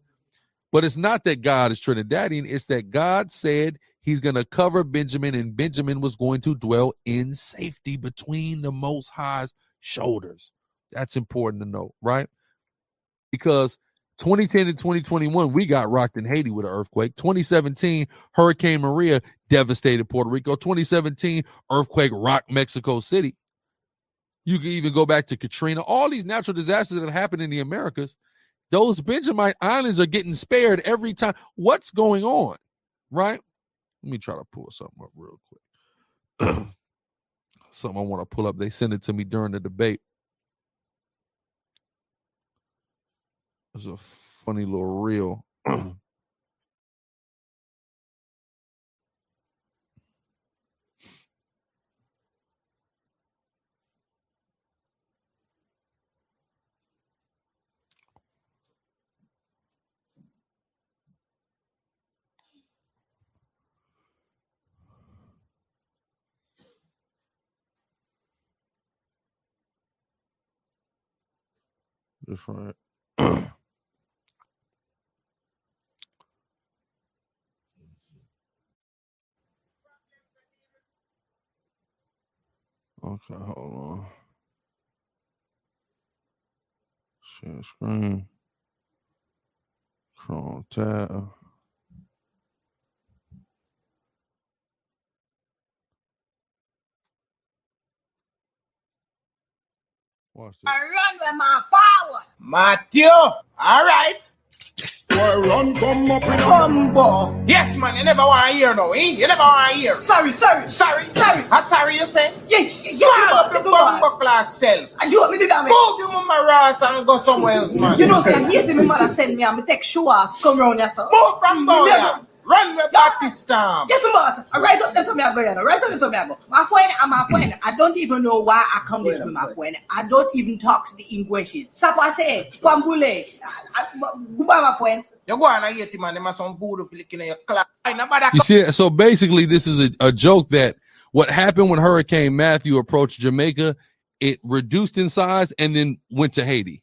But it's not that God is Trinidadian. It's that God said he's going to cover Benjamin, and Benjamin was going to dwell in safety between the Most High's shoulders. That's important to know, right? Because 2010 and 2021, we got rocked in Haiti with an earthquake. 2017, Hurricane Maria devastated Puerto Rico. 2017, earthquake rocked Mexico City. You can even go back to Katrina. All these natural disasters that have happened in the Americas, those Benjamin Islands are getting spared every time. What's going on, right? Let me try to pull something up real quick. Something I want to pull up. They sent it to me during the debate. It's a funny little reel. That's right. Okay, hold on. Share screen. Chrome tab. Watch this. I run with my forward. Matthew, all right. Well, run, come up in Bumbo. Yes, man, you never want to hear no, eh? You never want to hear. Sorry. How sorry you say? Yeah, swallow up your bumbo clock self. And you want me to do that, man? Move your mama ass and go somewhere else, man. You know, say, I hate my mother send me and me take show off, come round here, so. Move from Boya. Run with Pakistan. Yes, my boss. Right up there, so me I go. Right up there, so me I go. My friend, I don't even know why I come this with my friend. I don't even talk the English. Sapa say, Pambule. Goodbye, my friend. You go on and eat him and them are some voodoo flick in your clock. You see, so basically, this is a joke that what happened when Hurricane Matthew approached Jamaica, it reduced in size and then went to Haiti.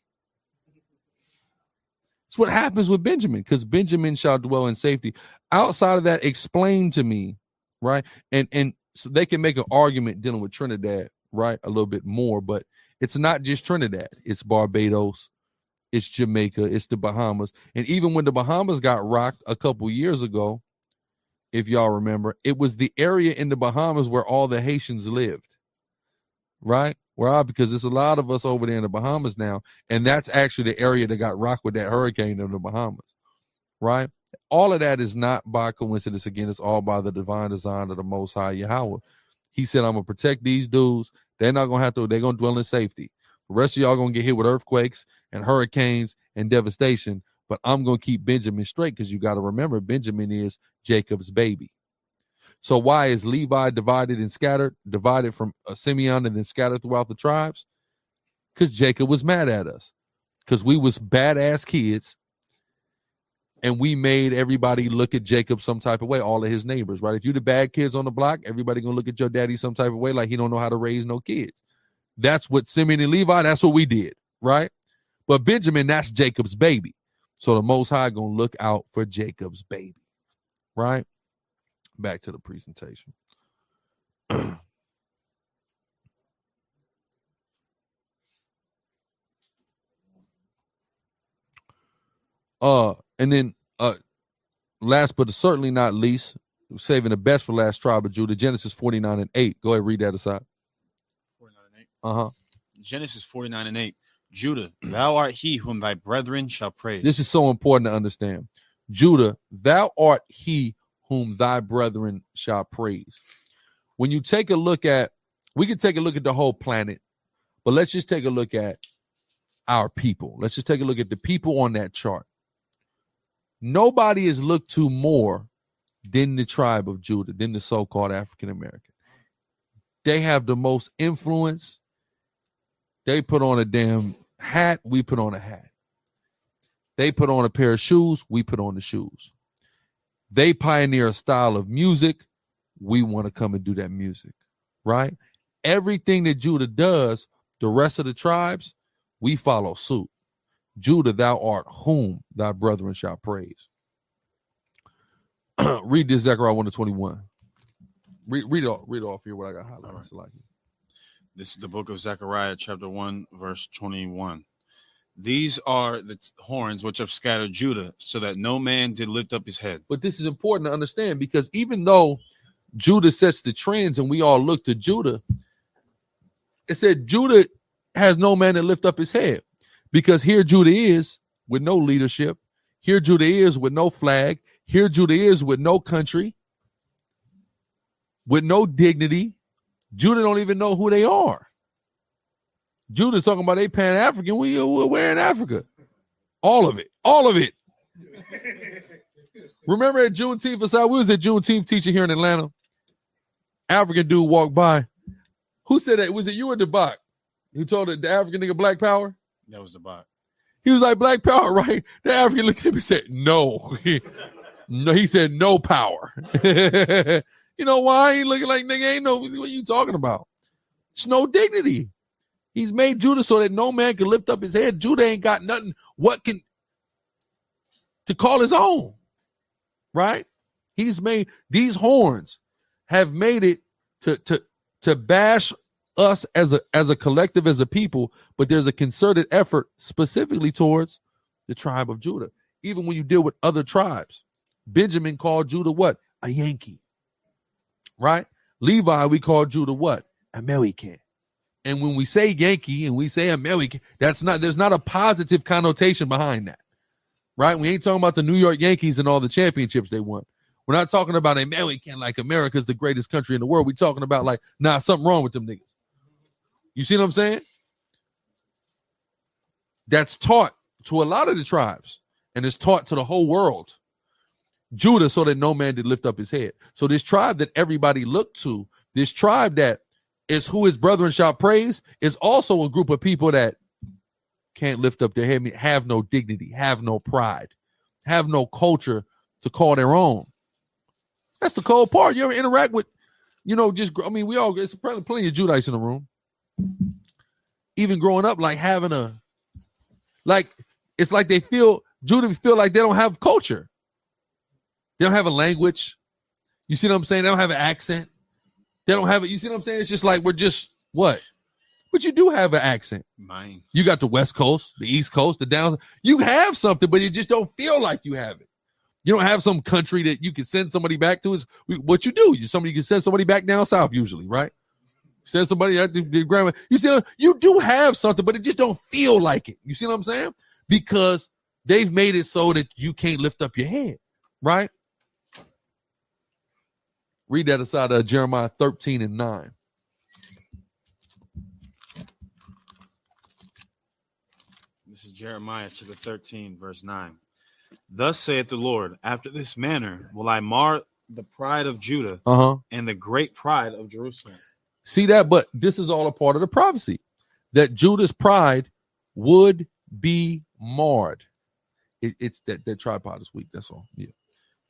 It's what happens with Benjamin, because Benjamin shall dwell in safety. Outside of that, explain to me, right? And so they can make an argument dealing with Trinidad, right? A little bit more, but it's not just Trinidad. It's Barbados, it's Jamaica, it's the Bahamas. And even when the Bahamas got rocked a couple years ago, if y'all remember, it was the area in the Bahamas where all the Haitians lived, right? Well, because there's a lot of us over there in the Bahamas now, and that's actually the area that got rocked with that hurricane in the Bahamas, right? All of that is not by coincidence. Again, it's all by the divine design of the Most High Yahweh. He said, I'm going to protect these dudes. They're not going to have to, they're going to dwell in safety. The rest of y'all going to get hit with earthquakes and hurricanes and devastation, but I'm going to keep Benjamin straight, because you got to remember, Benjamin is Jacob's baby. So why is Levi divided and scattered, divided from Simeon and then scattered throughout the tribes? Because Jacob was mad at us, because we was badass kids, and we made everybody look at Jacob some type of way, all of his neighbors, right? If you the bad kids on the block, everybody going to look at your daddy some type of way, like he don't know how to raise no kids. That's what Simeon and Levi, that's what we did, right? But Benjamin, that's Jacob's baby. So the Most High going to look out for Jacob's baby, right? Back to the presentation. And then last but certainly not least, saving the best for last, tribe of Judah, Genesis 49:8. Go ahead, read that aside. 49:8. Genesis 49:8. Judah, thou art he whom thy brethren shall praise. This is so important to understand. Judah, thou art he whom thy brethren shall praise. When you take a look at, we can take a look at the whole planet, but let's just take a look at our people. Let's just take a look at the people on that chart. Nobody is looked to more than the tribe of Judah, than the so-called African American. They have the most influence. They put on a damn hat, we put on a hat. They put on a pair of shoes, we put on the shoes. They pioneer a style of music, we want to come and do that music, right? Everything that Judah does, the rest of the tribes, we follow suit. Judah, thou art whom thy brethren shall praise. Read this, Zechariah 1:21. Read it off here what I got highlighted. Right. This is the book of Zechariah, chapter 1, verse 21. These are the horns which have scattered Judah, so that no man did lift up his head. But this is important to understand, because even though Judah sets the trends and we all look to Judah, it said Judah has no man to lift up his head, because here Judah is with no leadership. Here Judah is with no flag. Here Judah is with no country, with no dignity. Judah don't even know who they are. Judah's talking about they Pan-African. We're in Africa. All of it. All of it. Remember at Juneteenth, we was at Juneteenth teaching here in Atlanta. African dude walked by. Who said that? Was it you or DeBach? Who told the African nigga Black Power? That was DeBach. He was like, Black Power, right? The African looked at him and said, no. No, he said, no power. You know why? He looking like, nigga, ain't no, what you talking about? It's no dignity. He's made Judah so that no man can lift up his head. Judah ain't got nothing to call his own, right? He's made, these horns have made it to bash us as a collective, as a people, but there's a concerted effort specifically towards the tribe of Judah. Even when you deal with other tribes, Benjamin called Judah what? A Yankee, right? Levi, we call Judah what? American. And when we say Yankee and we say American, there's not a positive connotation behind that, right? We ain't talking about the New York Yankees and all the championships they won. We're not talking about American like America's the greatest country in the world. We're talking about like, something wrong with them niggas. You see what I'm saying? That's taught to a lot of the tribes, and it's taught to the whole world. Judah, so that no man did lift up his head. So this tribe that everybody looked to, this tribe that is who his brethren shall praise, is also a group of people that can't lift up their head, have no dignity, have no pride, have no culture to call their own. That's the cold part. You ever interact with, we all, it's plenty of Judites in the room. Even growing up, like having it's like Judah feel like they don't have culture. They don't have a language. You see what I'm saying? They don't have an accent. They don't have it. You see what I'm saying? It's just like we're just what? But you do have an accent. Mine. You got the West Coast, the East Coast, the Down. You have something, but you just don't feel like you have it. You don't have some country that you can send somebody back to. Is what you do. You can send somebody back down south usually, right? Send somebody out to grandma. You see, you do have something, but it just don't feel like it. You see what I'm saying? Because they've made it so that you can't lift up your head, right? Read that aside of Jeremiah 13:9. This is Jeremiah chapter 13, verse 9. Thus saith the Lord, after this manner will I mar the pride of Judah and the great pride of Jerusalem. See that? But this is all a part of the prophecy that Judah's pride would be marred. It's that tripod is weak. That's all. Yeah.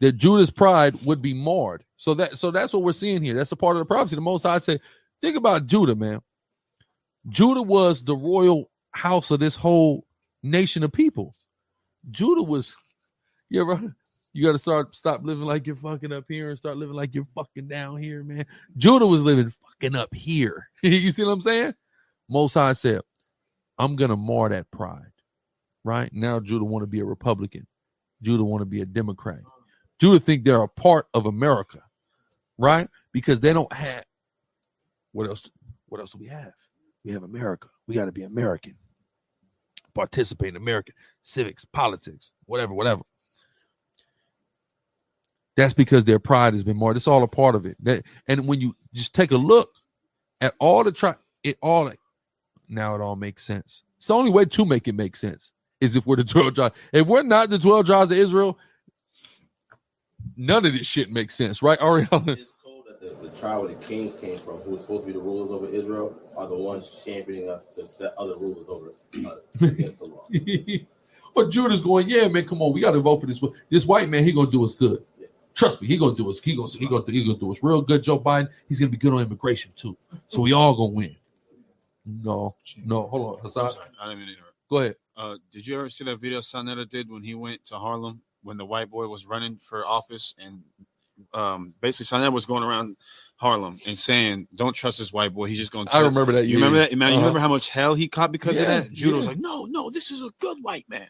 That Judah's pride would be marred. So that's what we're seeing here. That's a part of the prophecy. The Most High said, think about Judah, man. Judah was the royal house of this whole nation of people. Judah was, you got to stop living like you're fucking up here and start living like you're fucking down here, man. Judah was living fucking up here. You see what I'm saying? Most High said, I'm going to mar that pride. Right? Now Judah want to be a Republican. Judah want to be a Democrat. Judah think they're a part of America. Right? Because they don't have, what else do we have? We have America. We got to be American. Participate in American civics, politics, whatever. That's because their pride has been marred. It's all a part of it. And when you just take a look at all the now it all makes sense. It's the only way to make it make sense is if we're the 12 tribes. If we're not the 12 tribes of Israel, none of this shit makes sense, right? Ariana? It's cool that the tribe where the kings came from, who was supposed to be the rulers over Israel, are the ones championing us to set other rulers over us against the law. Well, Judah's going, yeah, man, come on, we got to vote for this white man. He gonna do us good. Yeah. Trust me, he gonna do us. He gonna do us real good. Joe Biden, he's gonna be good on immigration too. So we all gonna win. No, hold on, Hassan. Sorry, I didn't mean to interrupt. Go ahead. Did you ever see that video Sanetta did when he went to Harlem when the white boy was running for office and basically Sanetta was going around Harlem and saying, "Don't trust this white boy. He's just going to." I remember that. You remember that, man? You remember how much hell he caught because of that? Judah was like, "No, this is a good white man."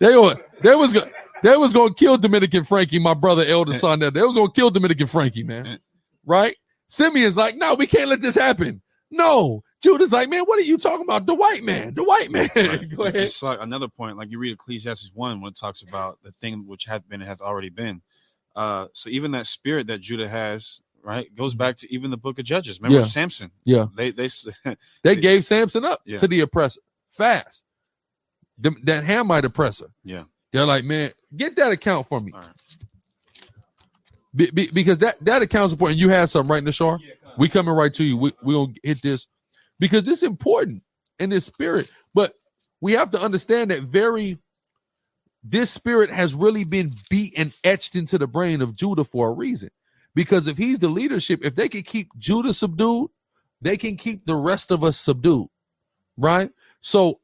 They was gonna kill Dominican Frankie, my brother Elder Sanetta. They was gonna kill Dominican Frankie, man. Right? Simeon's like, no, we can't let this happen. No. Judah's like, man, what are you talking about? The white man. Right. Go ahead. It's like another point, like you read Ecclesiastes 1 when it talks about the thing which hath been and hath already been. So even that spirit that Judah has, right, goes back to even the book of Judges. Remember Samson? Yeah. They gave Samson up to the oppressor fast. That Hamite oppressor. Yeah. They're like, man, get that account for me. All right. Because that account's important. You had something right in the shore. We coming right to you. We gonna hit this because this is important in this spirit. But we have to understand that this spirit has really been beat and etched into the brain of Judah for a reason. Because if he's the leadership, if they can keep Judah subdued, they can keep the rest of us subdued. Right? So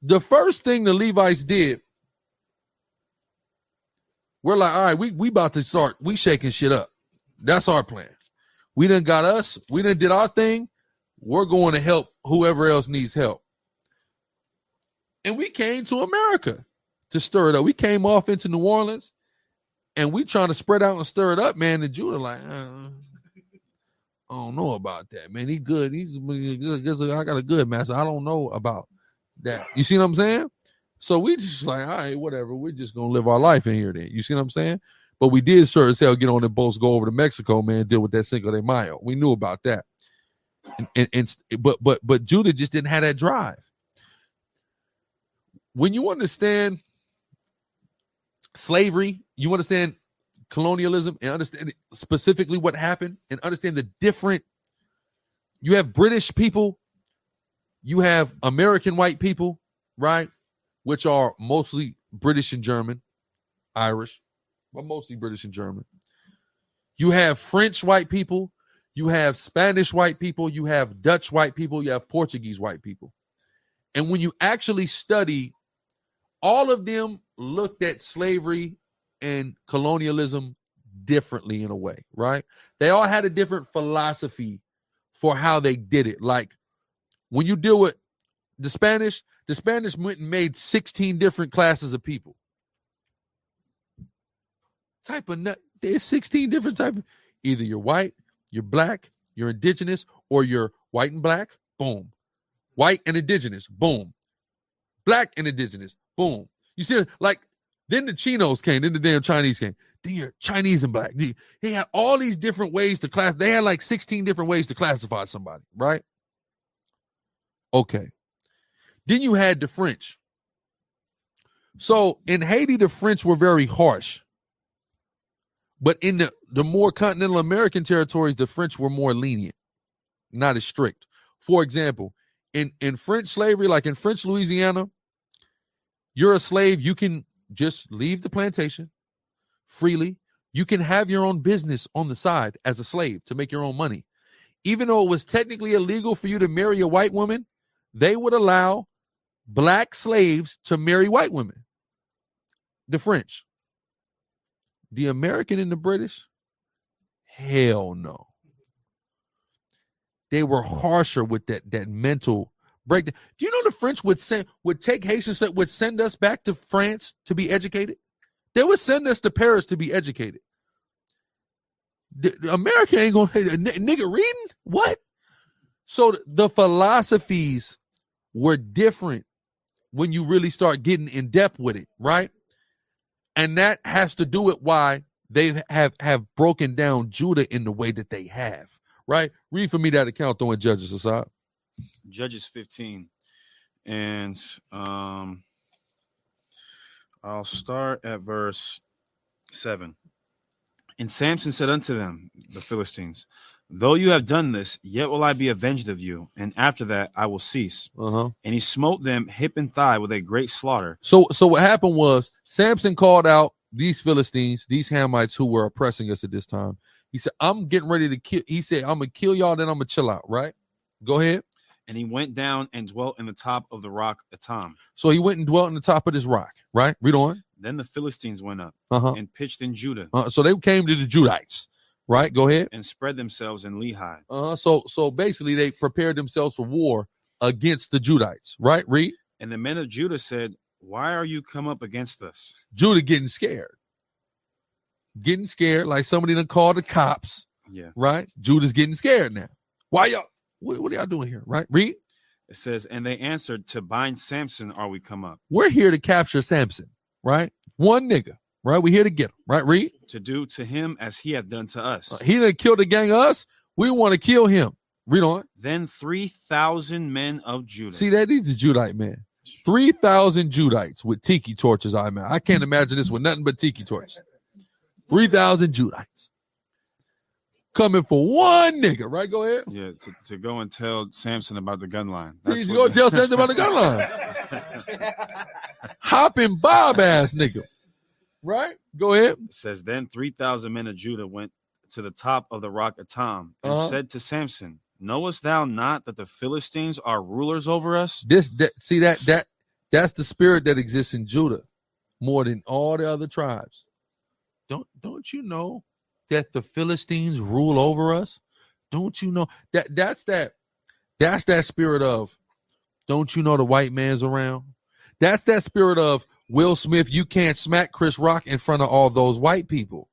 the first thing the Levites did, we're like, all right, we about to start, we shaking shit up. That's our plan. We done got us. We done did our thing. We're going to help whoever else needs help. And we came to America to stir it up. We came off into New Orleans, and we trying to spread out and stir it up, man. And Judah like, I don't know about that, man. He good. He's good. I got a good master. I don't know about that. You see what I'm saying? So we just like, all right, whatever. We're just going to live our life in here then. You see what I'm saying? But we did sure as hell get on the boats, go over to Mexico, man, deal with that Cinco de Mayo. We knew about that. But Judah just didn't have that drive. When you understand slavery, you understand colonialism and understand specifically what happened and understand the different, you have British people, you have American white people, right? Which are mostly British and German, Irish, but mostly British and German. You have French white people, you have Spanish white people, you have Dutch white people, you have Portuguese white people. And when you actually study, all of them looked at slavery and colonialism differently in a way, right? They all had a different philosophy for how they did it. Like when you deal with the Spanish went and made 16 different classes of people. There's 16 different types. Either you're white, you're black, you're indigenous, or you're white and black, boom. White and indigenous, boom. Black and indigenous, boom. You see, like, then the Chinos came, then the damn Chinese came. Then you're Chinese and black. They had all these different ways to class. They had like 16 different ways to classify somebody, right? Okay. Then you had the French. So in Haiti, the French were very harsh. But in the more continental American territories, the French were more lenient, not as strict. For example, in French slavery, like in French Louisiana, you're a slave. You can just leave the plantation freely. You can have your own business on the side as a slave to make your own money. Even though it was technically illegal for you to marry a white woman, they would allow black slaves to marry white women. The French. The American and the British? Hell no. They were harsher with that mental breakdown. Do you know the French would take Haitians, would send us back to France to be educated? They would send us to Paris to be educated. The America ain't gonna nigga reading? What? So the philosophies were different when you really start getting in depth with it, right? And that has to do with why they have broken down Judah in the way that they have, right? Read for me that account though in Judges, Asad. Judges 15. And I'll start at verse 7. And Samson said unto them, the Philistines, though you have done this, yet will I be avenged of you, and after that I will cease. And he smote them hip and thigh with a great slaughter. So what happened was Samson called out these Philistines, these Hamites who were oppressing us at this time. He said, I'm getting ready to kill. He said, I'm going to kill y'all, then I'm going to chill out, right? Go ahead. And he went down and dwelt in the top of the rock Etam. So he went and dwelt in the top of this rock, right? Read on. Then the Philistines went up and pitched in Judah. So they came to the Judites, right? Go ahead. And spread themselves in Lehi. So basically they prepared themselves for war against the Judites, right? Read. And the men of Judah said, why are you come up against us? Judah getting scared. Getting scared like somebody done called the cops. Yeah. Right? Judah's getting scared now. Why y'all? What are y'all doing here? Right? Read. It says, and they answered, to bind Samson are we come up. We're here to capture Samson, right? One nigga, right? We're here to get him, right? Read. To do to him as he hath done to us. He done killed a gang of us. We want to kill him. Read on. Then 3,000 men of Judah. See that? These the Judite men. 3,000 Judites with tiki torches. I can't imagine this with nothing but tiki torches. 3,000 Judites. Coming for one nigga, right? Go ahead. Yeah, to go and tell Samson about the gun line. Please go tell Samson about the gun line. Hopping Bob ass nigga. Right? Go ahead. It says, then 3,000 men of Judah went to the top of the rock Etam and said to Samson, knowest thou not that the Philistines are rulers over us? That's the spirit that exists in Judah more than all the other tribes. Don't you know that the Philistines rule over us? Don't you know that's that spirit of, don't you know the white man's around? That's that spirit of Will Smith. You can't smack Chris Rock in front of all those white people.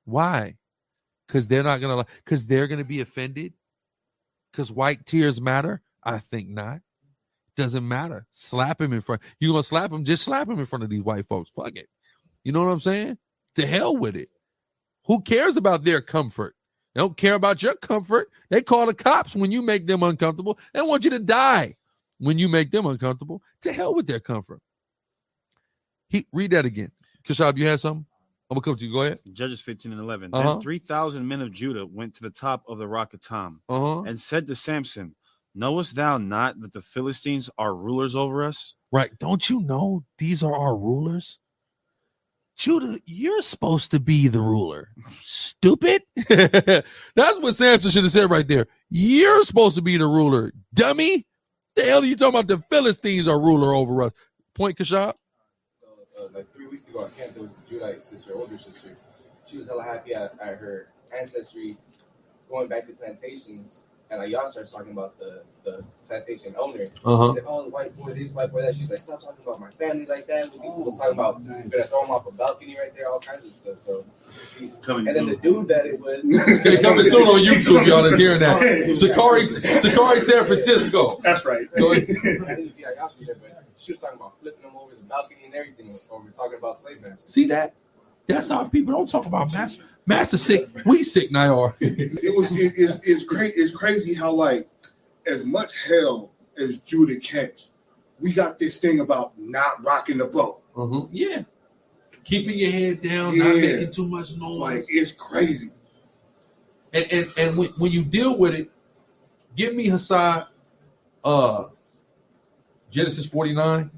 Why? Because they're gonna be offended. Because white tears matter? I think not. Doesn't matter. Slap him in front. You gonna slap him? Just slap him in front of these white folks. Fuck it. You know what I'm saying? To hell with it. Who cares about their comfort? They don't care about your comfort. They call the cops when you make them uncomfortable. They want you to die when you make them uncomfortable. To hell with their comfort. Read that again. Kashab, you had something? I'm gonna come to you. Go ahead. Judges 15 and 11. Then 3,000 men of Judah went to the top of the rock of Tom and said to Samson, knowest thou not that the Philistines are rulers over us? Right. Don't you know these are our rulers? Judah, you're supposed to be the ruler. Stupid. That's what Samson should have said right there. You're supposed to be the ruler, dummy. The hell are you talking about? The Philistines are ruler over us. Point, Kashab. Like 3 weeks ago, I can't. There was this Judite sister, older sister. She was hella happy at her ancestry going back to plantations, and like y'all started talking about the plantation owner. She's like, oh, the white boy this, white boy that. She's like, stop talking about my family like that. People was talking about you're gonna throw him off a balcony right there, all kinds of stuff. So, then the dude that it was coming soon on YouTube, y'all is hearing that. Sicarii, San Francisco. That's right. I didn't see how y'all see that, but she was talking about flipping them over the balcony and everything. Or we're talking about slave masters. See that? That's how people don't talk about master. Master sick. We sick now. It's great. It's crazy how like as much hell as Judah catch, we got this thing about not rocking the boat. Yeah. Keeping your head down, not making too much noise. Like it's crazy. And when you deal with it, give me Hassad Genesis 49.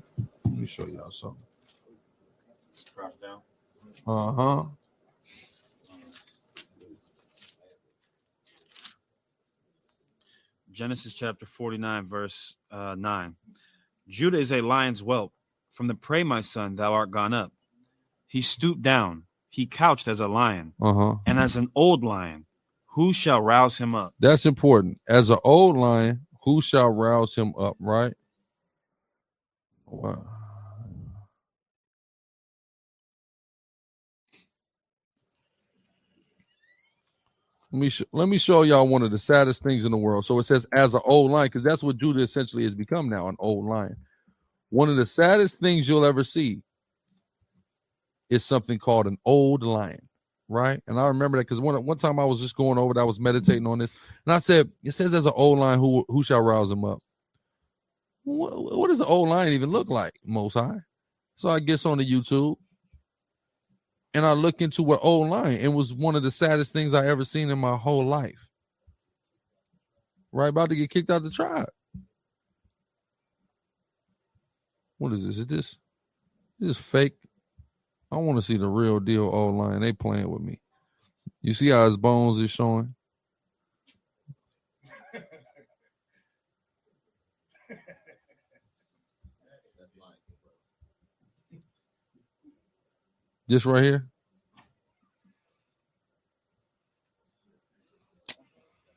Let me show y'all something. Crouch down. Genesis chapter 49, verse 9. Judah is a lion's whelp. From the prey, my son, thou art gone up. He stooped down. He couched as a lion. And as an old lion, who shall rouse him up? That's important. As an old lion, who shall rouse him up, right? Wow. Let me show y'all one of the saddest things in the world. So it says as an old lion, because that's what Judah essentially has become now, an old lion. One of the saddest things you'll ever see is something called an old lion, right? And I remember that because one time I was just going over that, I was meditating on this, and I said, it says as an old lion, who shall rouse him up? What does an old lion even look like, Most High? So I guess on the YouTube, and I look into what old lion. It was one of the saddest things I ever seen in my whole life. Right, about to get kicked out the tribe. What is this? Is this fake? I want to see the real deal old lion. They playing with me. You see how his bones is showing? This right here.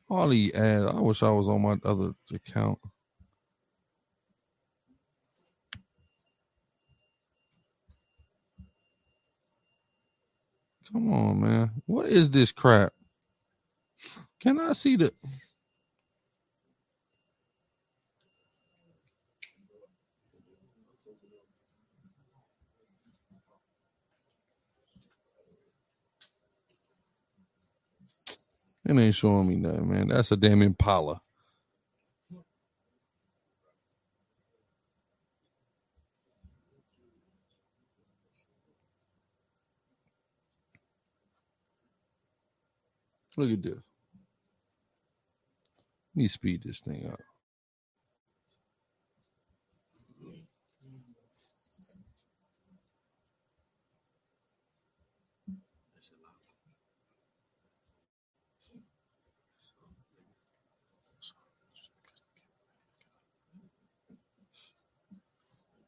All the ads. I wish I was on my other account. Come on, man. What is this crap? Can I see the... It ain't showing me nothing, man. That's a damn Impala. Look at this. Let me speed this thing up.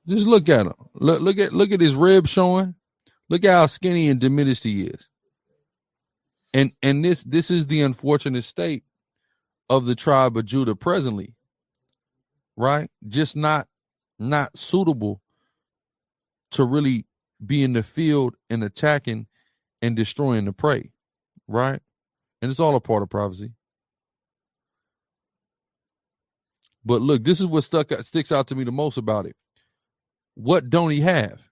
Just look at him. Look at his ribs showing. Look at how skinny and diminished he is. And this is the unfortunate state of the tribe of Judah presently, right? Just not suitable to really be in the field and attacking and destroying the prey, right? And it's all a part of prophecy. But look, this is what sticks out to me the most about it. What don't he have?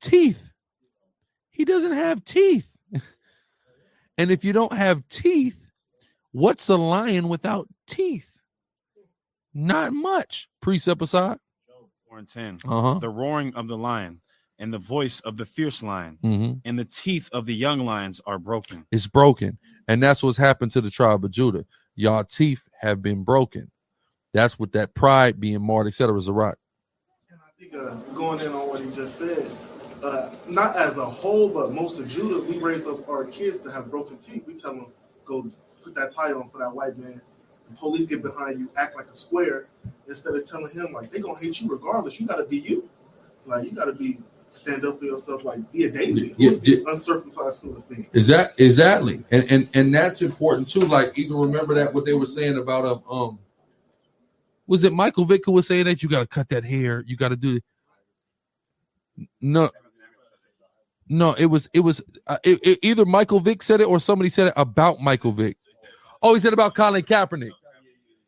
Teeth. He doesn't have teeth. And if you don't have teeth, what's a lion without teeth? Not much. Precept aside. 4:10. The roaring of the lion and the voice of the fierce lion and the teeth of the young lions are broken. It's broken. And that's what's happened to the tribe of Judah. Y'all teeth have been broken. That's what that pride being marred, etc. is a right. And I think going in on what he just said, not as a whole, but most of Judah, we raise up our kids to have broken teeth. We tell them, go put that tie on for that white man. The police get behind you, act like a square, instead of telling him, like, they gonna hate you regardless. You gotta be you. Like, you gotta stand up for yourself, like, be a David. Who's these uncircumcised Philistines? Exactly. And that's important too. Like, even remember that what they were saying about was it Michael Vick who was saying that you gotta cut that hair, you gotta do it? No, it was either Michael Vick said it or somebody said it about Michael Vick. Oh, he said about Colin Kaepernick.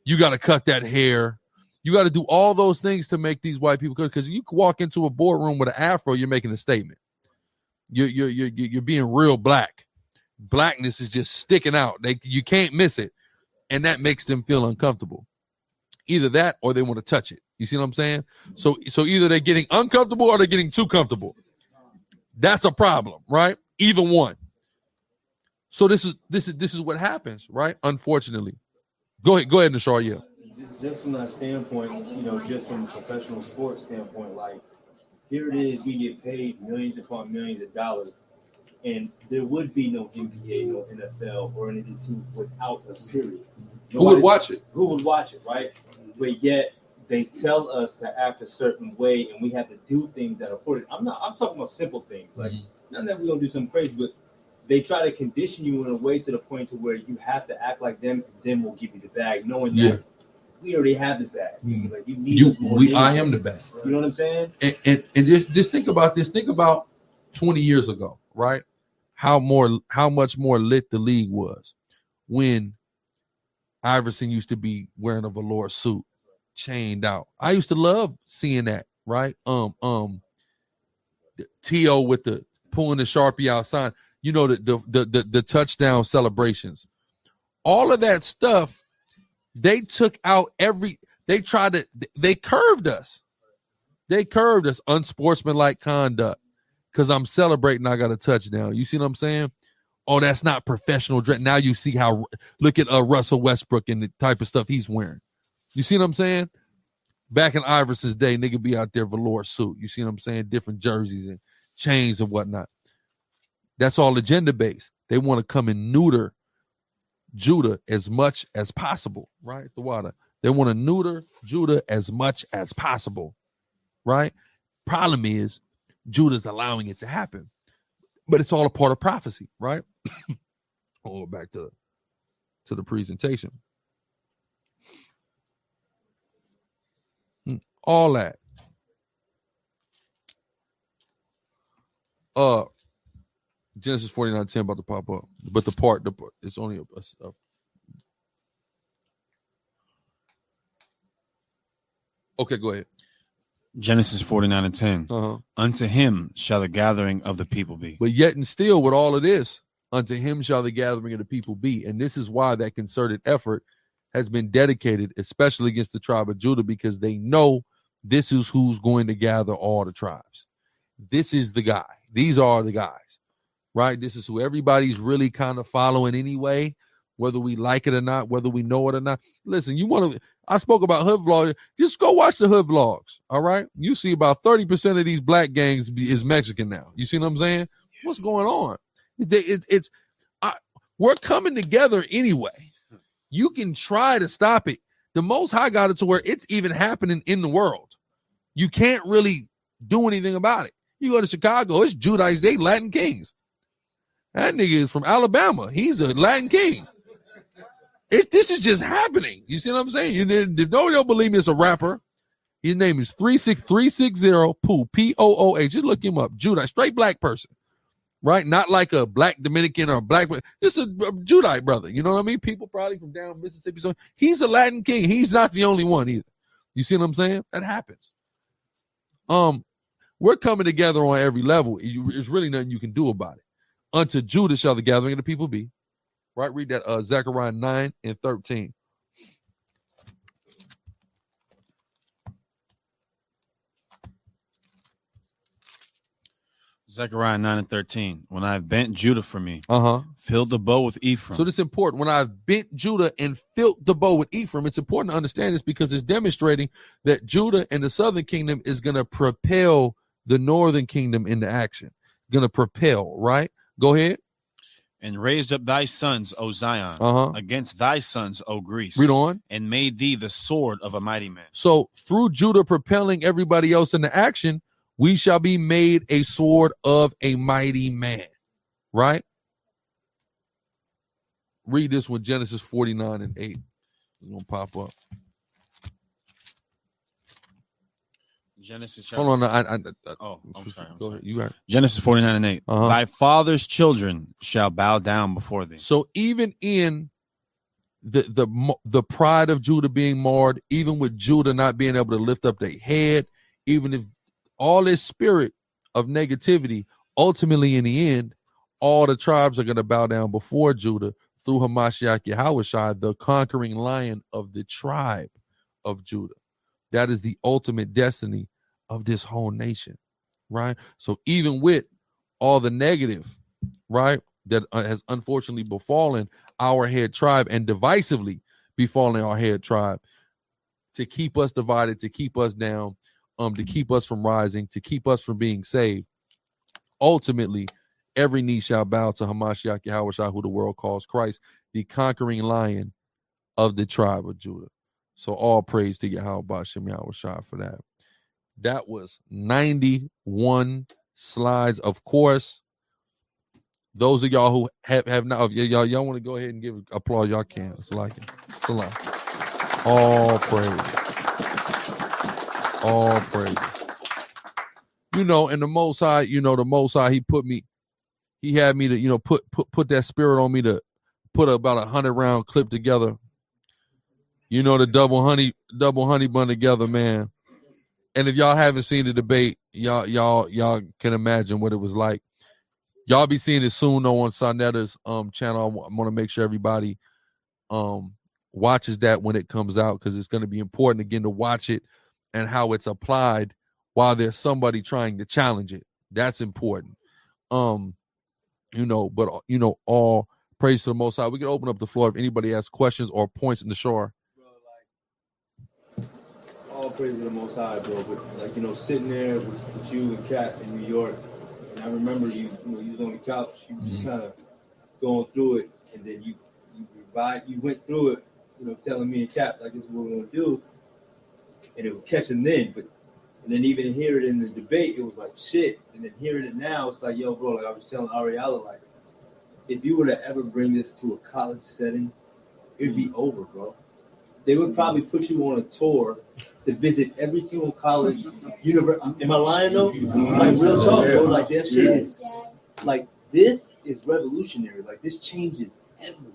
You got to cut that hair. You got to do all those things to make these white people good. Because you can walk into a boardroom with an afro, you're making a statement. You're being real black. Blackness is just sticking out. You can't miss it, and that makes them feel uncomfortable. Either that or they want to touch it. You see what I'm saying? So either they're getting uncomfortable or they're getting too comfortable. That's a problem, right? Either one. So this is what happens, right? Unfortunately. Go ahead, Nashar. Yeah. Just from that standpoint, just from a professional sports standpoint, like, here it is, we get paid millions upon millions of dollars, and there would be no NBA, no NFL, or any of these teams without us, period. Who would watch it? Who would watch it, right? But yet they tell us to act a certain way, and we have to do things that are for it. I'm talking about simple things, like not that we're gonna do something crazy, but they try to condition you in a way to the point to where you have to act like them, and then we'll give you the bag, knowing that we already have this bag. Like, you need I am the bag. You know what I'm saying? And just think about this. Think about 20 years ago, right? How much more lit the league was when Iverson used to be wearing a velour suit, chained out. I used to love seeing that, right? T.O. with the pulling the Sharpie outside, the touchdown celebrations. All of that stuff, they took out they curved us. They curved us, unsportsmanlike conduct. Because I'm celebrating, I got a touchdown. You see what I'm saying? Oh, that's not professional dress. Now you see how, look at Russell Westbrook and the type of stuff he's wearing. You see what I'm saying? Back in Iverson's day, nigga be out there velour suit. You see what I'm saying? Different jerseys and chains and whatnot. That's all agenda based. They want to come and neuter Judah as much as possible, right? The water. They want to neuter Judah as much as possible, right? Problem is, Judah's allowing it to happen, but it's all a part of prophecy, right? Back to the presentation. All that. Genesis 49:10 about to pop up, but the part it's only a okay. Go ahead. Genesis 49:10. Unto him shall the gathering of the people be. But yet and still, with all of this, unto him shall the gathering of the people be. And this is why that concerted effort has been dedicated, especially against the tribe of Judah, because they know this is who's going to gather all the tribes. This is the guy. These are the guys, right? This is who everybody's really kind of following anyway, whether we like it or not, whether we know it or not. Listen, I spoke about hood vlogs. Just go watch the hood vlogs, all right? You see about 30% of these black gangs is Mexican now. You see what I'm saying? What's going on? We're coming together anyway. You can try to stop it. The Most High got it to where it's even happening in the world. You can't really do anything about it. You go to Chicago, it's Judites, they Latin kings. That nigga is from Alabama. He's a Latin king. This is just happening. You see what I'm saying? You don't believe me, it's a rapper. His name is 360 Pooh, P-O-O-H. Just look him up. Judah, straight black person. Right? Not like a black Dominican or a black, just a Judite brother. You know what I mean? People probably from down Mississippi. So he's a Latin king. He's not the only one either. You see what I'm saying? That happens. We're coming together on every level. There's really nothing you can do about it. Unto Judah shall the gathering of the people be. Right? Read that Zechariah 9 and 13. Zechariah 9 and 13. When I have bent Judah for me, filled the bow with Ephraim. So this is important. When I've bent Judah and filled the bow with Ephraim, it's important to understand this because it's demonstrating that Judah and the southern kingdom is going to propel the northern kingdom into action. Going to propel, right? Go ahead. And raised up thy sons, O Zion, against thy sons, O Greece. Read on. And made thee the sword of a mighty man. So through Judah propelling everybody else into action, we shall be made a sword of a mighty man, right? Read this one, Genesis 49 and 8. It's going to pop up. Genesis. Hold on. I'm sorry. Go ahead. You got it. Genesis 49 and 8. Thy father's children shall bow down before thee. So even in the pride of Judah being marred, even with Judah not being able to lift up their head, even if all this spirit of negativity, ultimately in the end, all the tribes are going to bow down before Judah through Hamashiach Yahushua, the conquering lion of the tribe of Judah. That is the ultimate destiny of this whole nation, right? So even with all the negative, right, that has unfortunately befallen our head tribe and divisively befalling our head tribe, to keep us divided, to keep us down, to keep us from rising, to keep us from being saved. Ultimately, every knee shall bow to Hamashiach Yahushua, who the world calls Christ, the conquering lion of the tribe of Judah. So all praise to Yahweh Bashem Yahushua for that. That was 91 slides. Of course, those of y'all who have not, y'all want to go ahead and give applause, y'all can. It's like it. It's a lot. All praise. All praise. And the Most High, the Most High, he had me to, put that spirit on me to put about 100-round clip together. The double honey bun together, man. And if y'all haven't seen the debate, y'all can imagine what it was like. Y'all be seeing it soon though on Sonetta's channel. I want to make sure everybody watches that when it comes out, because it's going to be important again to watch it and how it's applied while there's somebody trying to challenge it. That's important. All praise to the Most High. We can open up the floor if anybody has questions or points in the shore. All praise to the Most High, bro. But sitting there with you and Kat in New York, and I remember you was on the couch, you were just kind of going through it, and then you went through it, telling me and Kat like this is what we're gonna do, and it was catching then, and then even hear it in the debate, it was like shit, and then hearing it now, it's like, yo, bro, like I was telling Ariella, like if you were to ever bring this to a college setting, it'd be over, bro. They would probably put you on a tour to visit every single college university. Am I lying though? Like real talk, bro. Like that shit is like, this is revolutionary. Like this changes everything.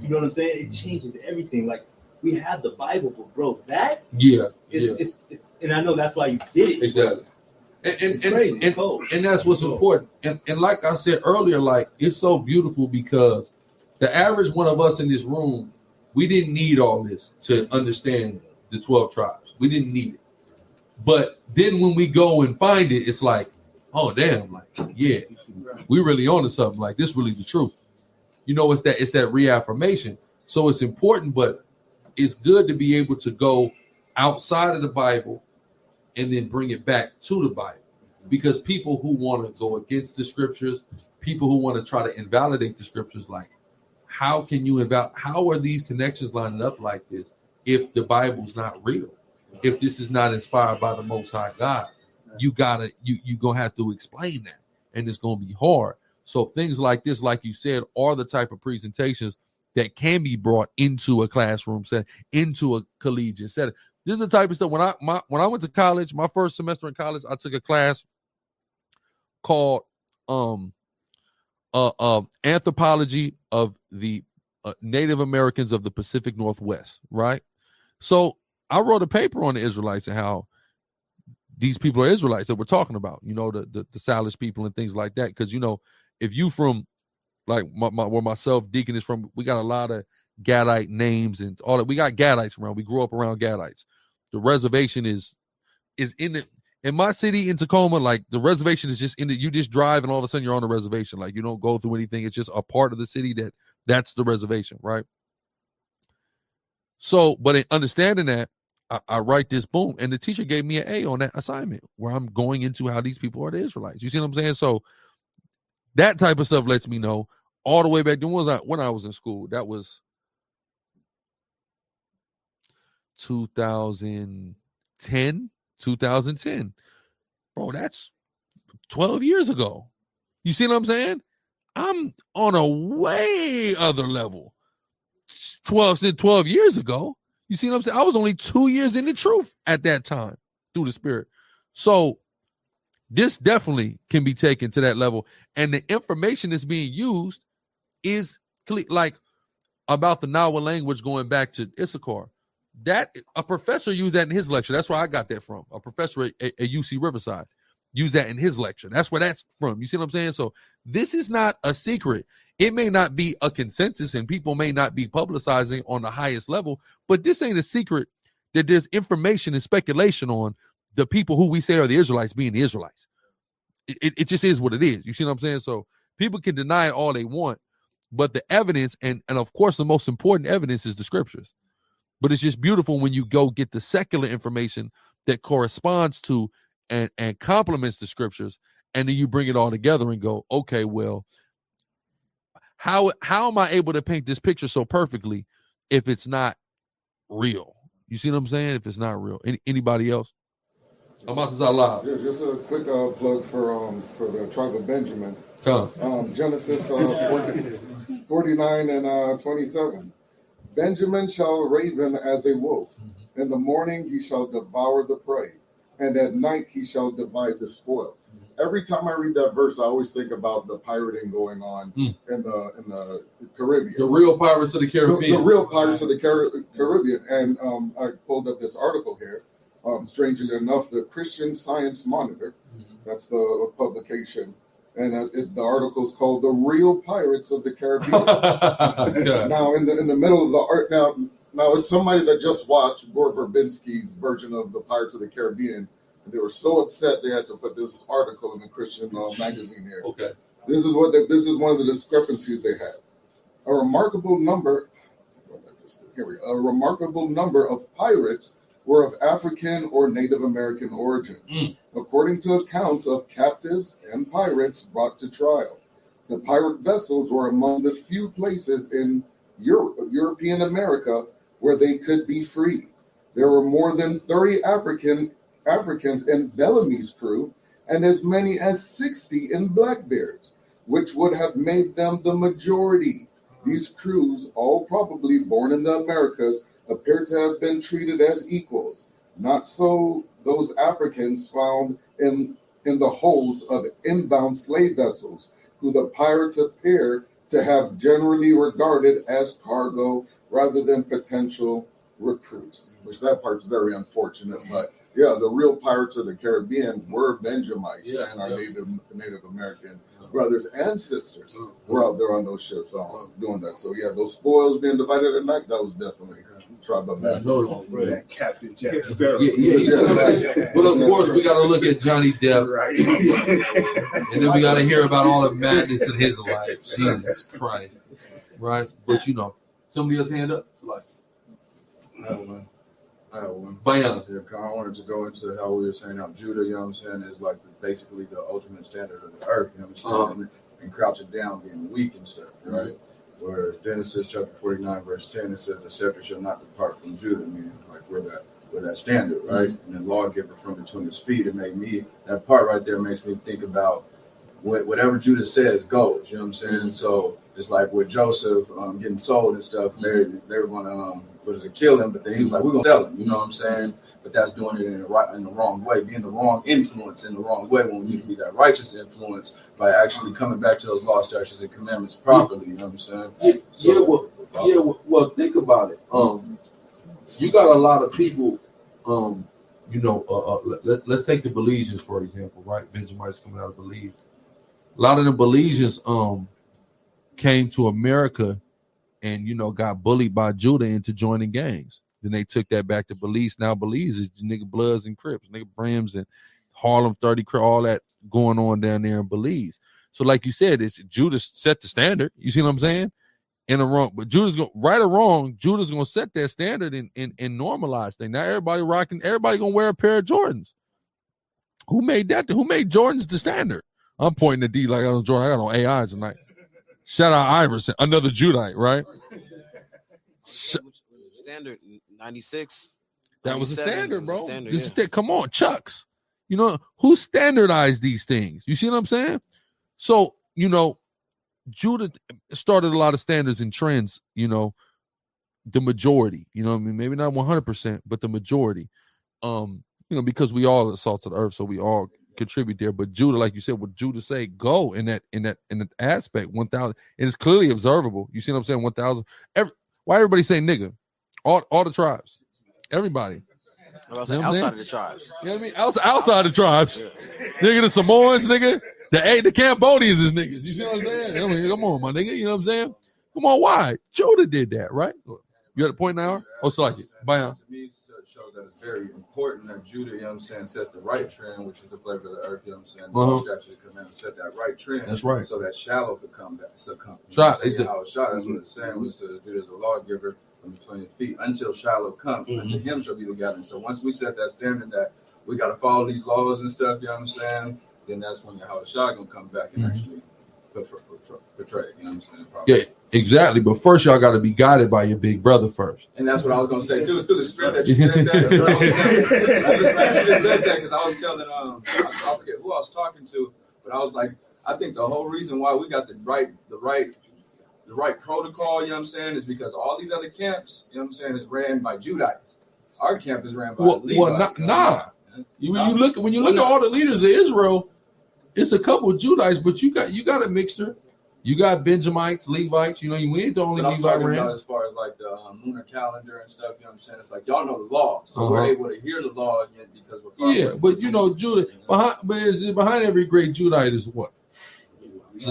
You know what I'm saying? It changes everything. Like we have the Bible, but bro, that it's and I know that's why you did it. Exactly. And that's what's important. And like I said earlier, like it's so beautiful because the average one of us in this room, we didn't need all this to understand the 12 tribes. We didn't need it. But then when we go and find it, it's like, oh damn, like, yeah, we really on to something. Like this really the truth. It's that reaffirmation. So it's important, but it's good to be able to go outside of the Bible and then bring it back to the Bible. Because people who want to go against the scriptures, people who want to try to invalidate the scriptures, like, how can you how are these connections lining up like this if the Bible's not real? If this is not inspired by the Most High God, you're gonna have to explain that, and it's gonna be hard. So things like this, like you said, are the type of presentations that can be brought into a classroom setting, into a collegiate setting. This is the type of stuff. When I went to college, my first semester in college, I took a class called Anthropology of the Native Americans of the Pacific Northwest, right? So I wrote a paper on the Israelites and how these people are Israelites that we're talking about, you know, the Salish people and things like that. Because, you know, if you from like where myself, Deacon is from, we got a lot of Gadite names and all that. We got Gadites around. We grew up around Gadites. The reservation is in my city in Tacoma, like the reservation is just you just drive and all of a sudden you're on the reservation. Like you don't go through anything. It's just a part of the city that's the reservation, right? So, but in understanding that, I write this, boom, and the teacher gave me an A on that assignment where I'm going into how these people are the Israelites. You see what I'm saying? So that type of stuff lets me know all the way back then when I was in school. That was 2010. Bro, that's 12 years ago. You see what I'm saying? I'm on a way other level. 12 years ago. You see what I'm saying? I was only 2 years in the truth at that time through the Spirit. So this definitely can be taken to that level. And the information that's being used is like about the Nawa language going back to Issachar. That a professor used that in his lecture. That's where I got that from. A professor at UC Riverside used that in his lecture. That's where that's from. You see what I'm saying? So this is not a secret. It may not be a consensus and people may not be publicizing on the highest level, but this ain't a secret that there's information and speculation on the people who we say are the Israelites being the Israelites. It just is what it is. You see what I'm saying? So people can deny it all they want, but the evidence, and of course the most important evidence is the scriptures. But it's just beautiful when you go get the secular information that corresponds to and complements the scriptures, and then you bring it all together and go, okay, well, how am I able to paint this picture so perfectly if it's not real? You see what I'm saying? If it's not real. Anybody else? Yeah, just a quick plug for the tribe of Benjamin. Genesis 49 and 27. Benjamin shall raven as a wolf. In the morning he shall devour the prey, and at night he shall divide the spoil. Every time I read that verse, I always think about the pirating going on in the Caribbean. The real pirates of the Caribbean. The real pirates of the Caribbean. And I pulled up this article here. Strangely enough, the Christian Science Monitor, that's the publication, and the article is called "The Real Pirates of the Caribbean." Now, in the middle of the art, now it's somebody that just watched Gore Verbinski's version of the Pirates of the Caribbean. They were so upset they had to put this article in the Christian magazine here. Okay. This is one of the discrepancies they had. A remarkable number of pirates were of African or Native American origin, according to accounts of captives and pirates brought to trial. The pirate vessels were among the few places in European America where they could be free. There were more than 30 Africans in Bellamy's crew, and as many as 60 in Blackbeard's, which would have made them the majority. These crews, all probably born in the Americas, appear to have been treated as equals. Not so those Africans found in the holds of inbound slave vessels, who the pirates appear to have generally regarded as cargo rather than potential recruits, which that part's very unfortunate, but yeah, the real pirates of the Caribbean were Benjamites and our Native American brothers and sisters were out there on those ships doing that. So yeah, those spoils being divided at night, that was definitely tribe of that Captain Jack Sparrow. But of course, we got to look at Johnny Depp, right? And then we got to hear about all the madness in his life. Jesus Christ, right? But you know, somebody else hand up. I have one. Bam. I wanted to go into how we were saying how Judah, you know what I'm saying, is like basically the ultimate standard of the earth, you know what I'm saying, and crouching down, being weak and stuff, right? Whereas Genesis chapter 49, verse 10, it says the scepter shall not depart from Judah, meaning like we're that standard, right? And the lawgiver from between his feet. It made me, that part right there makes me think about whatever Judah says goes. You know what I'm saying? So it's like with Joseph getting sold and stuff. They were gonna kill him, but then he was like, we're gonna sell him. You know what I'm saying? But that's doing it in the wrong way, being the wrong influence in the wrong way when we need to be that righteous influence by actually coming back to those law, statutes, and commandments properly. You know what I'm saying? Well, think about it. You got a lot of people. Let's take the Belizeans for example, right? Benjamites coming out of Belize. A lot of the Belizeans came to America and got bullied by Judah into joining gangs. Then they took that back to Belize. Now Belize is nigga Bloods and Crips, nigga Brims and Harlem 30, all that going on down there in Belize. So like you said, it's Judah set the standard. You see what I'm saying? In the wrong, but Judah's going right or wrong. Judah's gonna set that standard and normalize things. Now everybody gonna wear a pair of Jordans. Who made that? Who made Jordans the standard? I'm pointing at D like I was Jordan. I got on AI tonight. Shout out Iverson, another Judite, right? Standard 96. That was a standard, bro. Standard, Come on, Chucks. Who standardized these things? You see what I'm saying? So, Judah started a lot of standards and trends, the majority, maybe not 100%, but the majority, because we all assaulted the earth, so we all contribute there. But Judah, like you said, what Judah say, go in that aspect, 1,000, and it's clearly observable. You see what I'm saying? 1,000. Why everybody say nigga? All the tribes, everybody. Outside of the tribes. You know what I mean? Outside the tribes. Yeah. Nigga, the Samoans, nigga. The Cambodians is niggas. You see what I'm saying? I mean, come on, my nigga. You know what I'm saying? Come on, why? Judah did that, right? You at a point now? Oh, so like it. Bye. To me, it shows that it's very important that Judah, you know what I'm saying, sets the right trend, which is the flavor of the earth, you know what I'm saying? The statute of commandments set that right trend. That's right. So that shallow could come back. Succumb. Shot. That's what it's saying. We said Judah is a lawgiver from between his feet until Shiloh comes. Until him shall be the gathering. So once we set that standard that we got to follow these laws and stuff, you know what I'm saying? Then that's when Yahweh Shah gonna come back and actually portray. You know what I'm saying? Probably. Yeah, exactly. But first, y'all got to be guided by your big brother first. And that's what I was gonna say too. It's through the spirit that you said that. That's what I was telling. I just said that because I was telling I forget who I was talking to, but I was like, I think the whole reason why we got the right protocol, you know what I'm saying, is because all these other camps, you know what I'm saying, is ran by Judites. Our camp is ran by Levites. When you look at all the leaders of Israel, it's a couple of Judites, but you got a mixture. You got Benjamites, Levites. We ain't the only Levite ran. As far as like the lunar calendar and stuff, you know what I'm saying? It's like y'all know the law, so we're able to hear the law again because we're but Judah behind every great Judite is what? It's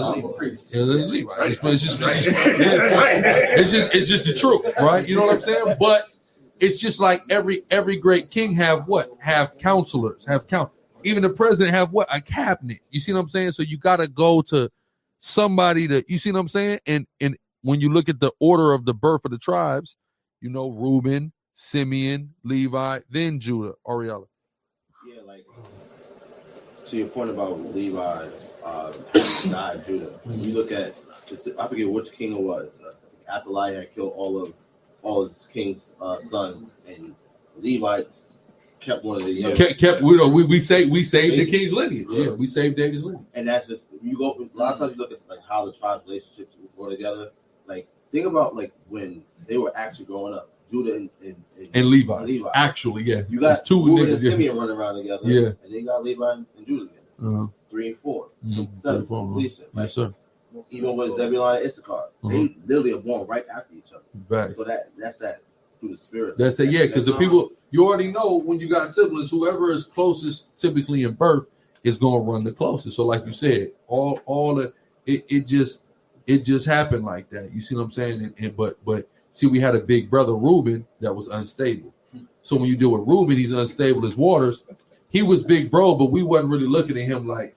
just the truth, right? You know what I'm saying? But it's just like every great king have counselors, even the president have a cabinet. You see what I'm saying? So you got to go to somebody you see what I'm saying? And when you look at the order of the birth of the tribes, Reuben, Simeon, Levi, then Judah, Ariella. Yeah, like to your point about Levi, died Judah. When you look at, I forget which king it was. Athaliah had killed all of his king's sons, and Levites kept one of the young. We saved the king's lineage. Yeah, we saved David's lineage. And that's just you go. A lot of times you look at like how the tribes' relationships go together. Like think about like when they were actually growing up, Judah and Levi. Actually, yeah, you got two Reuben niggas and Simeon running around together. Yeah, and they got Levi and Judah together. 3 and 4, 7 for completion. Yes, sir. Even with Zebulon and Issachar, they literally are born right after each other. Right. So that's that through the spirit. That's it. Yeah, because the people you already know when you got siblings, whoever is closest, typically in birth, is going to run the closest. So, like you said, it just happened like that. You see what I'm saying? But see, we had a big brother Reuben that was unstable. So when you deal with Reuben, he's unstable as waters. He was big bro, but we wasn't really looking at him like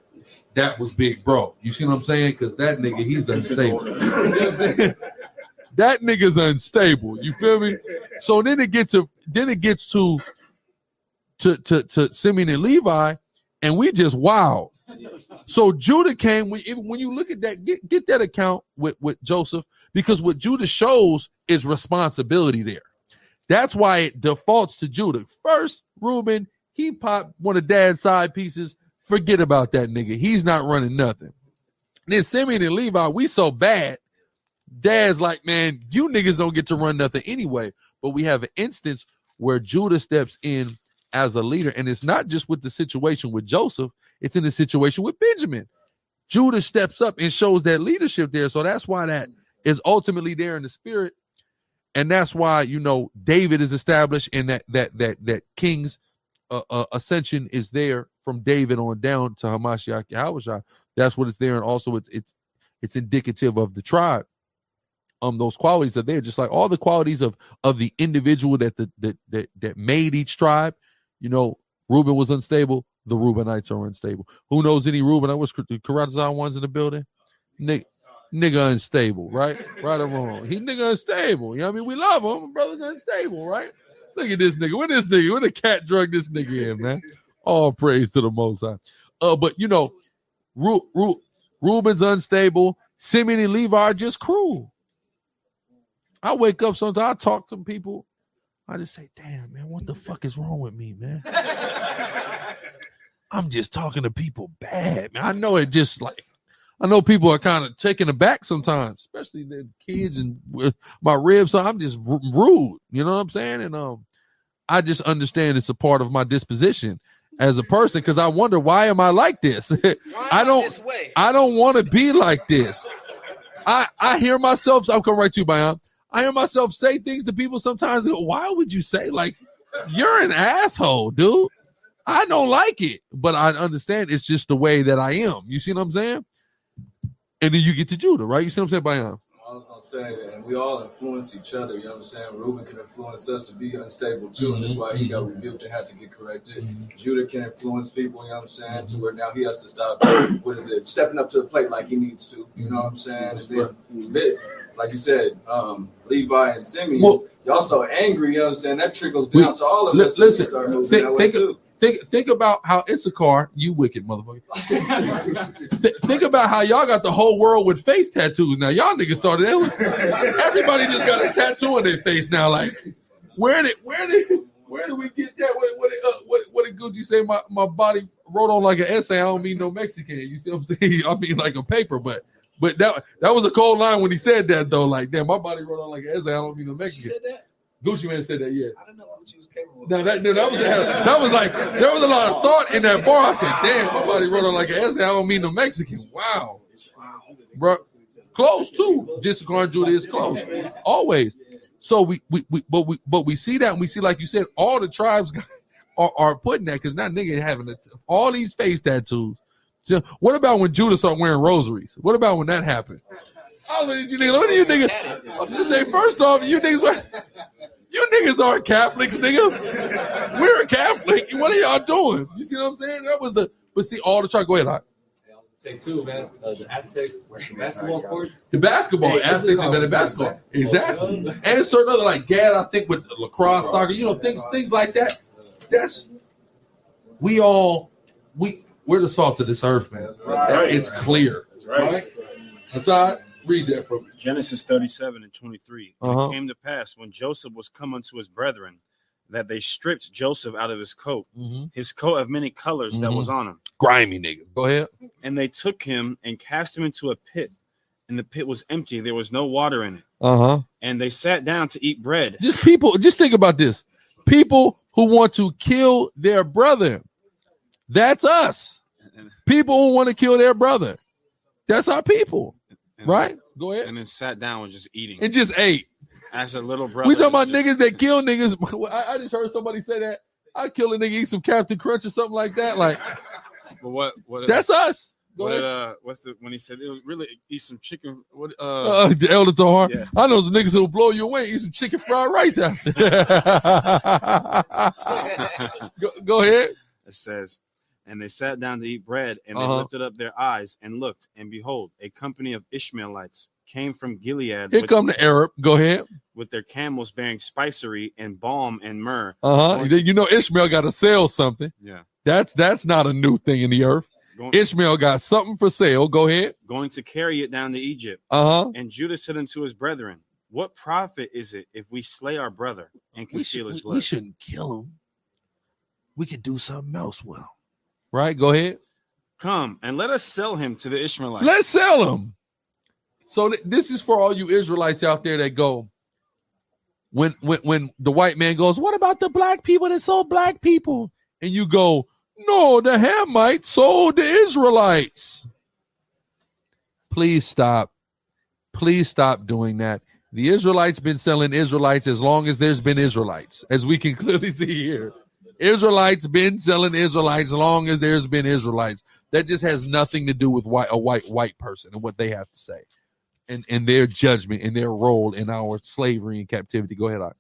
that was big bro. You see what I'm saying? Because that nigga, he's unstable. You know what I'm saying? That nigga's unstable. You feel me? So then it gets to Simeon and Levi, and we just wow. So Judah came when you look at that, get that account with Joseph, because what Judah shows is responsibility there. That's why it defaults to Judah. First, Reuben, he popped one of dad's side pieces. Forget about that nigga. He's not running nothing. Then Simeon and Levi, we so bad. Dad's like, man, you niggas don't get to run nothing anyway. But we have an instance where Judah steps in as a leader. And it's not just with the situation with Joseph, it's in the situation with Benjamin. Judah steps up and shows that leadership there. So that's why that is ultimately there in the spirit. And that's why, you know, David is established and that king's ascension is there from David on down to Hamashiach Yahushua. That's what it's there. And also it's indicative of the tribe. Those qualities are there, just like all the qualities of the individual that made each tribe. You know, Reuben was unstable. The Reubenites are unstable. Who knows any Reuben? I was the Karatazar ones in the building. Nigga unstable, right? Right or wrong? He nigga unstable. You know what I mean? We love him. My brother's unstable, right? Look at this nigga. Where the cat drug this nigga in, man? All praise to the Most High. But you know, Reuben's unstable. Simeon and Levi are just cruel. I wake up sometimes, I talk to people, I just say, damn, man, what the fuck is wrong with me, man? I'm just talking to people bad, man. I know it just like, I know people are kind of taken aback sometimes, especially the kids and with my ribs. So I'm just rude, you know what I'm saying? And I just understand it's a part of my disposition as a person, because I wonder, why am I like this? I don't want to be like this. I hear myself, so I'll come right to you, Bayan. I hear myself say things to people sometimes. Go, why would you say, like, you're an asshole, dude? I don't like it, but I understand it's just the way that I am. You see what I'm saying? And then you get to Judah, right? You see what I'm saying, Bayan? I was gonna say that, and we all influence each other. You know what I'm saying? Reuben can influence us to be unstable too, and that's why he got rebuked and had to get corrected. Judah can influence people. You know what I'm saying? To where now he has to stop. Stepping up to the plate like he needs to. You know what I'm saying? And then, like you said, Levi and Simeon, y'all so angry. You know what I'm saying? That trickles down to all of us. Listen, think about how Issachar, you wicked motherfucker. Think about how y'all got the whole world with face tattoos. Now y'all niggas started. Everybody just got a tattoo on their face now. Like, where did we get that? What did Gucci say? My body wrote on like an essay. I don't mean no Mexican. You see what I'm saying? I mean like a paper, but that was a cold line when he said that though. Like, damn, my body wrote on like an essay. I don't mean no Mexican. Said that? Gucci Man said that, yeah. I didn't know Gucci was capable. No, that was like, there was a lot of thought in that bar. I said, damn, my body wrote on like an essay. I don't mean no Mexican. Wow. Bro, close too. Issachar and Judah is close. Always. So we see that, and we see, like you said, all the tribes are putting that, because now nigga having all these face tattoos. So what about when Judah started wearing rosaries? What about when that happened? Oh, look at you niggas. Look at you niggas. I'm just saying, first off, you niggas aren't Catholics, nigga. We're a Catholic. What are y'all doing? You see what I'm saying? That was but see, all the try. Go ahead, Hot. Say too, man. The Aztecs, basketball courts. The basketball, Aztecs invented basketball. Exactly. And certain other, like Gad, I think, with lacrosse, soccer, you know, things like that. That's, we're the salt of this earth, man. That is clear. Right? Aside. Read that from me. Genesis 37:23. And it came to pass, when Joseph was come unto his brethren, that they stripped Joseph out of his coat of many colors that was on him. Grimy nigga. Go ahead. And they took him and cast him into a pit, and the pit was empty. There was no water in it. And they sat down to eat bread. Just think about this. People who want to kill their brother. That's us. People who want to kill their brother. That's our people. Right? Go ahead. And then sat down and just eating. And just ate. As a little brother. We talking about niggas that kill niggas. I just heard somebody say that. I kill a nigga, eat some Captain Crunch or something like that. Like, but what that's us. When he said it was really eat some chicken? The Elder Tahar. Yeah. I know some niggas who'll blow you away. Eat some chicken fried rice after. Go ahead. It says, and they sat down to eat bread, and they lifted up their eyes and looked, and behold, a company of Ishmaelites came from Gilead. Here come the Arab. Go ahead. With their camels bearing spicery and balm and myrrh. You know Ishmael got to sell something. Yeah. That's not a new thing in the earth. Ishmael got something for sale. Go ahead. Going to carry it down to Egypt. And Judah said unto his brethren, what profit is it if we slay our brother and conceal his blood? We shouldn't kill him. We could do something else well. Right? Go ahead. Come and let us sell him to the Ishmaelites. Let's sell him. So this is for all you Israelites out there that go, when the white man goes, what about the black people that sold black people? And you go, no, the Hamites sold the Israelites. Please stop. Please stop doing that. The Israelites been selling Israelites as long as there's been Israelites, as we can clearly see here. Israelites been selling Israelites as long as there's been Israelites. That just has nothing to do with a white person and what they have to say, and their judgment and their role in our slavery and captivity. Go ahead,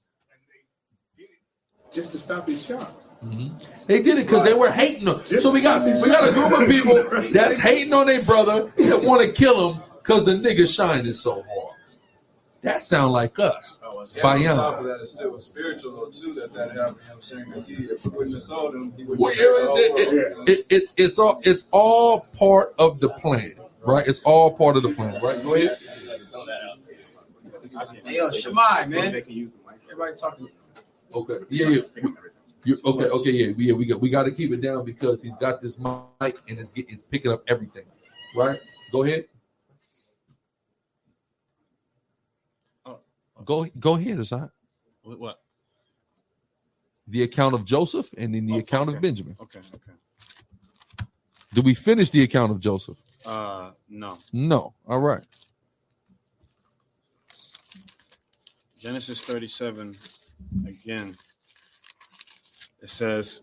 Just to stop his shop. Mm-hmm. They did it because they were hating them. So we got a group of people that's hating on their brother that want to kill him because the nigga shining so hard. That sound like us. On top of that, it's still spiritual though too that happened. You know what I'm saying? Because he wouldn't have sold him. It's all part of the plan, right? It's all part of the plan, right? Go ahead. Hey, yo, Shemai, man. Everybody talking. Okay. Yeah. Okay. We got to keep it down because he's got this mic and it's picking up everything, right? Go ahead. Go ahead, Asad. What? The account of Joseph and then the account of Benjamin. Okay. Did we finish the account of Joseph? No. No. All right. Genesis 37 again. It says,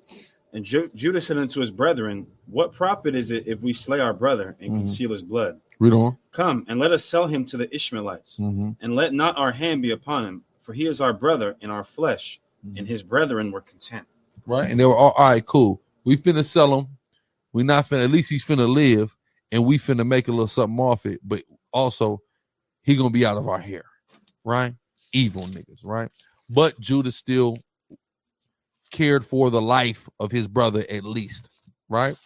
and Judah said unto his brethren, what profit is it if we slay our brother and conceal his blood? Read on. Come and let us sell him to the Ishmaelites, and let not our hand be upon him, for he is our brother in our flesh, and his brethren were content. Right, and they were all right, cool. We finna sell him. We not finna, at least he's finna live, and we finna make a little something off it, but also he gonna be out of our hair, right? Evil niggas, right? But Judah still cared for the life of his brother at least, right?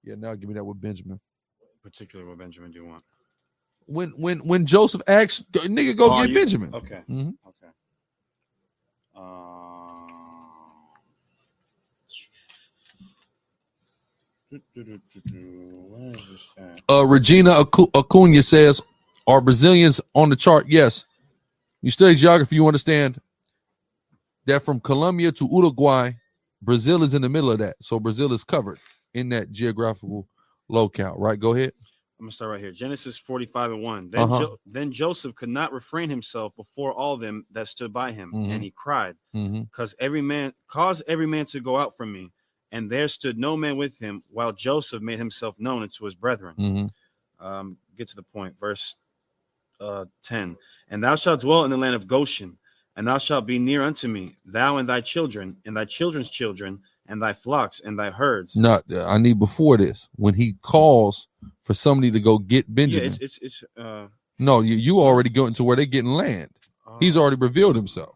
Yeah, now give me that with Benjamin. Particularly what Benjamin do you want? When Joseph asked, nigga, go get Benjamin. Okay. Mm-hmm. Okay. Where is this at? Regina Acuna says, are Brazilians on the chart? Yes. You study geography, you understand that from Colombia to Uruguay, Brazil is in the middle of that. So Brazil is covered in that geographical locale, right? Go ahead. I'm gonna start right here. Genesis 45:1. Then Joseph could not refrain himself before all them that stood by him, and he cried, cause every man to go out from me. And there stood no man with him, while Joseph made himself known unto his brethren. Get to the point. Verse 10. And thou shalt dwell in the land of Goshen, and thou shalt be near unto me, thou and thy children, and thy children's children, and thy flocks, and thy herds. No, I need before this, when he calls for somebody to go get Benjamin. Yeah, it's no, you already going to where they're getting land. He's already revealed himself.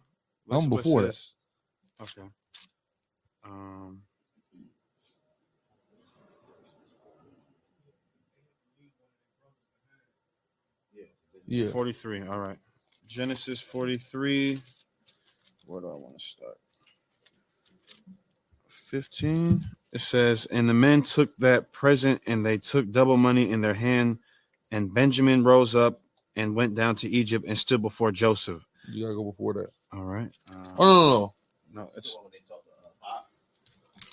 I'm before this. Okay. Yeah. 43. All right. Genesis 43. Where do I want to start? 15. It says, and the men took that present, and they took double money in their hand, and Benjamin rose up and went down to Egypt and stood before Joseph. You gotta go before that. All right. No, it's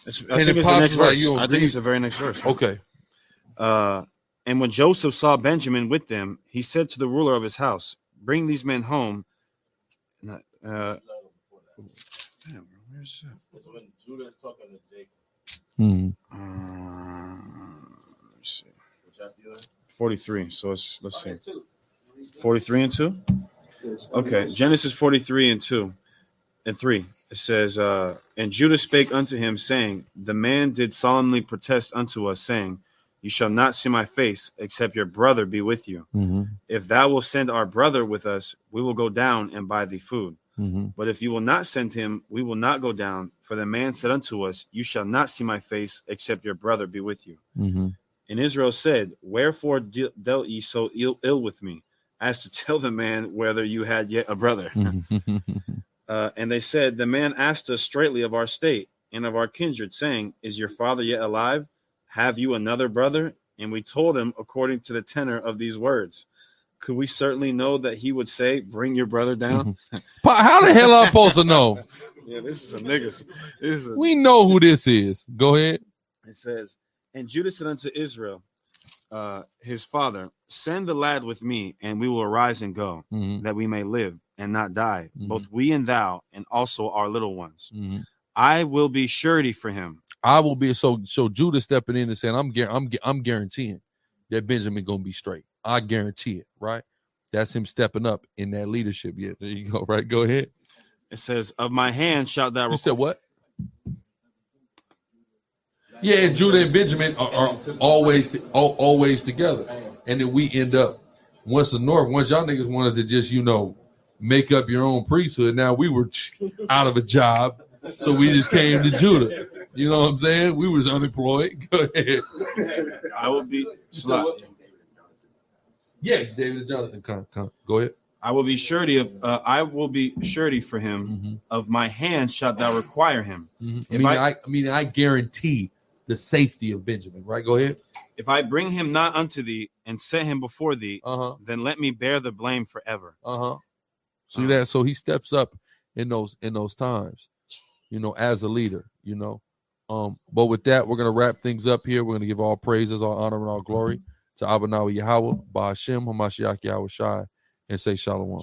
I think it's the next verse. I think it's the very next verse. Okay. And when Joseph saw Benjamin with them, he said to the ruler of his house, bring these men home. Damn, bro, where's that? So when Judah's talking to Jacob. Let's see. 43. So let's see. 43 and 2? Okay. Genesis 43 and 2 and 3. It says, and Judah spake unto him, saying, the man did solemnly protest unto us, saying, you shall not see my face, except your brother be with you. If thou wilt send our brother with us, we will go down and buy thee food. But if you will not send him, we will not go down. For the man said unto us, you shall not see my face, except your brother be with you. And Israel said, wherefore dealt ye so ill with me, as to tell the man whether you had yet a brother? And they said, the man asked us straightly of our state and of our kindred, saying, is your father yet alive? have you another brother? And we told him according to the tenor of these words. Could we certainly know that he would say, bring your brother down? How the hell am I supposed to know? Yeah, this is some niggas. We know who this is. Go ahead. It says, and Judah said unto Israel, his father, send the lad with me, and we will arise and go, that we may live and not die, both we and thou, and also our little ones. I will be surety for him. I will be so Judah stepping in and saying, I'm guaranteeing that Benjamin gonna be straight. I guarantee it, right? That's him stepping up in that leadership. Yeah, there you go. Right, go ahead. It says, of my hand shalt thou. You said what? Yeah, and Judah and Benjamin are always together, and then we end up once y'all niggas wanted to just make up your own priesthood. Now we were out of a job, so we just came to Judah. You know what I'm saying? We was unemployed. Go ahead. I will be. Yeah, David and Jonathan, come. Go ahead. I will be surety for him. Of my hand shalt thou require him. I guarantee the safety of Benjamin. Right, go ahead. If I bring him not unto thee and set him before thee, then let me bear the blame forever. See that? So he steps up in those times, as a leader. But with that, we're gonna wrap things up here. We're gonna give all praises, all honor, and all glory to Abba Yahweh, Ba'ashem, Hamashiach Yahweh Shai, and say Shalom.